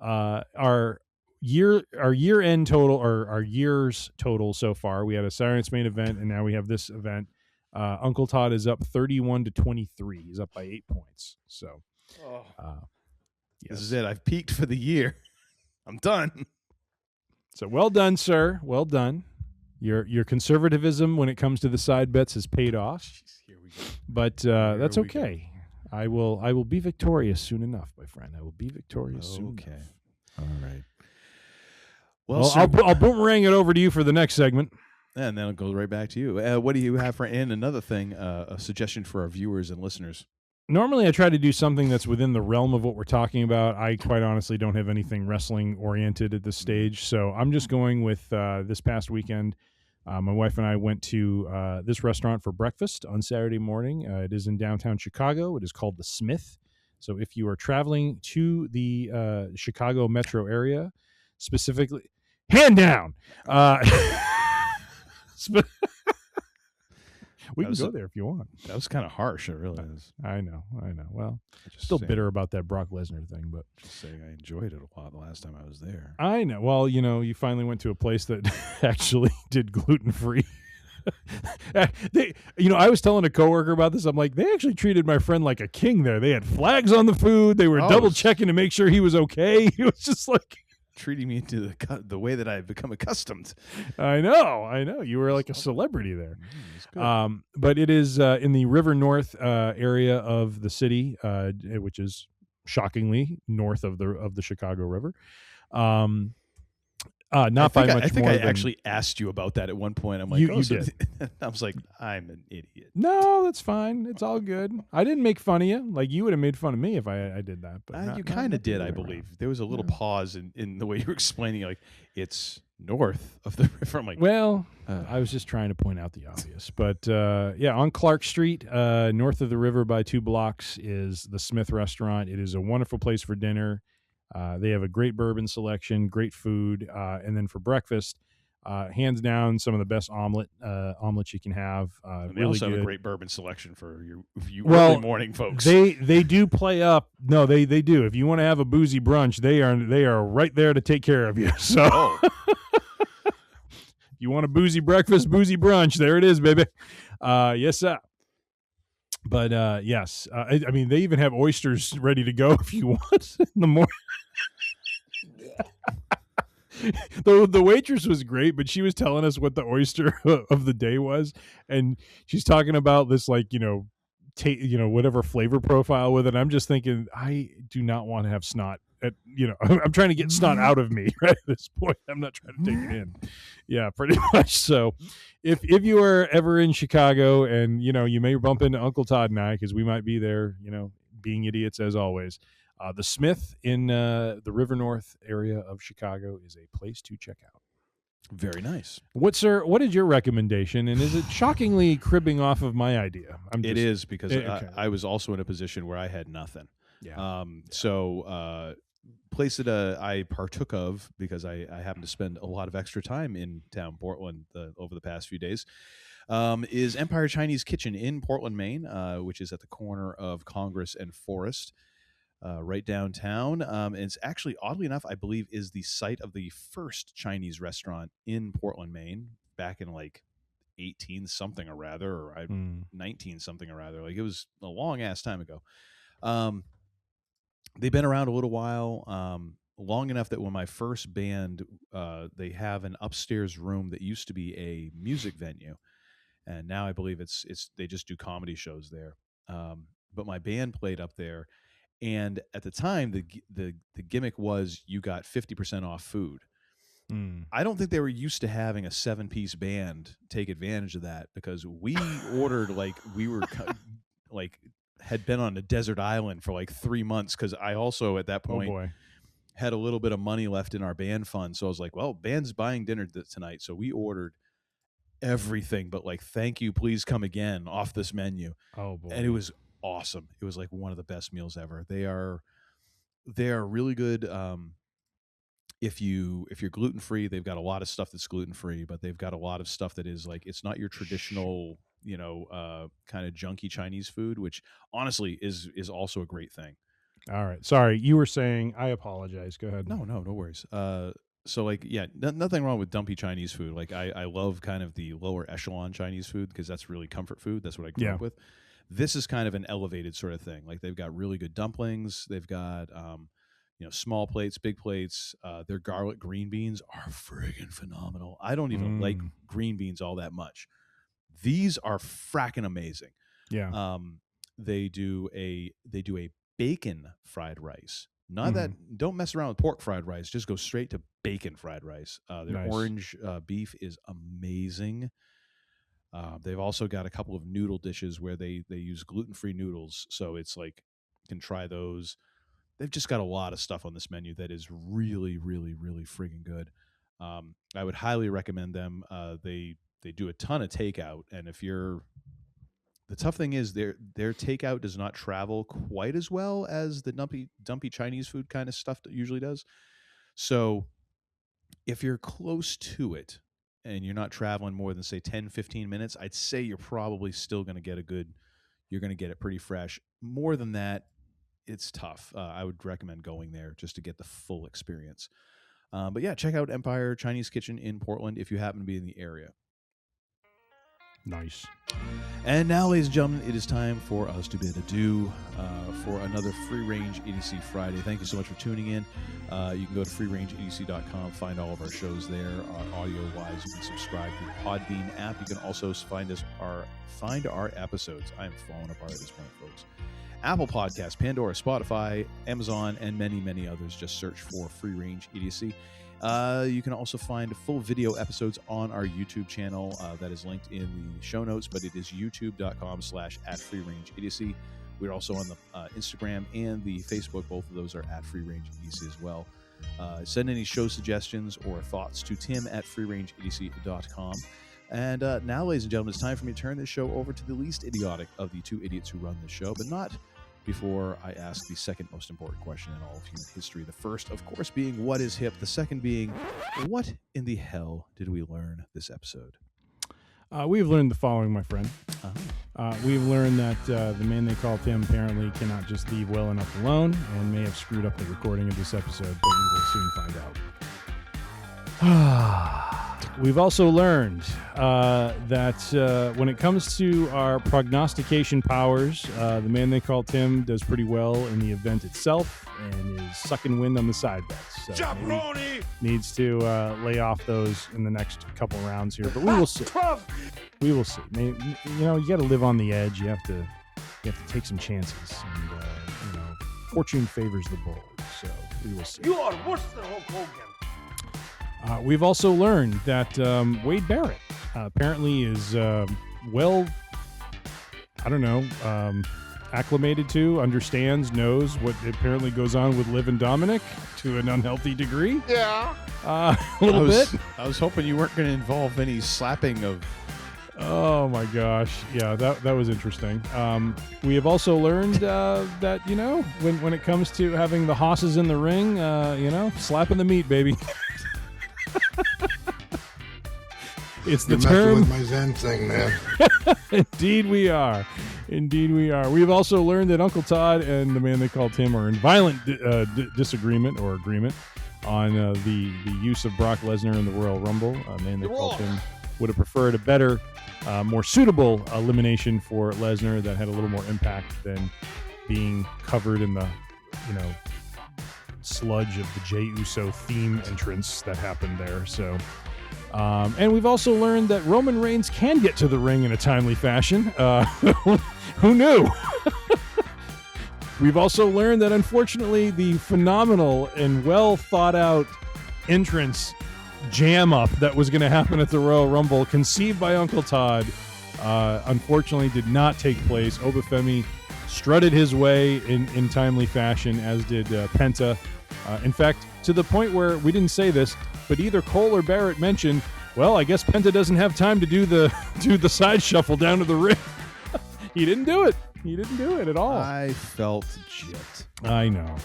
Our year-end total, or our year's total so far, we had a Saturday Night's Main Event, and now we have this event. Uncle Todd is up 31-23. He's up by 8 points. So, yes. This is it. I've peaked for the year. I'm done. So well done, sir. Well done. Your conservatism when it comes to the side bets has paid off. Jeez, here we go. But that's okay. I will be victorious soon enough, my friend. I will be victorious soon enough. All right. Well, I'll boomerang it over to you for the next segment. And then I'll go right back to you. What do you have for another thing, a suggestion for our viewers and listeners? Normally, I try to do something that's within the realm of what we're talking about. I quite honestly don't have anything wrestling-oriented at this stage, so I'm just going with this past weekend. My wife and I went to this restaurant for breakfast on Saturday morning. It is in downtown Chicago. It is called The Smith. So if you are traveling to the Chicago metro area, specifically... Hand down! We can go there if you want. That was kind of harsh. It really is. I know. Well, still bitter about that Brock Lesnar thing, but just saying I enjoyed it a lot the last time I was there. I know. Well, you finally went to a place that actually did gluten-free. I was telling a coworker about this. I'm like, they actually treated my friend like a king there. They had flags on the food. They were double checking to make sure he was okay. It was just like treating me to the way that I've become accustomed. I know. You were like a celebrity there. But it is in the River North area of the city, which is shockingly north of the Chicago River. Not I by think much I think more I than actually asked you about that at one point. I'm like, you did. I was like, I'm an idiot. No, that's fine. It's all good. I didn't make fun of you. Like you would have made fun of me if I did that. But You kind of did, I believe. There was a little pause in the way you were explaining, like it's north of the river. I'm like, well, I was just trying to point out the obvious. But yeah, on Clark Street, north of the river by 2 blocks, is the Smith Restaurant. It is a wonderful place for dinner. They have a great bourbon selection, great food, and then for breakfast, hands down, some of the best omelets you can have. and they really also good. have a great bourbon selection for you Well, early morning folks. They do play up. No, they do. If you want to have a boozy brunch, they are right there to take care of you. So, if you want a boozy breakfast, boozy brunch, there it is, baby. Yes, sir. But yes, I mean, they even have oysters ready to go if you want in the morning. The waitress was great, but she was telling us what the oyster of the day was, and she's talking about this, like, whatever flavor profile with it. I'm just thinking, I do not want to have snot. I'm trying to get snot out of me right at this point. I'm not trying to take it in. Yeah, pretty much. So, if you are ever in Chicago, and you may bump into Uncle Todd and I, because we might be there, being idiots as always. The Smith in the River North area of Chicago is a place to check out. Very nice. What is your recommendation? And is it shockingly cribbing off of my idea? It is, because I was also in a position where I had nothing. Yeah. So place that I partook of, because I happened to spend a lot of extra time in town Portland over the past few days, is Empire Chinese Kitchen in Portland, Maine, which is at the corner of Congress and Forest. Right downtown. And it's actually, oddly enough, I believe is the site of the first Chinese restaurant in Portland, Maine, back in like 18 something or rather, or 19 something or rather. Like, it was a long ass time ago. They've been around a little while, long enough that when my first band, they have an upstairs room that used to be a music venue, and now I believe it's they just do comedy shows there. But my band played up there. And at the time, the gimmick was you got 50% off food. I don't think they were used to having a 7-piece band take advantage of that, because we ordered like we were had been on a desert island for like 3 months, because I also at that point had a little bit of money left in our band fund. So I was like, well, band's buying dinner tonight. So we ordered everything but like, thank you, please come again off this menu. Oh boy. And it was awesome. It was like one of the best meals ever. They are really good. If you're gluten free, they've got a lot of stuff that's gluten free, but they've got a lot of stuff that is like, it's not your traditional kind of junky Chinese food, which honestly is also a great thing. All right, sorry, you were saying. I apologize. Go ahead. No worries. So like, yeah, nothing wrong with dumpy Chinese food. Like I love kind of the lower echelon Chinese food, because that's really comfort food. That's what I grew up with. This is kind of an elevated sort of thing. Like, they've got really good dumplings. They've got, small plates, big plates. Their garlic green beans are friggin' phenomenal. I don't even like green beans all that much. These are fracking amazing. Yeah. They do a bacon fried rice. Not that, don't mess around with pork fried rice. Just go straight to bacon fried rice. Their orange beef is amazing. They've also got a couple of noodle dishes where they use gluten-free noodles, so it's like, you can try those. They've just got a lot of stuff on this menu that is really, really, really friggin' good. I would highly recommend them. They do a ton of takeout, and the tough thing is their takeout does not travel quite as well as the dumpy Chinese food kind of stuff that usually does. So if you're close to it, and you're not traveling more than, say, 10, 15 minutes, I'd say you're probably still going to get you're going to get it pretty fresh. More than that, it's tough. I would recommend going there just to get the full experience. But yeah, check out Empire Chinese Kitchen in Portland if you happen to be in the area. Nice. And now, ladies and gentlemen, it is time for us to bid adieu for another Free Range EDC Friday. Thank you so much for tuning in. You can go to freerangeedc.com, find all of our shows there, audio-wise. You can subscribe to the Podbean app. You can also find our episodes. I am falling apart at this point, folks. Apple Podcasts, Pandora, Spotify, Amazon, and many, many others. Just search for Free Range EDC. You can also find full video episodes on our YouTube channel that is linked in the show notes, but it is youtube.com/@freerangeedc. We're also on the Instagram and the Facebook. Both of those are @freerangeedc as well. Send any show suggestions or thoughts to tim@freerangeedc.com. And now, ladies and gentlemen, it's time for me to turn this show over to the least idiotic of the two idiots who run this show, but not before I ask the second most important question in all of human history. The first, of course, being what is hip. The second being, what in the hell did we learn this episode? We've learned the following, my friend. We've learned that the man they call Tim apparently cannot just leave well enough alone and may have screwed up the recording of this episode, but we will soon find out. We've also learned that when it comes to our prognostication powers, the man they call Tim does pretty well in the event itself and is sucking wind on the side bets. So needs to lay off those in the next couple rounds here, but we will see. We will see. You know, you got to live on the edge. You have to take some chances, and fortune favors the bold. So we will see. You are worse than Hulk Hogan. We've also learned that Wade Barrett apparently is acclimated to, understands, knows what apparently goes on with Liv and Dominic to an unhealthy degree. Yeah. A little bit. I was hoping you weren't going to involve any slapping of... Oh, my gosh. Yeah, that was interesting. We have also learned that, when it comes to having the hosses in the ring, slapping the meat, baby. It's the term. With my Zen thing, man. Indeed we are. We've also learned that Uncle Todd and the man they call Tim are in violent disagreement or agreement on the use of Brock Lesnar in the Royal Rumble. Man they call Tim would have preferred a better, more suitable elimination for Lesnar that had a little more impact than being covered in the, sludge of the Jey Uso theme entrance that happened there. So, and we've also learned that Roman Reigns can get to the ring in a timely fashion. Who knew? We've also learned that, unfortunately, the phenomenal and well thought out entrance jam up that was going to happen at the Royal Rumble, conceived by Uncle Todd, unfortunately did not take place. Obafemi strutted his way in timely fashion, as did Penta. In fact, to the point where we didn't say this, but either Cole or Barrett mentioned, well, I guess Penta doesn't have time to do the side shuffle down to the ring. He didn't do it. He didn't do it at all. I felt gypped. I know.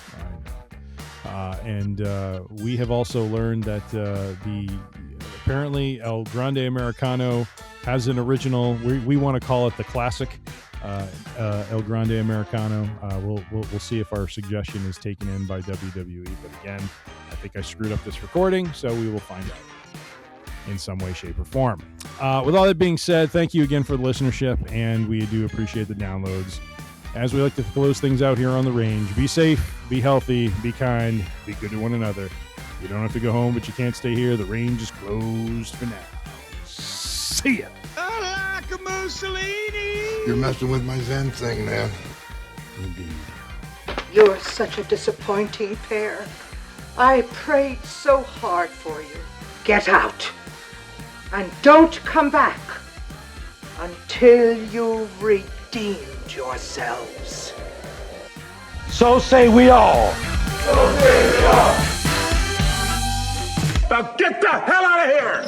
And we have also learned that apparently El Grande Americano has an original. We want to call it the classic El Grande Americano. We'll see if our suggestion is taken in by WWE. But again, I think I screwed up this recording, so we will find out in some way, shape, or form. With all that being said, thank you again for the listenership, and we do appreciate the downloads. As we like to close things out here on the range, be safe, be healthy, be kind, be good to one another. You don't have to go home, but you can't stay here. The range is closed for now. See ya. I like a Mussolini. You're messing with my Zen thing, man. Indeed. You're such a disappointing pair. I prayed so hard for you. Get out. And don't come back until you've redeemed yourselves. So say we all. So say we all. Now get the hell out of here!